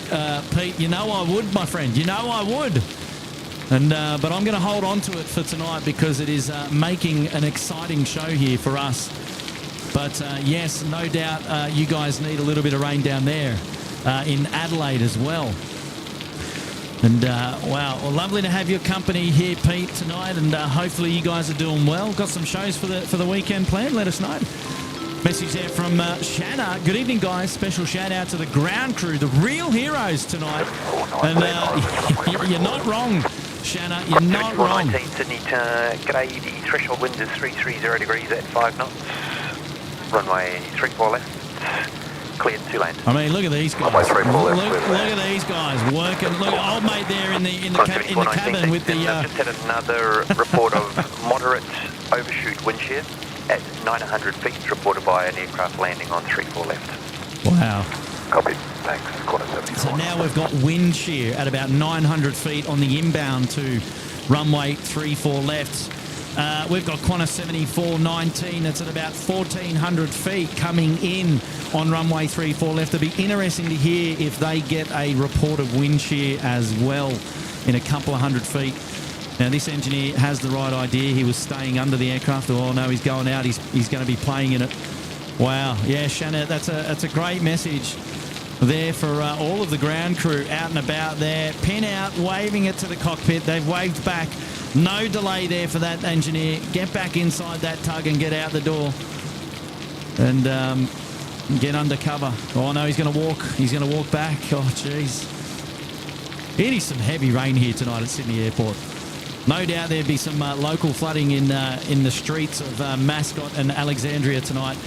Pete, you know I would, my friend. You know I would. And but I'm going to hold on to it for tonight because it is making an exciting show here for us. But yes, no doubt you guys need a little bit of rain down there in Adelaide as well. And wow, well, lovely to have your company here, Pete, tonight, and hopefully you guys are doing well. Got some shows for the weekend planned. Let us know. Message there from Shanna. Good evening, guys. Special shout out to the ground crew, the real heroes tonight. And you're not wrong, Shanna. You're not wrong.
Sydney to G'day. The threshold wind is 330 degrees at 5 knots. Runway 34 left. Cleared 2 lanes.
I mean, look at these guys. Look at these guys working. Look at old mate there in the cabin with the.
I've just had another report of moderate overshoot wind shear at 900 feet, reported by an aircraft landing on 34 left.
Wow.
Copy. Thanks. Quarter 74.
So now we've got wind shear at about 900 feet on the inbound to runway 34 left. We've got Qantas 7419 that's at about 1,400 feet coming in on runway 34 left. It'll be interesting to hear if they get a report of wind shear as well in a couple of hundred feet. Now, this engineer has the right idea. He was staying under the aircraft. Oh, no, he's going out. He's going to be playing in it. Wow. Yeah, Shanna, that's a great message there for all of the ground crew out and about there. Pin out, waving it to the cockpit. They've waved back. No delay there for that engineer. Get back inside that tug and get out the door. And get under cover. Oh, no, he's going to walk. He's going to walk back. Oh, jeez. It is some heavy rain here tonight at Sydney Airport. No doubt there'd be some local flooding in the streets of Mascot and Alexandria tonight.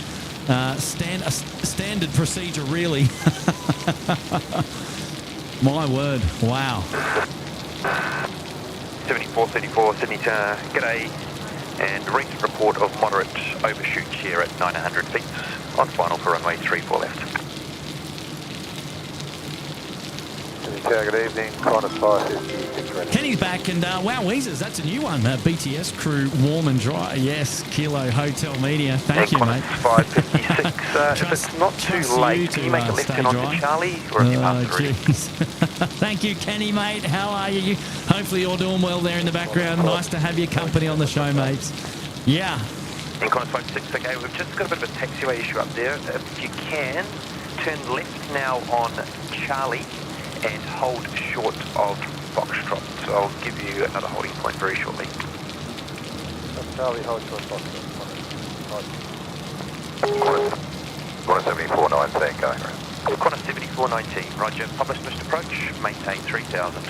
Standard procedure, really. My word. Wow.
7434 Sydney to G'day, and recent report of moderate overshoot shear at 900 feet on final for runway 34 left.
Sydney Tower, good evening. Qantas 550.
Kenny's back, and wow, Weezers, that's a new one. BTS crew, warm and dry. Yes, Kilo Hotel Media. Thank you, mate.
556. If it's not too late, can you make a left turn onto Charlie, or have you passed already?
Thank you, Kenny, mate. How are you? Hopefully you're doing well there in the background. Nice to have your company on the show, mates. Yeah.
In Qantas 556, okay, we've just got a bit of a taxiway issue up there. If you can, turn left now on Charlie and hold short of Foxtrot. So I'll give you another holding point very shortly.
Charlie, hold short Foxtrot.
Qantas 7419 going around.
Qantas 7419, roger. Published missed approach, maintain 3000.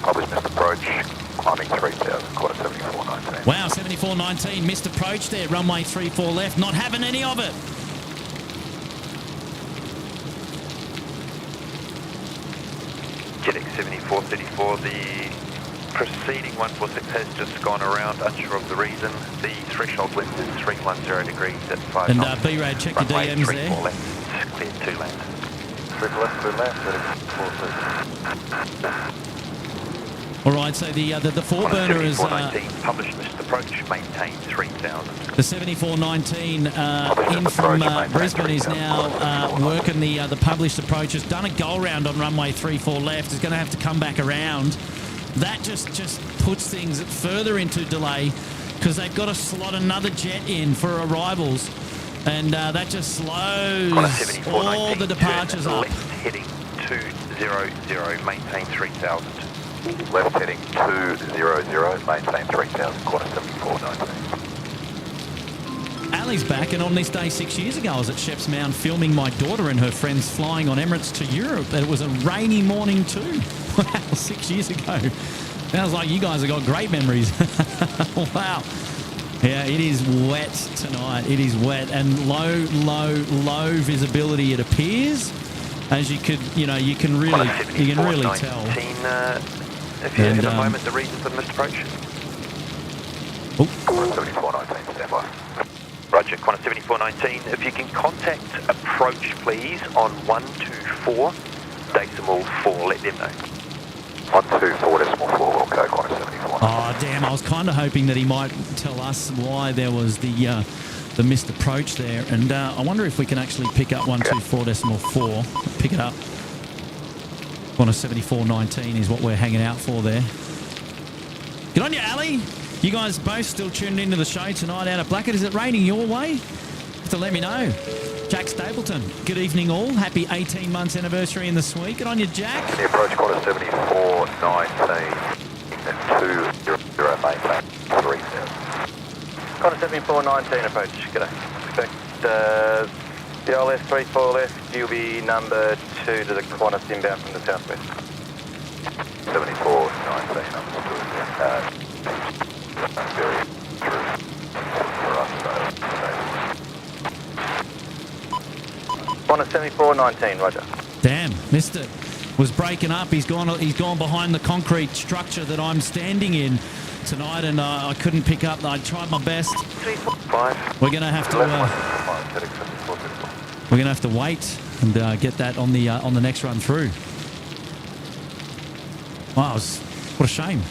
Published missed approach, climbing 3000, quarter 7419.
Wow, 74.19, missed approach there, runway 34 left, not having any of it.
JetX 7434, the preceding 146 has just gone around, unsure of the reason. The threshold wind is 310 degrees at 5
And
knots.
B-Rad, check your
Runway
DMs
34
there.
left, clear to land.
3 left, 2 left, 46.
All right, so the four burner is
7419, published missed approach, maintain 3000.
the 7419 in from Brisbane is now working the published approach. Has done a go round on runway 34 left. Is going to have to come back around. That just puts things further into delay because they've got to slot another jet in for arrivals, and that just slows all the departures up.
Left heading 200, maintain 3000.
Left heading 200, maintain 3000, quarter 7419.
Ali's back, and on this day 6 years ago I was at Sheps Mound filming my daughter and her friends flying on Emirates to Europe, and it was a rainy morning too. Wow, 6 years ago. Sounds like you guys have got great memories. Wow. Yeah, it is wet tonight. It is wet and low visibility it appears. As you could, you can really tell.
If you have a moment, the reason for the missed approach.
Quarter 7419, stand by.
Roger, Qantas 7419. If you can contact approach, please, on 124.4. Let them know.
124.4, okay, quarter 7419.
Oh, damn. I was kind of hoping that he might tell us why there was the missed approach there. And I wonder if we can actually pick up 124.4. Pick it up. 7419 is what we're hanging out for there. Good on you, Ali. You guys both still tuned into the show tonight out at Blackett. Is it raining your way? You have to let me know. Jack Stapleton, good evening all. Happy 18 months anniversary in the suite. Good on you, Jack.
The approach, quarter 7419, and 200, maintain 3000.
Quarter 7419 approach, g'day. Expect the LS 34 left, you'll be number 2 to the Qantas inbound from the southwest.
7419, understood. Very true for us,
Qantas 7419, roger.
Damn, missed it. Was breaking up. He's gone behind the concrete structure that I'm standing in tonight, and I couldn't pick up. I tried my best.
345.
We're gonna have to wait and get that on the next run through. Wow, what a shame.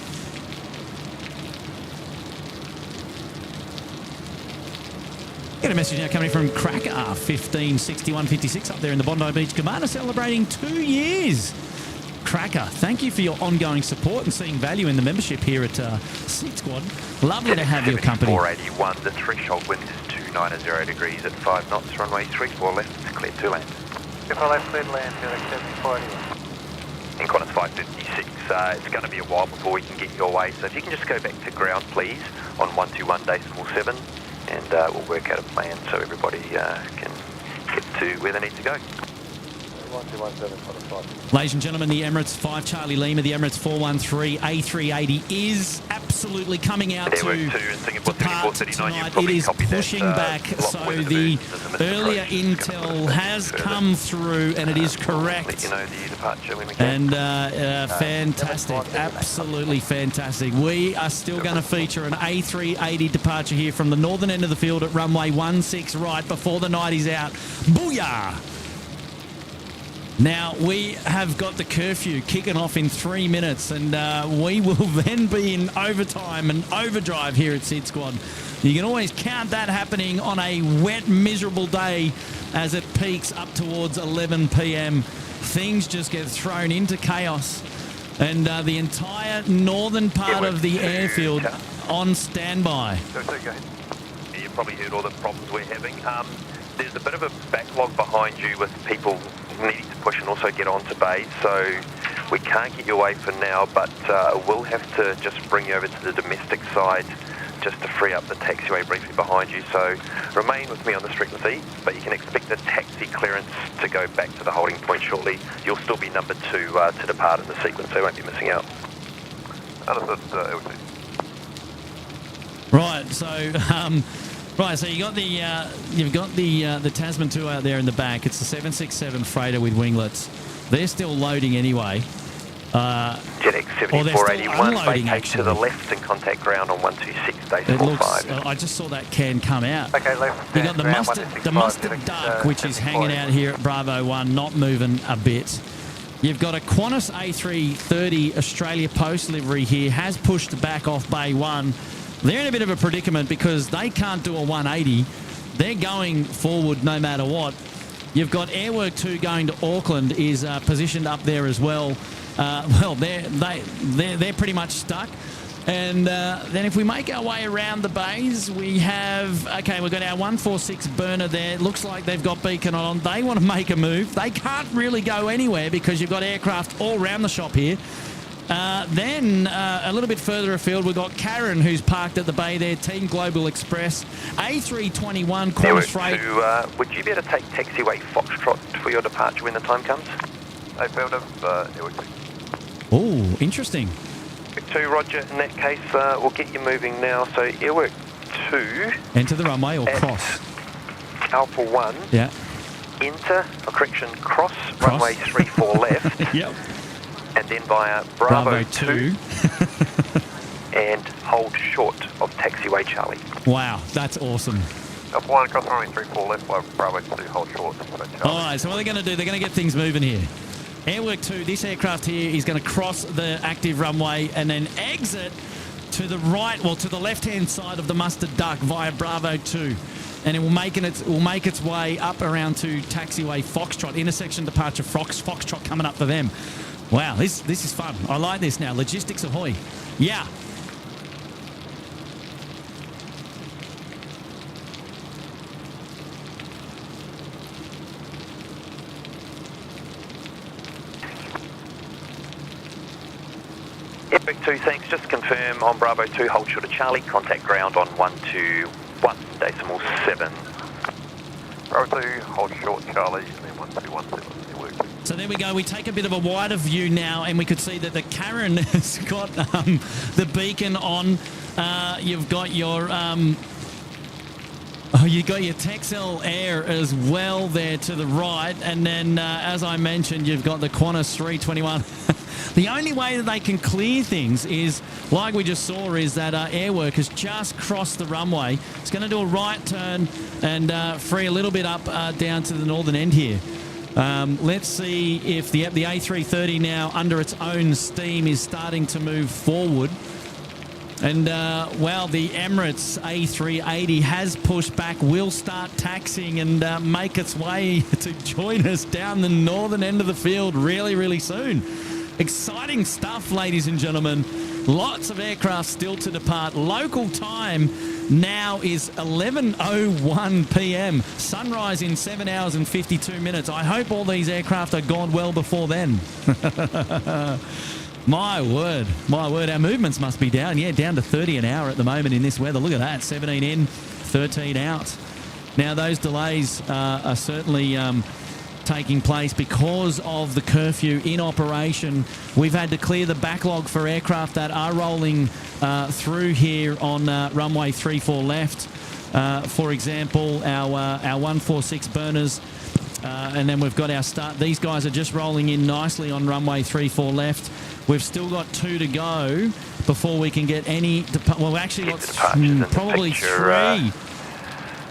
Get a message now coming from Cracker 156156 up there in the Bondi Beach Cabana, celebrating 2 years. Cracker, thank you for your ongoing support and seeing value in the membership here at SydSquad. Lovely to have your company.
481, the threshold wind is 290 degrees at 5 knots, runway 34 left, clear to land.
If I left clear land, you're at 740.
In Qantas 556, it's going to be a while before we can get your way, so if you can just go back to ground, please, on 121.7, and we'll work out a plan so everybody can get to where they need to go.
1217,
Ladies and gentlemen, the Emirates 5 Charlie Lima, the Emirates 413 A380 is absolutely coming out to depart tonight. It is pushing back, so the earlier intel has come through, and it is correct. And fantastic, absolutely fantastic. We are still going to feature an A380 departure here from the northern end of the field at runway 16 right before the night is out. Booyah! Now, we have got the curfew kicking off in 3 minutes, and we will then be in overtime and overdrive here at SydSquad. You can always count that happening on a wet, miserable day as it peaks up towards 11 p.m. Things just get thrown into chaos, and the entire northern part of the airfield on standby.
You probably heard all the problems we're having. There's a bit of a backlog behind you with people needing to push and also get onto bays, so we can't get you away for now, but we'll have to just bring you over to the domestic side just to free up the taxiway briefly behind you, so remain with me on this frequency, but you can expect a taxi clearance to go back to the holding point shortly. You'll still be number 2 to depart in the sequence, so you won't be missing out.
Understood, LT.
Right, so you got the you've got the Tasman 2 out there in the back. It's the 767 freighter with winglets. They're still loading anyway.
JetX
Or they're still
7481,
unloading,
vacate
actually.
to the left and contact ground on 126 days
It
45.
looks. I just saw that can come out.
Okay, left.
You got the mustard duck, which is hanging out here at Bravo 1, not moving a bit. You've got a Qantas A330 Australia Post livery here, has pushed back off Bay 1. They're in a bit of a predicament because they can't do a 180. They're going forward no matter what. You've got Airwork 2 going to Auckland, is positioned up there as well. They're pretty much stuck. And then if we make our way around the bays, we have, okay, we've got our 146 burner there. Looks like they've got beacon on. They want to make a move. They can't really go anywhere because you've got aircraft all around the shop here. Then a little bit further afield, we've got Karen, who's parked at the bay there, Team Global Express. A321 Qantas Freight.
Would you be able to take taxiway Foxtrot for your departure when the time comes?
I found him, Airwork 2.
Oh, interesting.
Airwork 2, roger. In that case, we'll get you moving now. So Airwork 2.
Enter the runway or
at
cross?
Alpha 1.
Yeah.
Cross. Runway 34 left.
Yep.
And then via Bravo 2 and hold short of taxiway Charlie.
Wow, that's awesome.
Alpha 1, cross runway 34 left, by Bravo 2, hold short.
All right, so what they're going to do, they're going to get things moving here. Airwork 2, this aircraft here is going to cross the active runway and then exit to the right, well, to the left-hand side of the Mustard Duck via Bravo 2. And it will make its way up around to taxiway Foxtrot, intersection departure Foxtrot coming up for them. Wow, this is fun. I like this now. Logistics ahoy. Yeah.
Epic 2, thanks. Just to confirm on Bravo 2, hold short of Charlie, contact ground on 121.7.
Bravo 2, hold short Charlie, and then 1217.
So there we go. We take a bit of a wider view now, and we could see that the Karen has got the beacon on. You've got your Texel Air as well there to the right, and then as I mentioned, you've got the Qantas 321. The only way that they can clear things is, like we just saw, is that Airwork has just crossed the runway. It's going to do a right turn and free a little bit up down to the northern end here. Let's see if the A330 now, under its own steam, is starting to move forward. And, well, the Emirates A380 has pushed back, will start taxiing and make its way to join us down the northern end of the field really, really soon. Exciting stuff, ladies and gentlemen. Lots of aircraft still to depart. Local time now is 11:01 p.m. Sunrise in 7 hours and 52 minutes. I hope all these aircraft are gone well before then. My word. Our movements must be down. Yeah, down to 30 an hour at the moment in this weather. Look at that. 17 in, 13 out. Now, those delays are certainly taking place because of the curfew in operation. We've had to clear the backlog for aircraft that are rolling through here on runway 34 left. For example, our 146 burners. And then we've got our start. These guys are just rolling in nicely on runway 34 left. We've still got 2 to go before we can get any... well, we actually got probably 3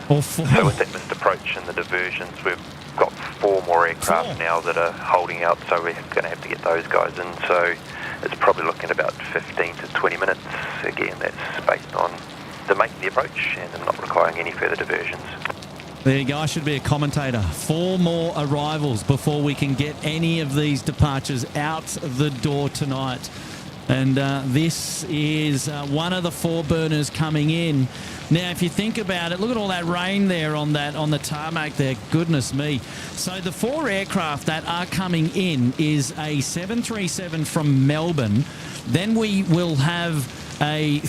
or 4.
So with that missed approach and the diversions, we've got 4 more aircraft now that are holding out, so we're going to have to get those guys in. So it's probably looking about 15 to 20 minutes. Again, that's based on the making the approach and not requiring any further diversions.
There you go. I should be a commentator. 4 more arrivals before we can get any of these departures out the door tonight. And this is one of the 4 burners coming in. Now, if you think about it, look at all that rain there on the tarmac there. Goodness me. So the 4 aircraft that are coming in is a 737 from Melbourne. Then we will have a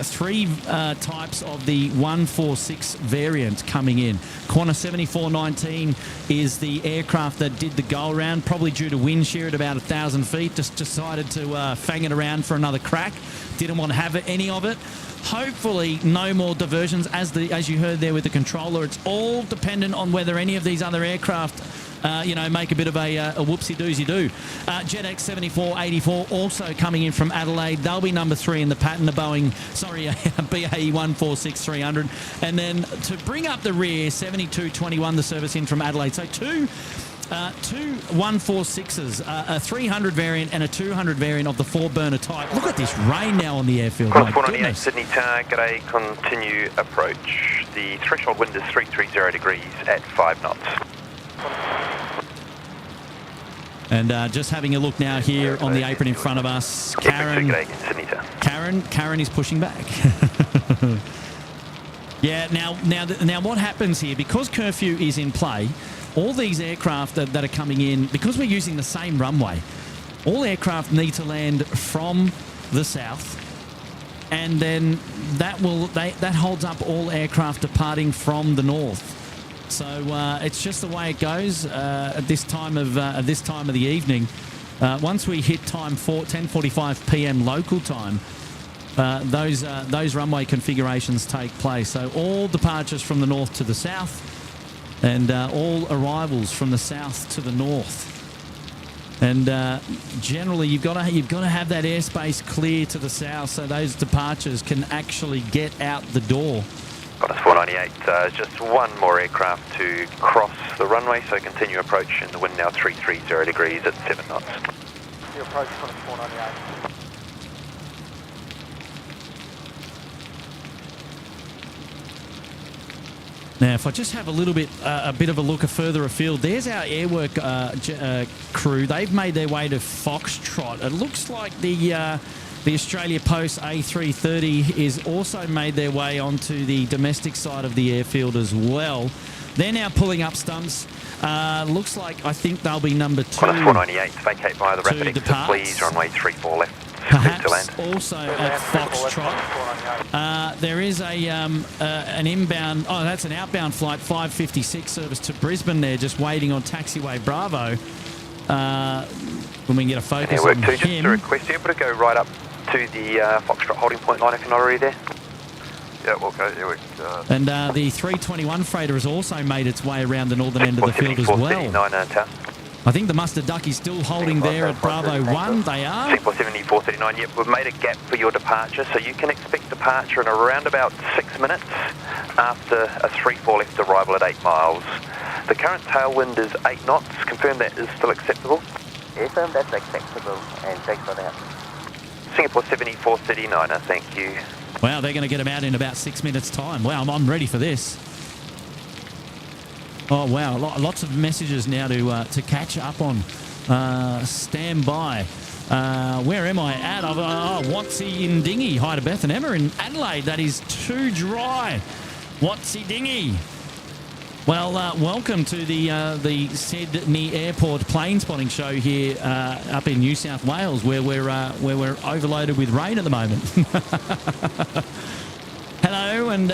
three types of the 146 variant coming in. Qantas 7419 is the aircraft that did the go around, probably due to wind shear at about 1,000 feet. Just decided to fang it around for another crack. Didn't want to have any of it. Hopefully no more diversions. As you heard there with the controller, it's all dependent on whether any of these other aircraft make a bit of a whoopsie-doozy-doo. JetX 7484 also coming in from Adelaide. They'll be number 3 in the pattern, the Boeing, BAE 146-300. And then to bring up the rear, 7221, the service in from Adelaide. So two 146s, a 300 variant and a 200 variant of the 4-burner type. Look at this rain now on the airfield.
Qantas 498 Sydney Tower, g'day, continue approach. The threshold wind is 330 degrees at 5 knots.
And just having a look now here on the apron in front of us, Karen is pushing back. Yeah, now what happens here, because curfew is in play, all these aircraft that are coming in, because we're using the same runway, all aircraft need to land from the south, and then that holds up all aircraft departing from the north. So it's just the way it goes at this time of the evening. Once we hit time 10:45 p.m. local time, those runway configurations take place. So all departures from the north to the south, and all arrivals from the south to the north. And generally, you've got to have that airspace clear to the south, so those departures can actually get out the door.
Qantas 498, just one more aircraft to cross the runway, so continue approach, and the wind now 330 degrees at 7 knots.
You approach Qantas 498.
Now, if I just have a bit of a look further afield, there's our airwork crew. They've made their way to Foxtrot. It looks like the Australia Post A380 is also made their way onto the domestic side of the airfield as well. They're now pulling up stumps. Looks like, I think they'll be number 2.
Qantas 498, vacate via the rapid exit, please. Runway 34 left.
Perhaps also at Foxtrot. There is an inbound, that's an outbound flight 556 service to Brisbane there, just waiting on taxiway Bravo. When we can get a focus on him.
Just a request, are you able to go right up to the Foxtrot holding point line if you're not already there? Yeah, we'll go.
And the 321 freighter has also made its way around the northern end of the field as well. I think the Mustard Duck is still holding there at Bravo 1. They are.
Singapore 7439, yep, we've made a gap for your departure, so you can expect departure in around about 6 minutes after a 3-4 left arrival at 8 miles. The current tailwind is 8 knots. Confirm that is still acceptable?
Yes, that's acceptable, and thanks for that.
Singapore 7439, thank you.
Wow, they're going to get them out in about 6 minutes' time. Wow, I'm ready for this. Oh, wow, lots of messages now to catch up on. Stand by. Where am I at? Watsy in Dingy. Hi to Beth and Emma in Adelaide. That is too dry. Watsy Dingy. Well, welcome to the Sydney Airport plane spotting show here up in New South Wales, where we're overloaded with rain at the moment. Hello and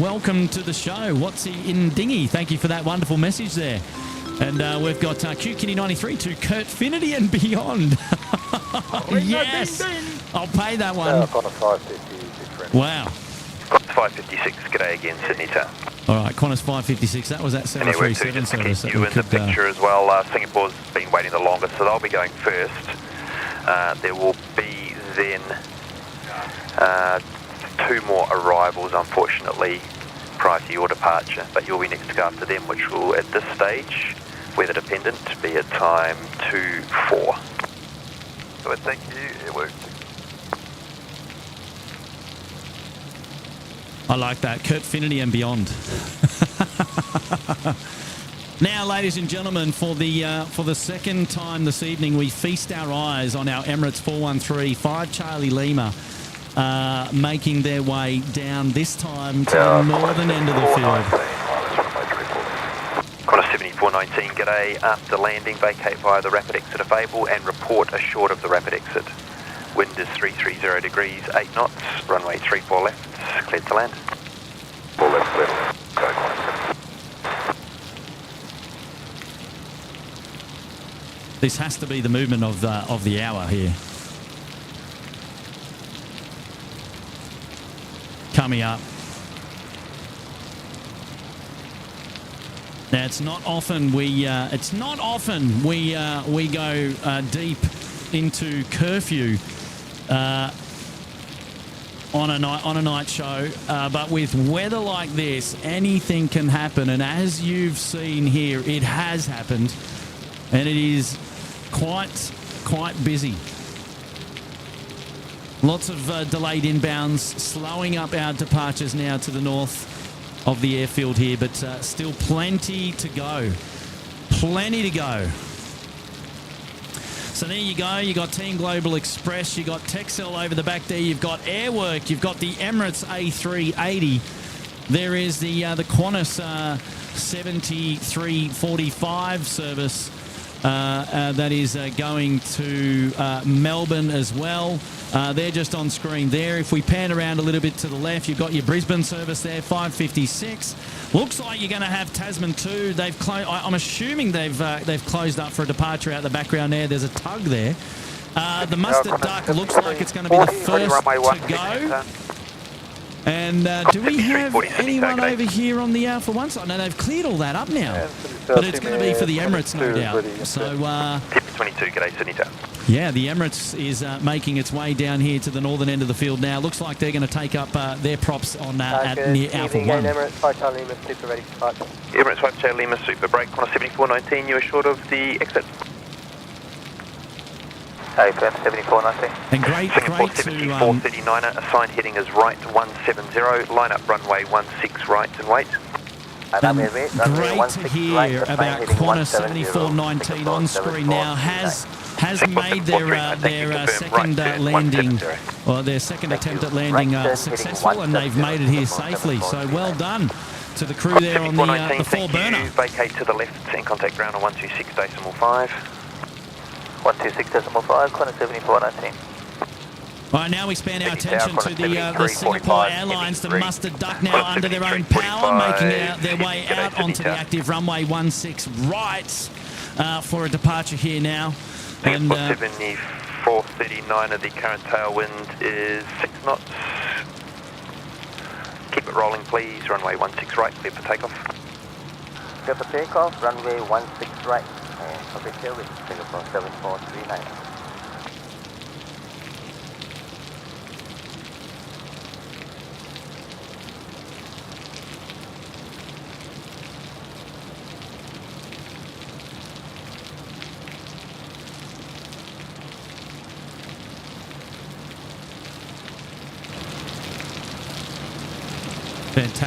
welcome to the show. What's in Dingy? Thank you for that wonderful message there. And we've got QKitty93 to Kurtfinity and beyond. Yes, I'll pay that one.
Qantas 550 is different.
Wow.
Qantas 556, g'day again, Sydney Town.
All right, Qantas 556, that was that 737 service.
You in the picture as well. Singapore's been waiting the longest, so they'll be going first. There will be then 2 more arrivals, unfortunately, prior to your departure, but you'll be next to go after them, which will, at this stage, weather dependent, be at time 2-4. So thank you, it worked.
I like that, Kurtfinity and beyond. Now, ladies and gentlemen, for the second time this evening, we feast our eyes on our Emirates 413 5 Charlie Lima, making their way down this time to the northern end of the field.
Qantas 7419, g'day. After landing, vacate via the rapid exit of Able and report ashort of the rapid exit. Wind is 330 degrees, 8 knots, runway 34 left, cleared to land.
4 left, clear. Go, Qantas.
This has to be the movement of the hour here. Coming up. Now it's not often we go deep into curfew on a night show, but with weather like this, anything can happen. And as you've seen here, it has happened, and it is quite busy. Lots of delayed inbounds, slowing up our departures now to the north of the airfield here, but still plenty to go. Plenty to go. So there you go. You got Team Global Express. You got Texel over the back there. You've got Airwork. You've got the Emirates A380. There is the Qantas 7345 service that is going to Melbourne as well. They're just on screen there. If we pan around a little bit to the left, you've got your Brisbane service there, 556. Looks like you're going to have Tasman 2. They've closed. I'm assuming they've closed up for a departure out the background there. There's a tug there. The Mustard Duck looks like it's going to be the first to go. And do we have anyone over here on the Alpha 1 side? No, they've cleared all that up now. But it's going to be for the Emirates, no doubt. So,
22, g'day, Sydney Town.
yeah, the Emirates is making its way down here to the northern end of the field now. Looks like they're going to take up their props on at near Alpha 1.
Emirates 5 Charlie Lima Super ready for departure.
Emirates 5 Charlie Lima Super, break, Qantas 7419, you are short of the exit.
AFM 7419.
And great
Singapore
to
7439er, assigned heading is right 170, line up runway 16 right and wait.
great to hear about Qantas 7419 on screen now. Has made their second landing, or their second attempt at landing successful, and they've made it here safely. So well done to the crew there on the four burner.
Vacate to the left and contact ground on 126.5.
126.5, Qantas 7419.
All right, now we span our attention to the Singapore Airlines, the Mustard Duck now under their own power, making their way out onto the active runway 16 right for a departure here now. And
7439 of the current tailwind is 6 knots. Keep it rolling, please. Runway 16 right, clear for takeoff.
Clear for takeoff, runway 16 right. And official with Singapore 7439.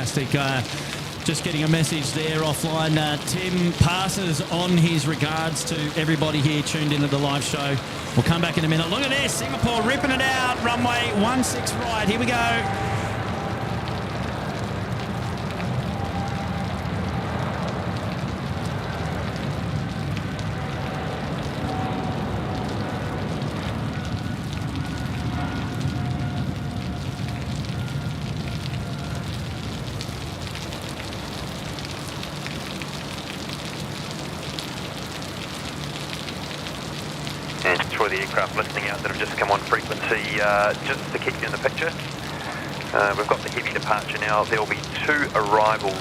fantastic. Just getting a message there offline. Tim passes on his regards to everybody here tuned in at the live show. We'll come back in a minute. Look at this, Singapore ripping it out. Runway 16 right. Here we go.
For the aircraft listening out that have just come on frequency, just to keep you in the picture, we've got the heavy departure now. There will be 2 arrivals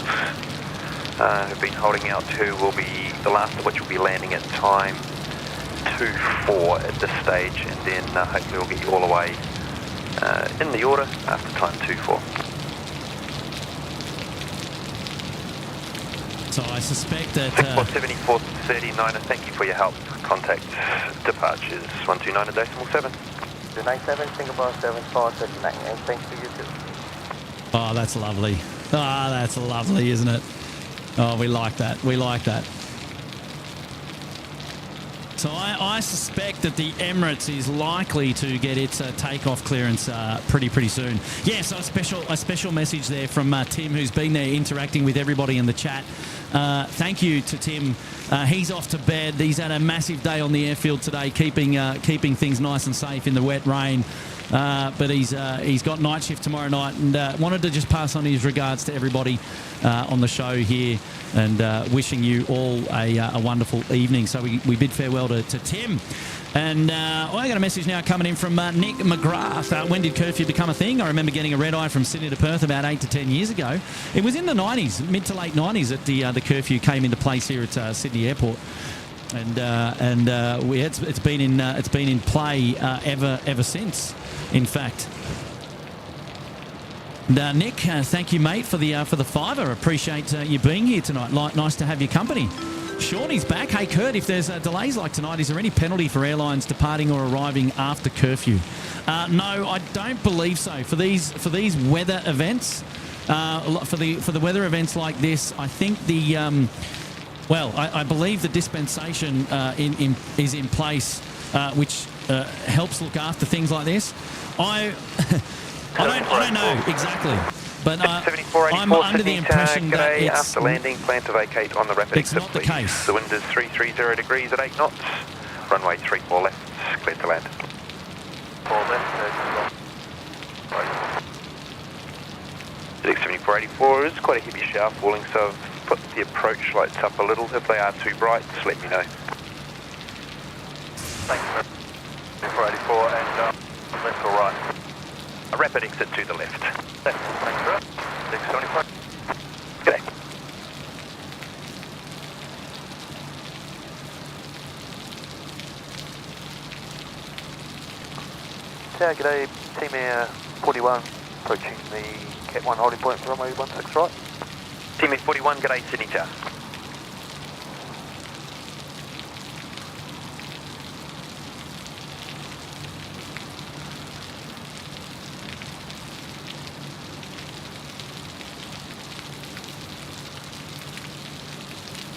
who've been holding out, who will be, the last of which will be landing at time 24 at this stage, and then hopefully we'll get you all away in the order after time 24.
So I suspect that...
7439, thank you for your help. Contact departures 129.7.
297, Singapore 7439, and thanks to you too.
Oh, that's lovely. Ah, that's lovely, isn't it? Oh, we like that. We like that. So I suspect that the Emirates is likely to get its takeoff clearance pretty soon. Yeah, so a special message there from Tim, who's been there interacting with everybody in the chat. Thank you to Tim. He's off to bed. He's had a massive day on the airfield today, keeping things nice and safe in the wet rain. But he's got night shift tomorrow night, and wanted to just pass on his regards to everybody on the show here, and wishing you all a wonderful evening. So we bid farewell to Tim. And I got a message now coming in from Nick McGrath. When did curfew become a thing? I remember getting a red eye from Sydney to Perth about 8 to 10 years ago. It was in the 90s, mid to late 90s, that the curfew came into place here at Sydney Airport. And it's been in play ever since. In fact, Nick, thank you, mate, for the fiver. Appreciate you being here tonight. Nice to have your company. Shawnee's back. Hey, Kurt, if there's delays like tonight, is there any penalty for airlines departing or arriving after curfew? No, I don't believe so. For these weather events, for the weather events like this, I think I believe the dispensation is in place, which helps look after things like this. I don't know exactly, but I'm under the impression that it's
after landing, plan to vacate on the rapid exit,
not the
please.
case.
The wind is 330 degrees at 8 knots. Runway 34 left, clear to land.
4 left,
7484 is quite a heavy shower falling, so I've put the approach lights up a little. If they are too bright, just let me know.
Thanks, 7484 and left or right?
A rapid exit to the left.
Left, thanks, sir. 675.
G'day.
G'day, Team Air 41, approaching the Cat 1 holding point for runway 16 right.
Team Air 41, g'day, Sydney Tower.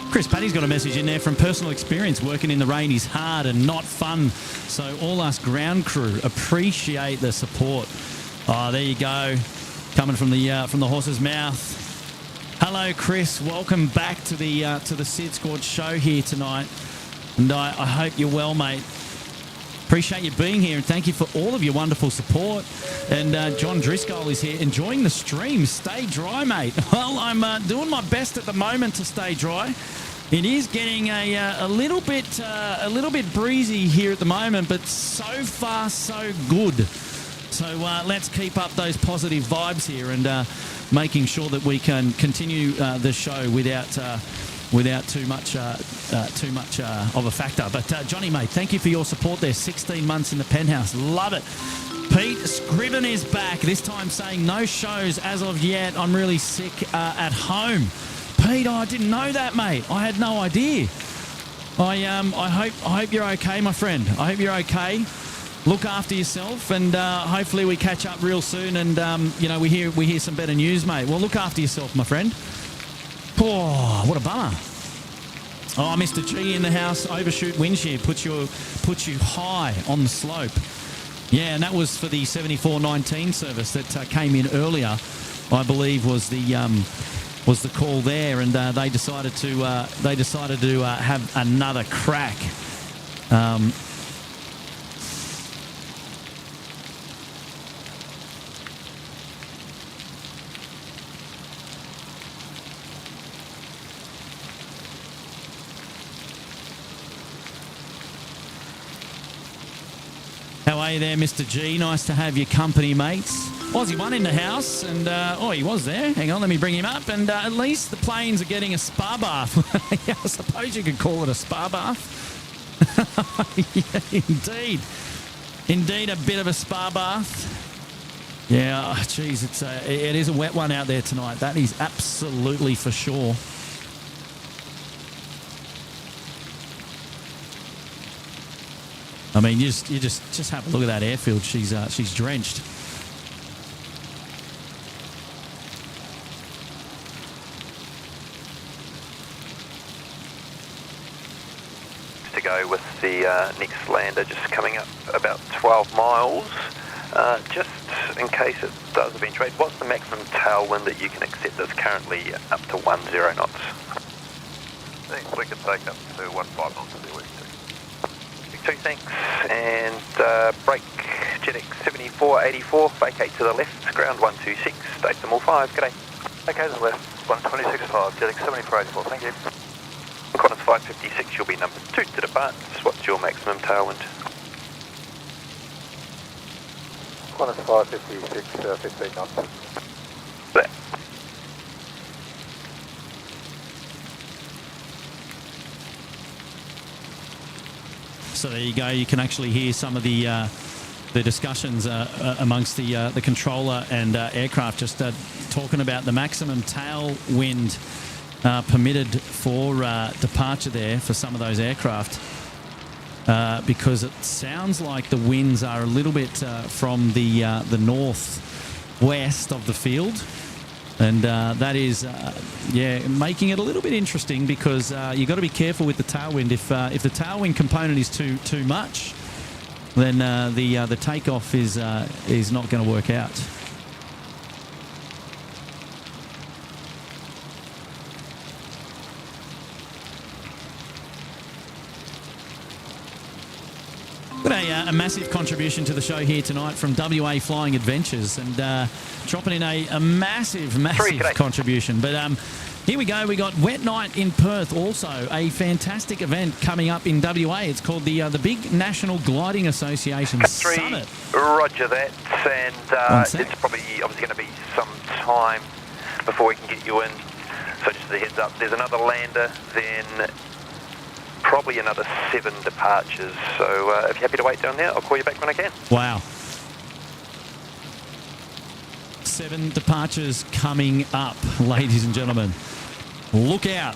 Chris Paddy's got a message in there from personal experience. Working in the rain is hard and not fun. So all us ground crew appreciate the support. Oh, there you go. Coming from the horse's mouth. Hello, Chris. Welcome back to the SydSquad show here tonight. And I hope you're well, mate. Appreciate you being here, and thank you for all of your wonderful support. And John Driscoll is here enjoying the stream. Stay dry, mate. Well, I'm doing my best at the moment to stay dry. It is getting a little bit breezy here at the moment, but so far so good. So let's keep up those positive vibes here, and making sure that we can continue the show without too much of a factor. But Johnny, mate, thank you for your support there. 16 months in the penthouse. Love it. Pete Scriven is back, this time saying no shows as of yet. I'm really sick at home. Pete, I didn't know that, mate. I had no idea. I hope you're okay, my friend. I hope you're okay. Look after yourself, and hopefully we catch up real soon, and we hear some better news, mate. Well, look after yourself, my friend. Oh, what a bummer. Oh, Mr. G in the house. Overshoot wind shear puts you high on the slope. Yeah, and that was for the 7419 service that came in earlier, I believe, was the call there, and they decided to have another crack. How are you there, Mr. G? Nice to have your company, mates. Aussie One in the house, and he was there. Hang on, let me bring him up. And at least the planes are getting a spa bath. Yeah, I suppose you could call it a spa bath. Yeah, indeed, a bit of a spa bath. Yeah, geez, it is a wet one out there tonight. That is absolutely for sure. I mean, you just have a look at that airfield. She's drenched.
Just to go with the next lander just coming up about 12 miles. Just in case it does eventuate, what's the maximum tailwind that you can accept that's currently up to 10 knots?
I think we can take up to 15 knots if we need to.
2, thanks. And brake, JetX 7484, vacate to the left, ground 126, decimal 5, g'day.
Okay, to the left, 126.5, JetX 7484, thank you.
Qantas 556, you'll be number 2 to depart. What's your maximum tailwind?
Qantas 556, 15 knots.
There.
So there you go. You can actually hear some of the discussions amongst the controller and aircraft, just talking about the maximum tailwind permitted for departure there for some of those aircraft, because it sounds like the winds are a little bit from the northwest of the field. And that is, making it a little bit interesting, because you've got to be careful with the tailwind. If the tailwind component is too much, then the takeoff is not going to work out. Got a massive contribution to the show here tonight from WA Flying Adventures, and dropping in a massive contribution. But here we go. We got Wet Night in Perth, also a fantastic event coming up in WA. It's called the Big National Gliding Association Summit.
Roger that, and it's probably obviously going to be some time before we can get you in. So just a heads up, there's another lander, then probably another 7 departures. So if you're happy to wait down there, I'll call you back when I can.
Wow. 7 departures coming up, ladies and gentlemen. Look out.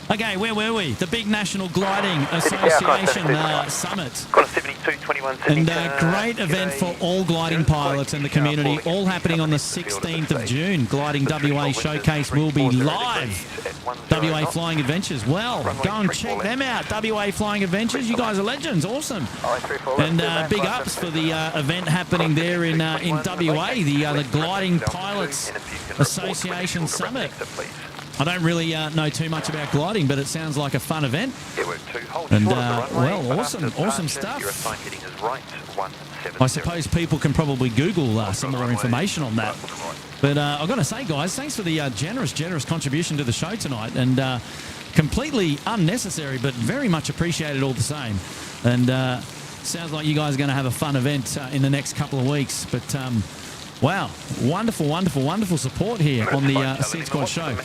Okay, where were we? The Big National Gliding Association Summit.
Got a 7221
and a great event for all gliding pilots in the community, all happening on the 16th of June. Gliding WA Showcase will be live. WA Flying Adventures. Well, go and check them out. WA Flying Adventures, you guys are legends. Awesome. And big ups for the event happening there in WA, the Gliding Pilots Association Summit. I don't really know too much about gliding, but it sounds like a fun event. And, well, awesome stuff. I suppose people can probably Google some more information on that. But I've got to say, guys, thanks for the generous contribution to the show tonight. And completely unnecessary, but very much appreciated all the same. And sounds like you guys are going to have a fun event in the next couple of weeks. But wow, wonderful support here on the SydSquad show.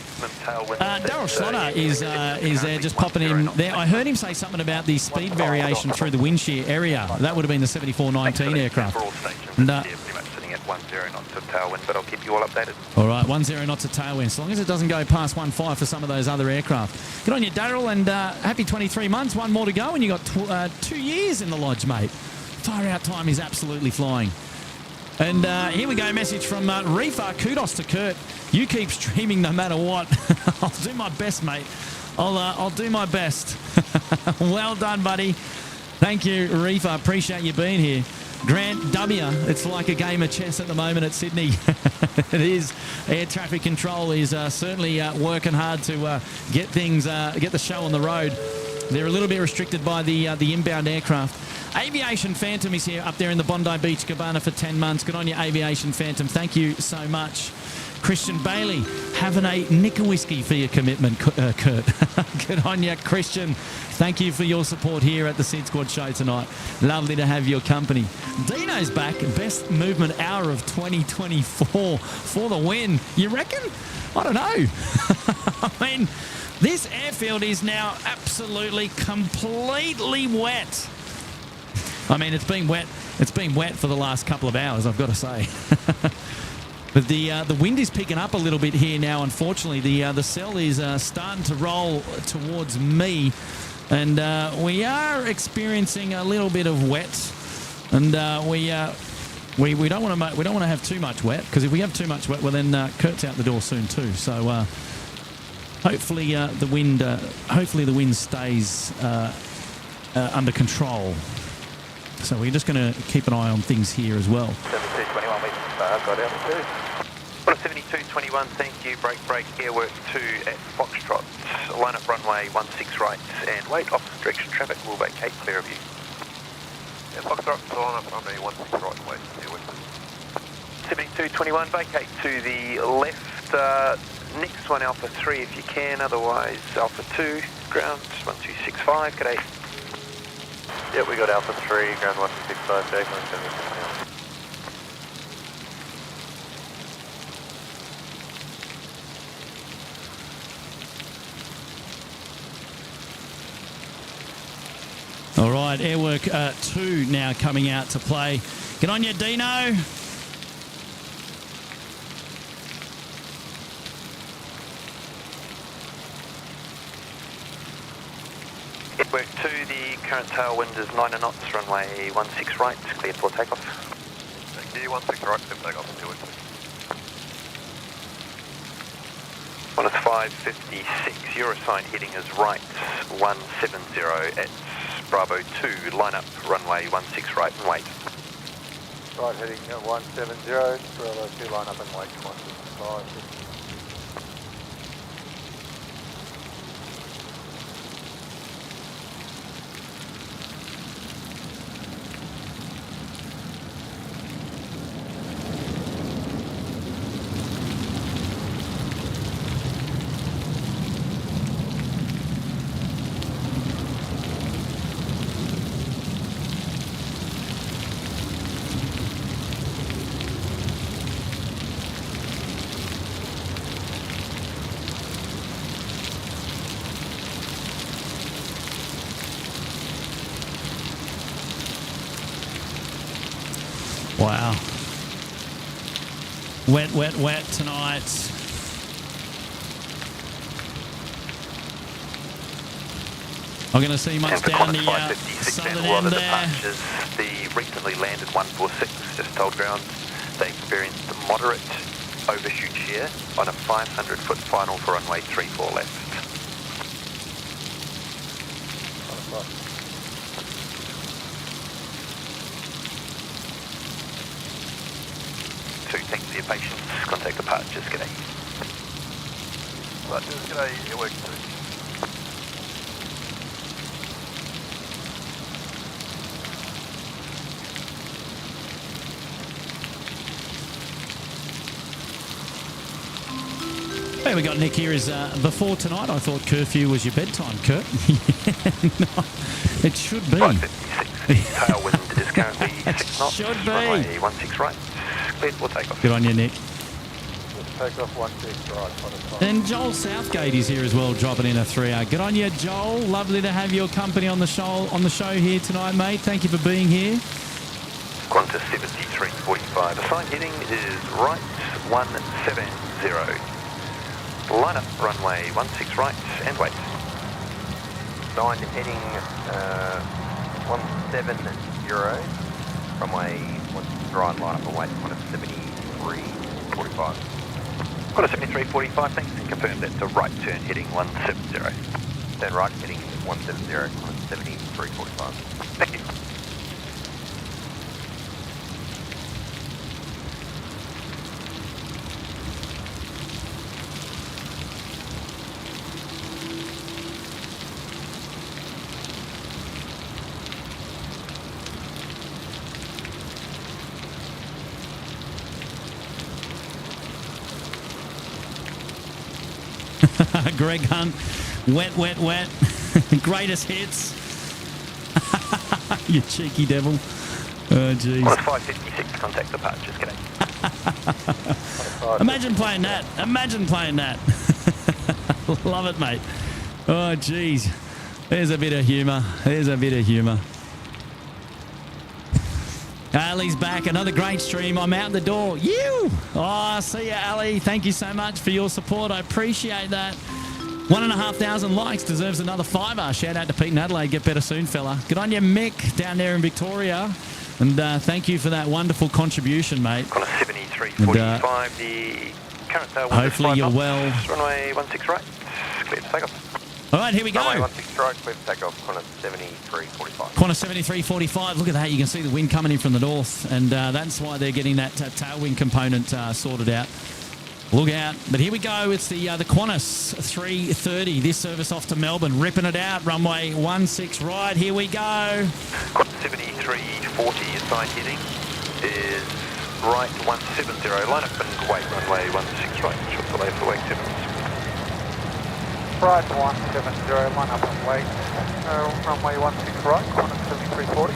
Daryl Schlotter is there just popping in there. I heard him say something about the speed variation through the wind shear area. That would have been the 7419 aircraft. And,
sitting at 10 knots of tailwind, but I'll keep you all updated.
All right, 10 knots of tailwind, as long as it doesn't go past 15 for some of those other aircraft. Good on you, Daryl, and happy 23 months, 1 more to go, and you got 2 years in the lodge, mate. Far out time is absolutely flying. And here we go, message from Reefa. Kudos to Kurt. You keep streaming no matter what. I'll do my best, mate. I'll do my best. Well done, buddy. Thank you, Reefa. Appreciate you being here. Grant W. It's like a game of chess at the moment at Sydney. It is. Air traffic control is certainly working hard to get the show on the road. They're a little bit restricted by the inbound aircraft. Aviation Phantom is here up there in the Bondi Beach Cabana for 10 months. Good on you, Aviation Phantom. Thank you so much. Christian Bailey, having a nick of whiskey for your commitment, Kurt. Good on you, Christian. Thank you for your support here at the SydSquad show tonight. Lovely to have your company. Dino's back. Best movement hour of 2024 for the win. You reckon? I don't know. I mean, this airfield is now absolutely, completely wet. I mean, it's been wet. It's been wet for the last couple of hours, I've got to say. But the wind is picking up a little bit here now. Unfortunately, the cell is starting to roll towards me, and we are experiencing a little bit of wet. And we don't want to have too much wet, because if we have too much wet, well then Kurt's out the door soon too. So hopefully the wind stays under control. So we're just going to keep an eye on things here as well.
7221, we got altitude.
Well, 7221, thank you. Break, airwork 2 at Foxtrot. Line up runway 16 right and wait. Opposite direction traffic will vacate, clear of you.
Yeah, Foxtrot, line up runway 16 right and wait. Airwork
7221, vacate to the left. Next one, Alpha 3 if you can, otherwise Alpha 2, ground 1265, g'day.
Yep, we got Alpha 3, ground 1265, Dave 176 now.
All right, airwork 2 now coming out to play. Get on your Dino.
Airwork 2, the current tailwind is 9 knots, runway 16 right, cleared for takeoff.
Thank you, 16 right, clear takeoff, airwork 2.
One is 556, your assigned heading is right 170 at Bravo 2, line up runway 16 right and wait.
Right heading 170, Bravo 2, line up and wait, 165.
Wow. Wet tonight. I'm going to see much down the southern end there.
The recently landed 146 just told ground they experienced a moderate overshoot shear on a 500-foot final for runway 34 left. Thanks for your patience. Contact departures. G'day.
Right, g'day, airwork 2.
Hey, we got Nick here. Is before tonight, I thought curfew was your bedtime, Kurt. No, it should be.
556. Tailwind is currently 6 knots.
Should be.
Runway 16 right. Cleared for takeoff.
Good on you, Nick.
Takeoff 16 right,
And Joel Southgate is here as well, dropping in a 3R. Good on you, Joel. Lovely to have your company on the show here tonight, mate. Thank you for being here.
Qantas 7345. Assigned heading is right 170. Line up runway 16 right and wait.
Assigned heading 170, runway 16 right, line up and wait, 173.45.
Qantas 7345, thanks, and confirm that's a right turn heading 170.
Turn right heading 170, 173.45.
Thank you.
Greg Hunt, wet. Greatest hits. You cheeky devil. Oh, jeez.
Qantas 556, contact departures. G'day.
Imagine playing that. Love it, mate. Oh, jeez. There's a bit of humour. Ali's back. Another great stream. I'm out the door. You! Oh, see ya, Ali. Thank you so much for your support. I appreciate that. 1,500 likes deserves another $5. Shout out to Pete and Adelaide. Get better soon, fella. Good on you, Mick, down there in Victoria. And thank you for that wonderful contribution, mate.
Qantas 7345, the current tailwind
hopefully
is 5
you're
knots.
well.
Runway 16 right. clear for takeoff.
All right, here we go.
Runway 16 right, clear for takeoff, corner 7345.
Corner 7345. Look at that. You can see the wind coming in from the north, and that's why they're getting that tailwind component sorted out. Look out. But here we go. It's the Qantas 330. This service off to Melbourne. Ripping it out. Runway 16 right. Here we go.
Qantas 7340, assigned heading is right 170. Line up and wait, runway 16 right. Short delay for wake 7.
Right 170, line up and wait. Runway 16 right, Qantas 7340.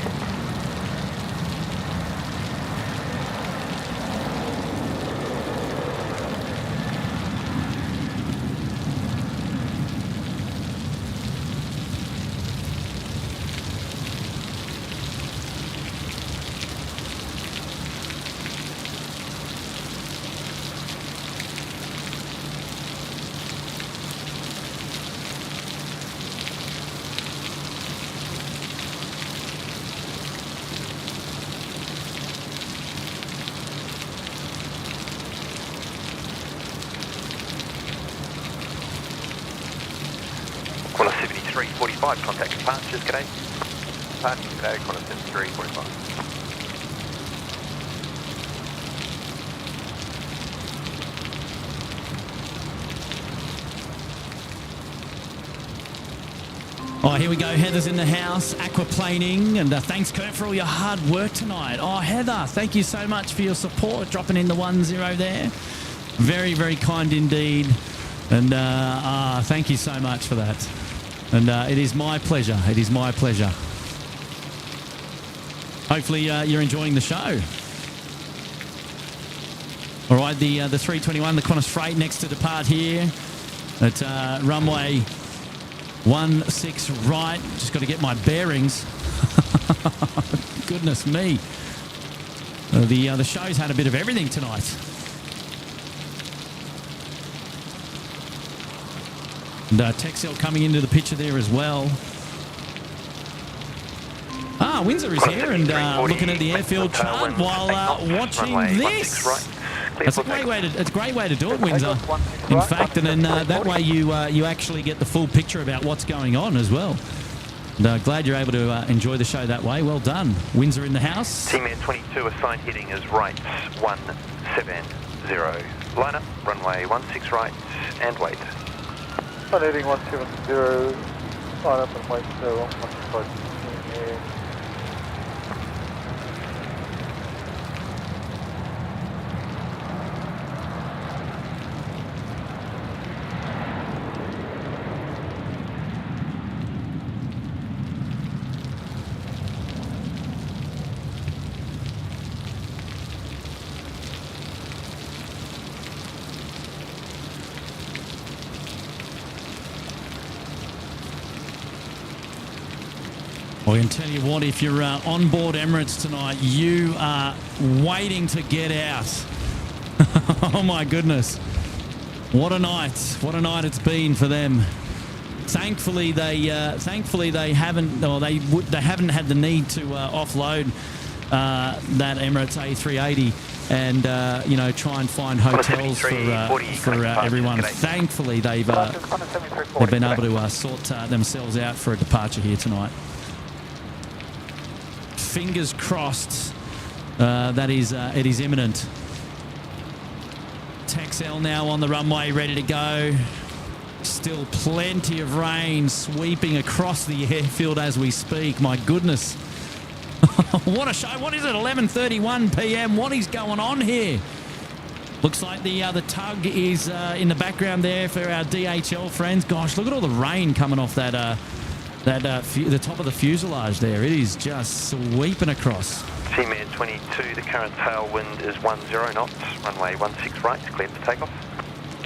Qantas 7345, contact departures, g'day.
Departure today, corner 7345.
Oh, here we go. Heather's in the house, aquaplaning, and thanks, Kurt, for all your hard work tonight. Oh, Heather, thank you so much for your support, dropping in the 10 there. Very, very kind indeed. And thank you so much for that. And it is my pleasure. It is my pleasure. Hopefully you're enjoying the show. All right, the 321, the Qantas Freight next to depart here at runway 16 right. Just got to get my bearings. Goodness me. The show's had a bit of everything tonight. And Texel coming into the picture there as well. Windsor is here and looking at the airfield chart while watching this. That's a great way to do it, Windsor. In fact, and then that way you actually get the full picture about what's going on as well. And glad you're able to enjoy the show that way. Well done. Windsor in the house.
Team Air 22, assigned heading is right 170. Line up, runway 16 right, and wait.
Assigned heading 170, line up and wait, so 165.
Well, I can tell you what, if you're on board Emirates tonight, you are waiting to get out. Oh my goodness. What a night. What a night it's been for them. Thankfully they haven't had the need to offload that Emirates A380 and try and find hotels for everyone. Thankfully they've been able to sort themselves out for a departure here tonight. Fingers crossed it is imminent. Texel now on the runway, ready to go. Still plenty of rain sweeping across the airfield as we speak. My goodness. What a show. What is it, 11:31 p.m.? What is going on here? Looks like the tug is in the background there for our DHL friends. Gosh, look at all the rain coming off the top of the fuselage there. It is just sweeping across.
Team Air 22, the current tailwind is 10 knots, runway 16 right, cleared for takeoff.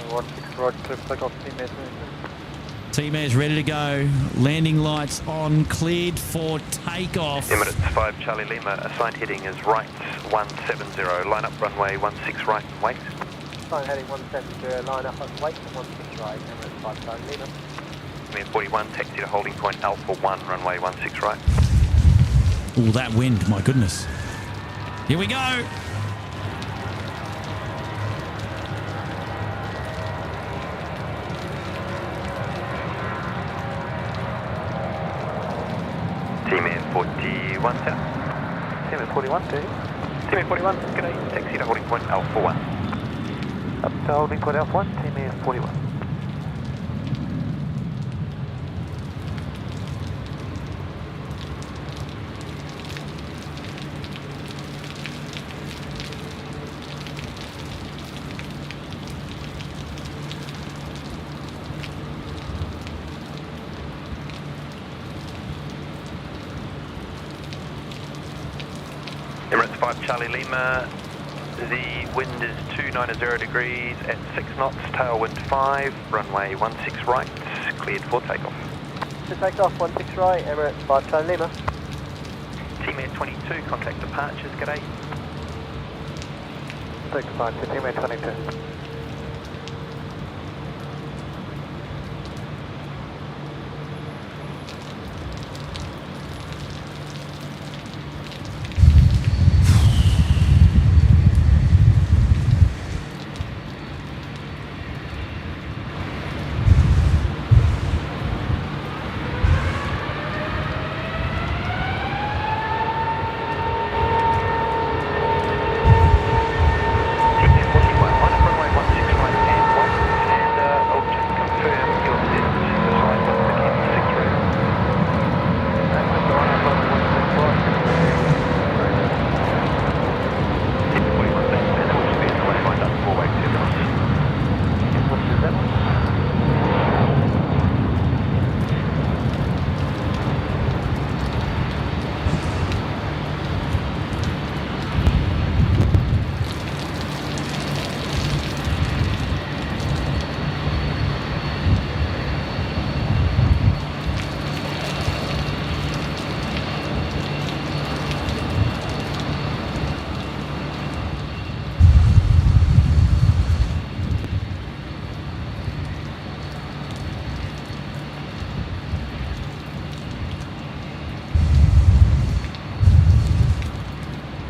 16 right, clear for takeoff, Team Air 22.
Team Air's ready to go. Landing lights on, cleared for takeoff.
Emirates 5 Charlie Lima, assigned heading is right 170. Line up, runway 16 right, and wait.
Assigned heading 170, line up and wait, 16 right, Emirates 5 Charlie Lima.
Team 41, taxi to holding point Alpha 1, runway 16 right.
Oh, that wind, my goodness. Here we go.
Team 41, sir.
Team 41, do you?
Team 41, g'day. Taxi to holding point Alpha 1.
Up to holding point Alpha 1, Team 41.
Emirates 5 Charlie Lima, the wind is 290 degrees at 6 knots, tailwind 5, runway 16 right, cleared for takeoff.
To take off 16 right, Emirates 5 Charlie Lima.
Team Air 22, contact departures, g'day.
Take departure, Team 22.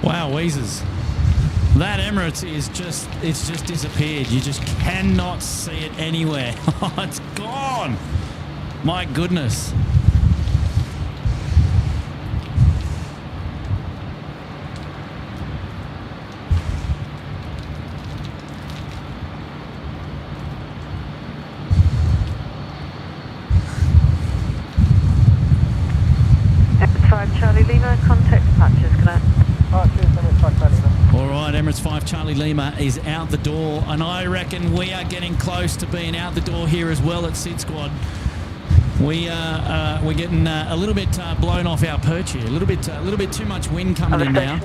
Wow, Weezers. That Emirates is just, it's just disappeared. You just cannot see it anywhere. It's gone. My goodness.
Emirates 5 Charlie Lima, contact departures, can I?
All right, Emirates 5 Charlie Lima is out the door, and I reckon we are getting close to being out the door here as well at SydSquad. We're getting a little bit blown off our perch here. A little bit too much wind coming in now.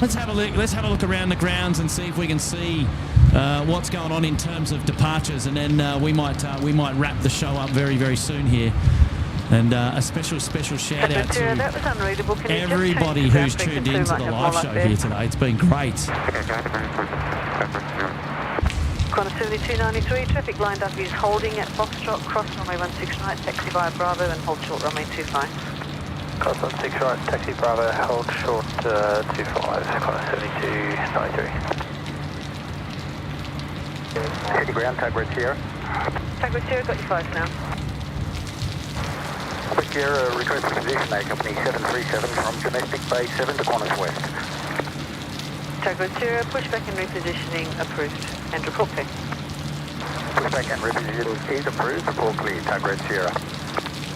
Let's have a look. Let's have a look around the grounds and see if we can see what's going on in terms of departures, and then we might wrap the show up very, very soon here. And a special shout out to everybody who's tuned into the live show here today. It's been great.
Qantas 7293, traffic lined up is holding at Foxtrot, cross runway 16 right, taxi via Bravo and hold short runway 25.
Qantas 16 right, taxi Bravo, hold short 25, Qantas 7293. City ground, tag red Sierra.
Tag red Sierra, got you 5 now.
Sierra, request for position A, company 737 from domestic bay 7 to Qantas West.
Tag red Sierra, pushback and repositioning approved. And report clear.
Pushback and repositioning is approved, report clear, tag red Sierra.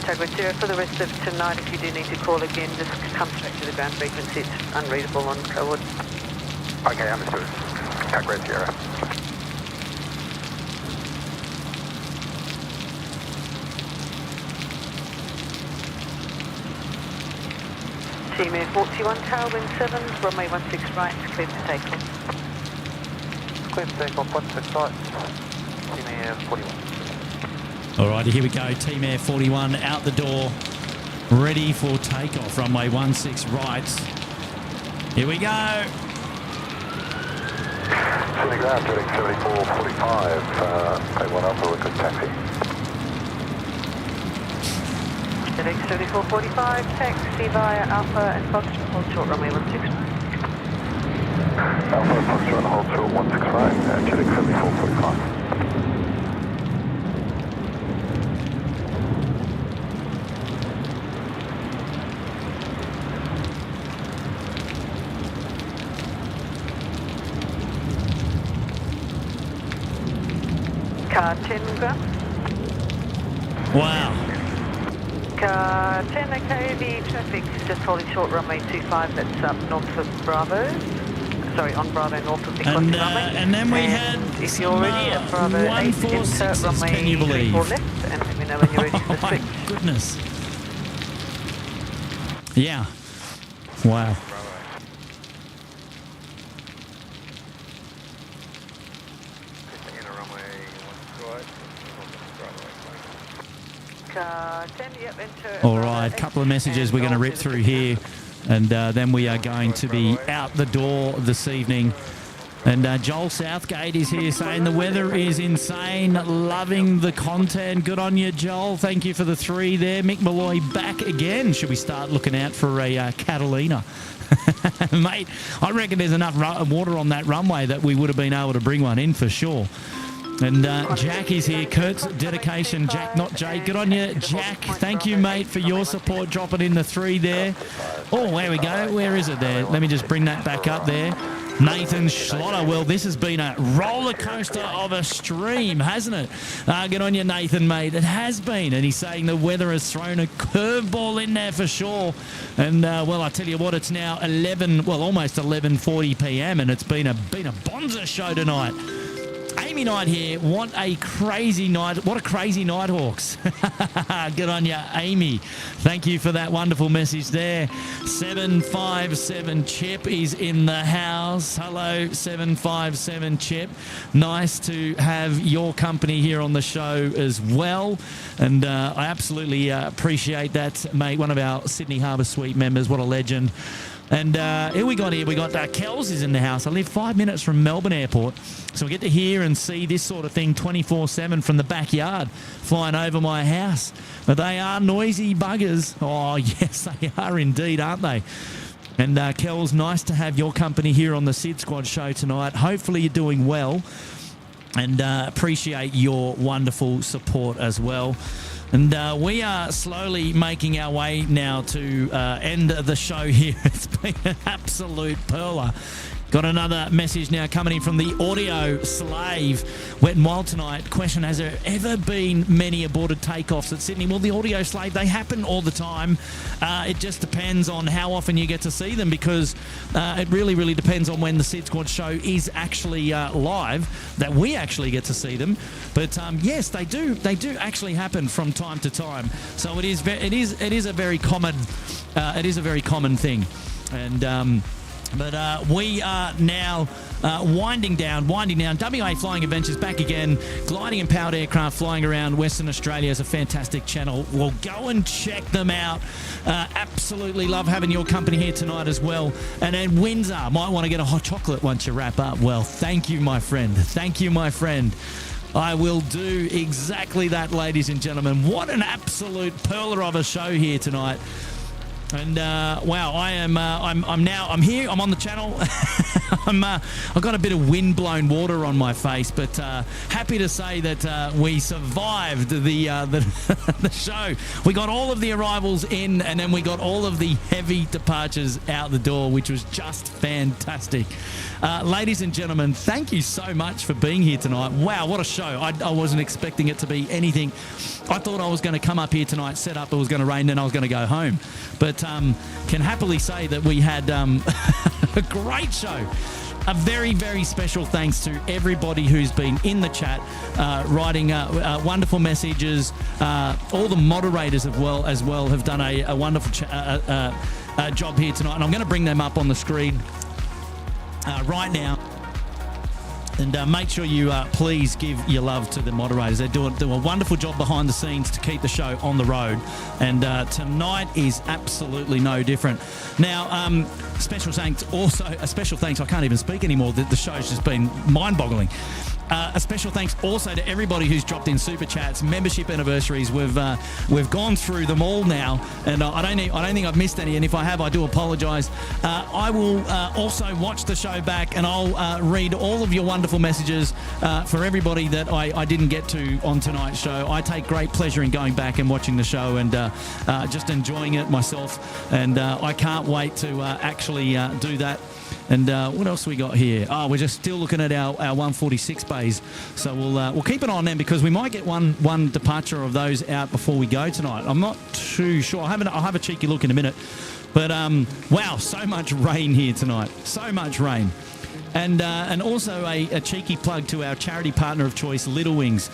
Tag red Sierra, for the rest of tonight, if you do need to call again, just come straight to the ground frequency. It's unreadable on code.
Okay, understood. Tag red Sierra.
Team Air 41, tailwind 7, runway 16 right, cleared to takeoff.
Clear to takeoff, 16 right. Team Air 41.
All righty, here we go. Team Air 41 out the door, ready for takeoff. Runway 16 right. Here we go.
Sydney ground, jetting 7445. Take one up for a good taxi.
Jetting 7445, taxi via Alpha and Foxtrot, hold short runway 16 right.
Alpha and Foxtrot, hold short 16 right, jetting 7445.
Car 10 ground.
Wow.
Car 10, okay, the traffic's just holding short runway 25, that's up north of Bravo. Sorry, on Bravo, north of the runway.
And then we had
if you're ready at Bravo
146s,
runway
can you believe?
34 left, and let me know when you're ready for
Oh
switch.
my goodness. Yeah. Wow.
Car 10, yep, enter.
All right, a couple of messages we're going to rip through here, and then we are going to be out the door this evening. And Joel Southgate is here saying the weather is insane, loving the content. Good on you, Joel. Thank you for the 3 there. Mick Malloy back again. Should we start looking out for a Catalina? Mate, I reckon there's enough water on that runway that we would have been able to bring one in for sure. And Jack is here. Kurt's dedication. Jack, not Jake. Good on you, Jack. Thank you, mate, for your support. Dropping in the 3 there. Oh, there we go. Where is it there? Let me just bring that back up there. Nathan Schlotter. Well, this has been a roller coaster of a stream, hasn't it? Good on you, Nathan, mate. It has been. And he's saying the weather has thrown a curveball in there for sure. And, well, I tell you what, it's now almost 11:40 p.m. and it's been a bonza show tonight. Amy Knight here. What a crazy night. What a crazy night, Hawks. Good on you, Amy. Thank you for that wonderful message there. 757 Chip is in the house. Hello, 757 Chip. Nice to have your company here on the show as well. And I absolutely appreciate that, mate. One of our Sydney Harbour Suite members. What a legend. And here we got Kells is in the house. I live 5 minutes from Melbourne Airport, so we get to hear and see this sort of thing 24/7 from the backyard flying over my house. But they are noisy buggers. Oh, yes, they are indeed, aren't they? And Kells, nice to have your company here on the SydSquad show tonight. Hopefully you're doing well, and appreciate your wonderful support as well. And we are slowly making our way now to end the show here. It's been an absolute perler. Got another message now coming in from the audio slave. Wet and Wild tonight. Question, has there ever been many aborted takeoffs at Sydney? Well, the audio slave, they happen all the time. It just depends on how often you get to see them, because it really, really depends on when the SydSquad show is actually live, that we actually get to see them. But yes, they do actually happen from time to time. So it is a very common thing. And But we are now winding down. WA Flying Adventures back again. Gliding and powered aircraft flying around Western Australia is a fantastic channel. Well, go and check them out. Absolutely love having your company here tonight as well. And then Windsor, might want to get a hot chocolate once you wrap up. Well, thank you, my friend. Thank you, my friend. I will do exactly that, ladies and gentlemen. What an absolute perler of a show here tonight. And wow, I'm here. I'm on the channel. I've got a bit of wind-blown water on my face, but happy to say that we survived the show. We got all of the arrivals in, and then we got all of the heavy departures out the door, which was just fantastic. Ladies and gentlemen, thank you so much for being here tonight. Wow, what a show. I wasn't expecting it to be anything. I thought I was going to come up here tonight, set up, it was going to rain, then I was going to go home. But can happily say that we had a great show. A very, very special thanks to everybody who's been in the chat, writing wonderful messages. All the moderators as well have done a wonderful job here tonight. And I'm going to bring them up on the screen right now. And make sure you please give your love to the moderators. They do a wonderful job behind the scenes to keep the show on the road. And tonight is absolutely no different. Now, special thanks, I can't even speak anymore. The show's just been mind-boggling. A special thanks also to everybody who's dropped in super chats, membership anniversaries. We've gone through them all now, and I don't think I've missed any. And if I have, I do apologise. I will also watch the show back, and I'll read all of your wonderful messages for everybody that I didn't get to on tonight's show. I take great pleasure in going back and watching the show and just enjoying it myself. And I can't wait to actually do that. And what else we got here? Oh, we're just still looking at our 146 bays. So we'll keep an eye on them because we might get one departure of those out before we go tonight. I'm not too sure. I'll have a cheeky look in a minute. But, wow, so much rain here tonight. So much rain. And also a cheeky plug to our charity partner of choice, Little Wings,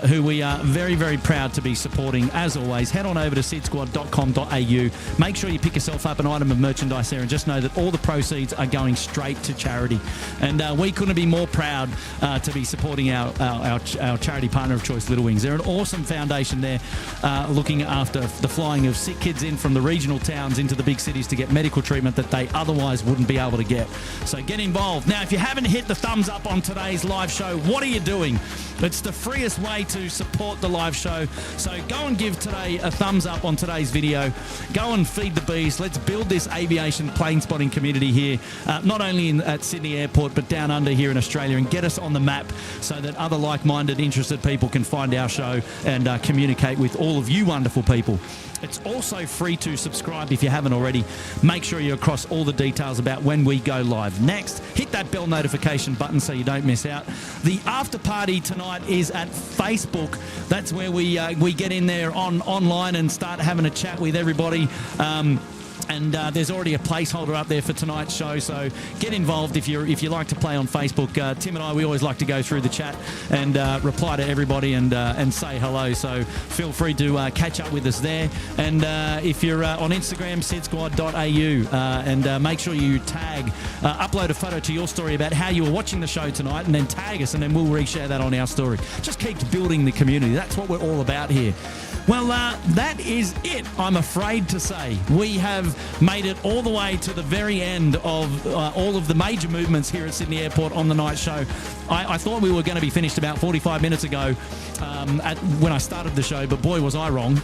who we are very, very proud to be supporting. As always, head on over to SydSquad.com.au. Make sure you pick yourself up an item of merchandise there and just know that all the proceeds are going straight to charity. And we couldn't be more proud to be supporting our charity partner of choice, Little Wings. They're an awesome foundation there looking after the flying of sick kids in from the regional towns into the big cities to get medical treatment that they otherwise wouldn't be able to get. So get involved. Now, if you haven't hit the thumbs up on today's live show, what are you doing? It's the freest way to support the live show. So go and give today a thumbs up on today's video. Go and feed the bees. Let's build this aviation plane spotting community here, not only at Sydney Airport, but down under here in Australia, and get us on the map so that other like-minded, interested people can find our show and communicate with all of you wonderful people. It's also free to subscribe if you haven't already. Make sure you're across all the details about when we go live next. Hit that bell notification button so you don't miss out. The after party tonight is at Facebook. That's where we get in there online and start having a chat with everybody. And there's already a placeholder up there for tonight's show, so get involved if you like to play on Facebook. Tim and I, we always like to go through the chat and reply to everybody and say hello, so feel free to catch up with us there. And if you're on Instagram, SydSquad.au, and make sure you upload a photo to your story about how you were watching the show tonight, and then tag us, and then we'll reshare that on our story. Just keeps building the community. That's what we're all about here. Well, that is it, I'm afraid to say. We have made it all the way to the very end of all of the major movements here at Sydney Airport on the night show. I thought we were going to be finished about 45 minutes ago when I started the show, but boy, was I wrong.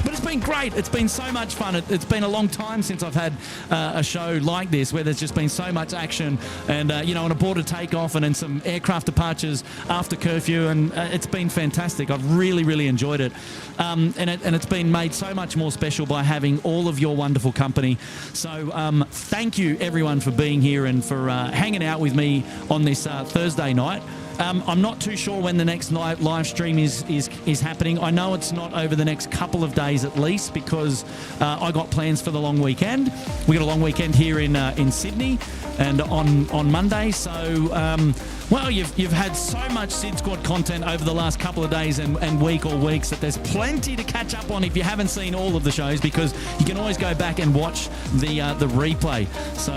But it's been great. It's been so much fun. It's been a long time since I've had a show like this where there's just been so much action and, an aborted takeoff and then some aircraft departures after curfew, and it's been fantastic. I've really, really enjoyed it. And it's been made so much more special by having all of your wonderful company. So thank you, everyone, for being here and for hanging out with me on this Thursday night. I'm not too sure when the next live stream is happening. I know it's not over the next couple of days at least, because I got plans for the long weekend. We got a long weekend here in Sydney, and on Monday. So well, you've had so much SydSquad content over the last couple of days and week or weeks that there's plenty to catch up on if you haven't seen all of the shows, because you can always go back and watch the replay. So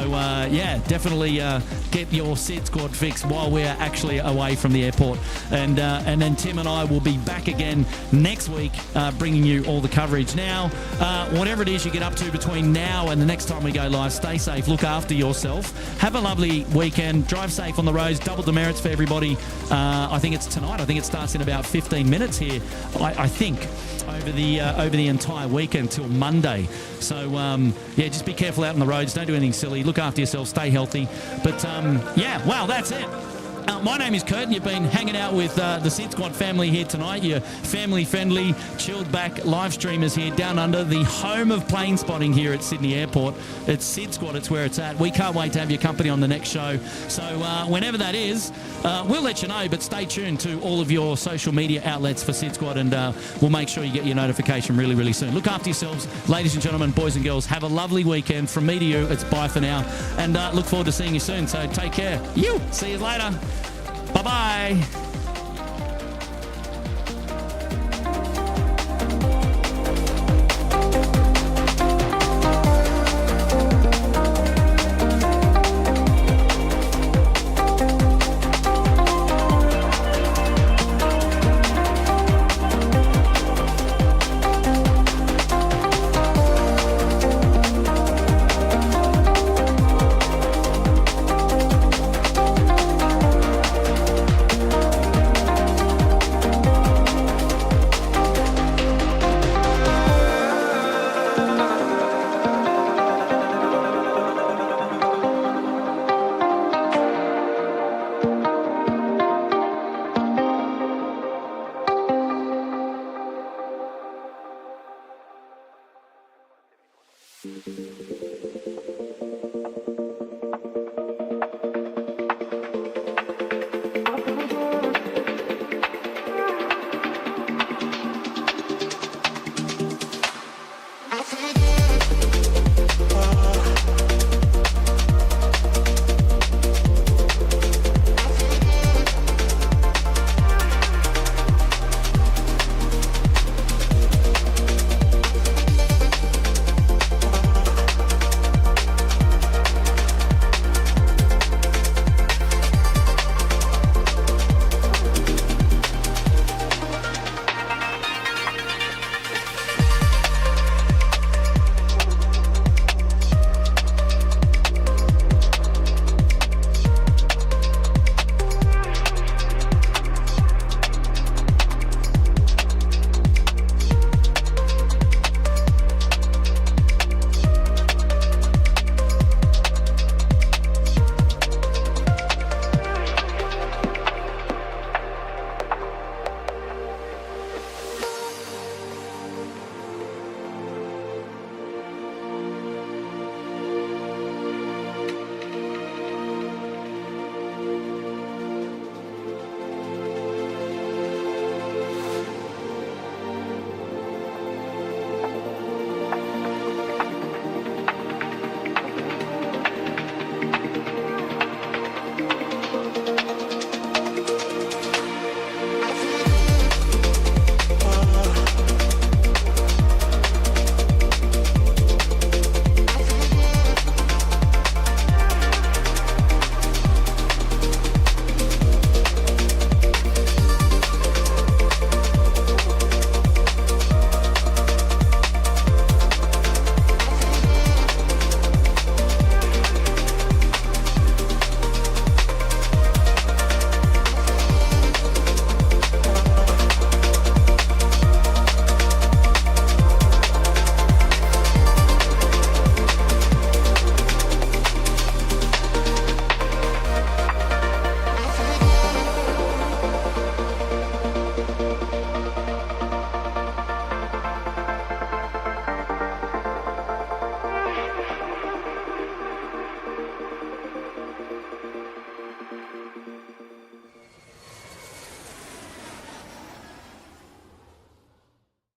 yeah, definitely get your SydSquad fix while we're actually away from the airport, and then Tim and I will be back again next week, bringing you all the coverage. Now, whatever it is you get up to between now and the next time we go live, stay safe, look after yourself, have a lovely weekend, drive safe on the roads, double demerits for everybody. I think it's tonight. I think it starts in about 15 minutes here, I think, over the entire weekend till Monday. So yeah, just be careful out on the roads, don't do anything silly, look after yourself, stay healthy. But yeah, well, that's it. My name is Kurt, and you've been hanging out with the SydSquad family here tonight. Your family-friendly, chilled-back live streamers here down under, the home of plane spotting here at Sydney Airport. It's SydSquad, it's where it's at. We can't wait to have your company on the next show. So whenever that is, we'll let you know, but stay tuned to all of your social media outlets for SydSquad, and we'll make sure you get your notification really, really soon. Look after yourselves, ladies and gentlemen, boys and girls. Have a lovely weekend. From me to you, it's bye for now, and look forward to seeing you soon. So take care. See you later. Bye-bye. Thank you.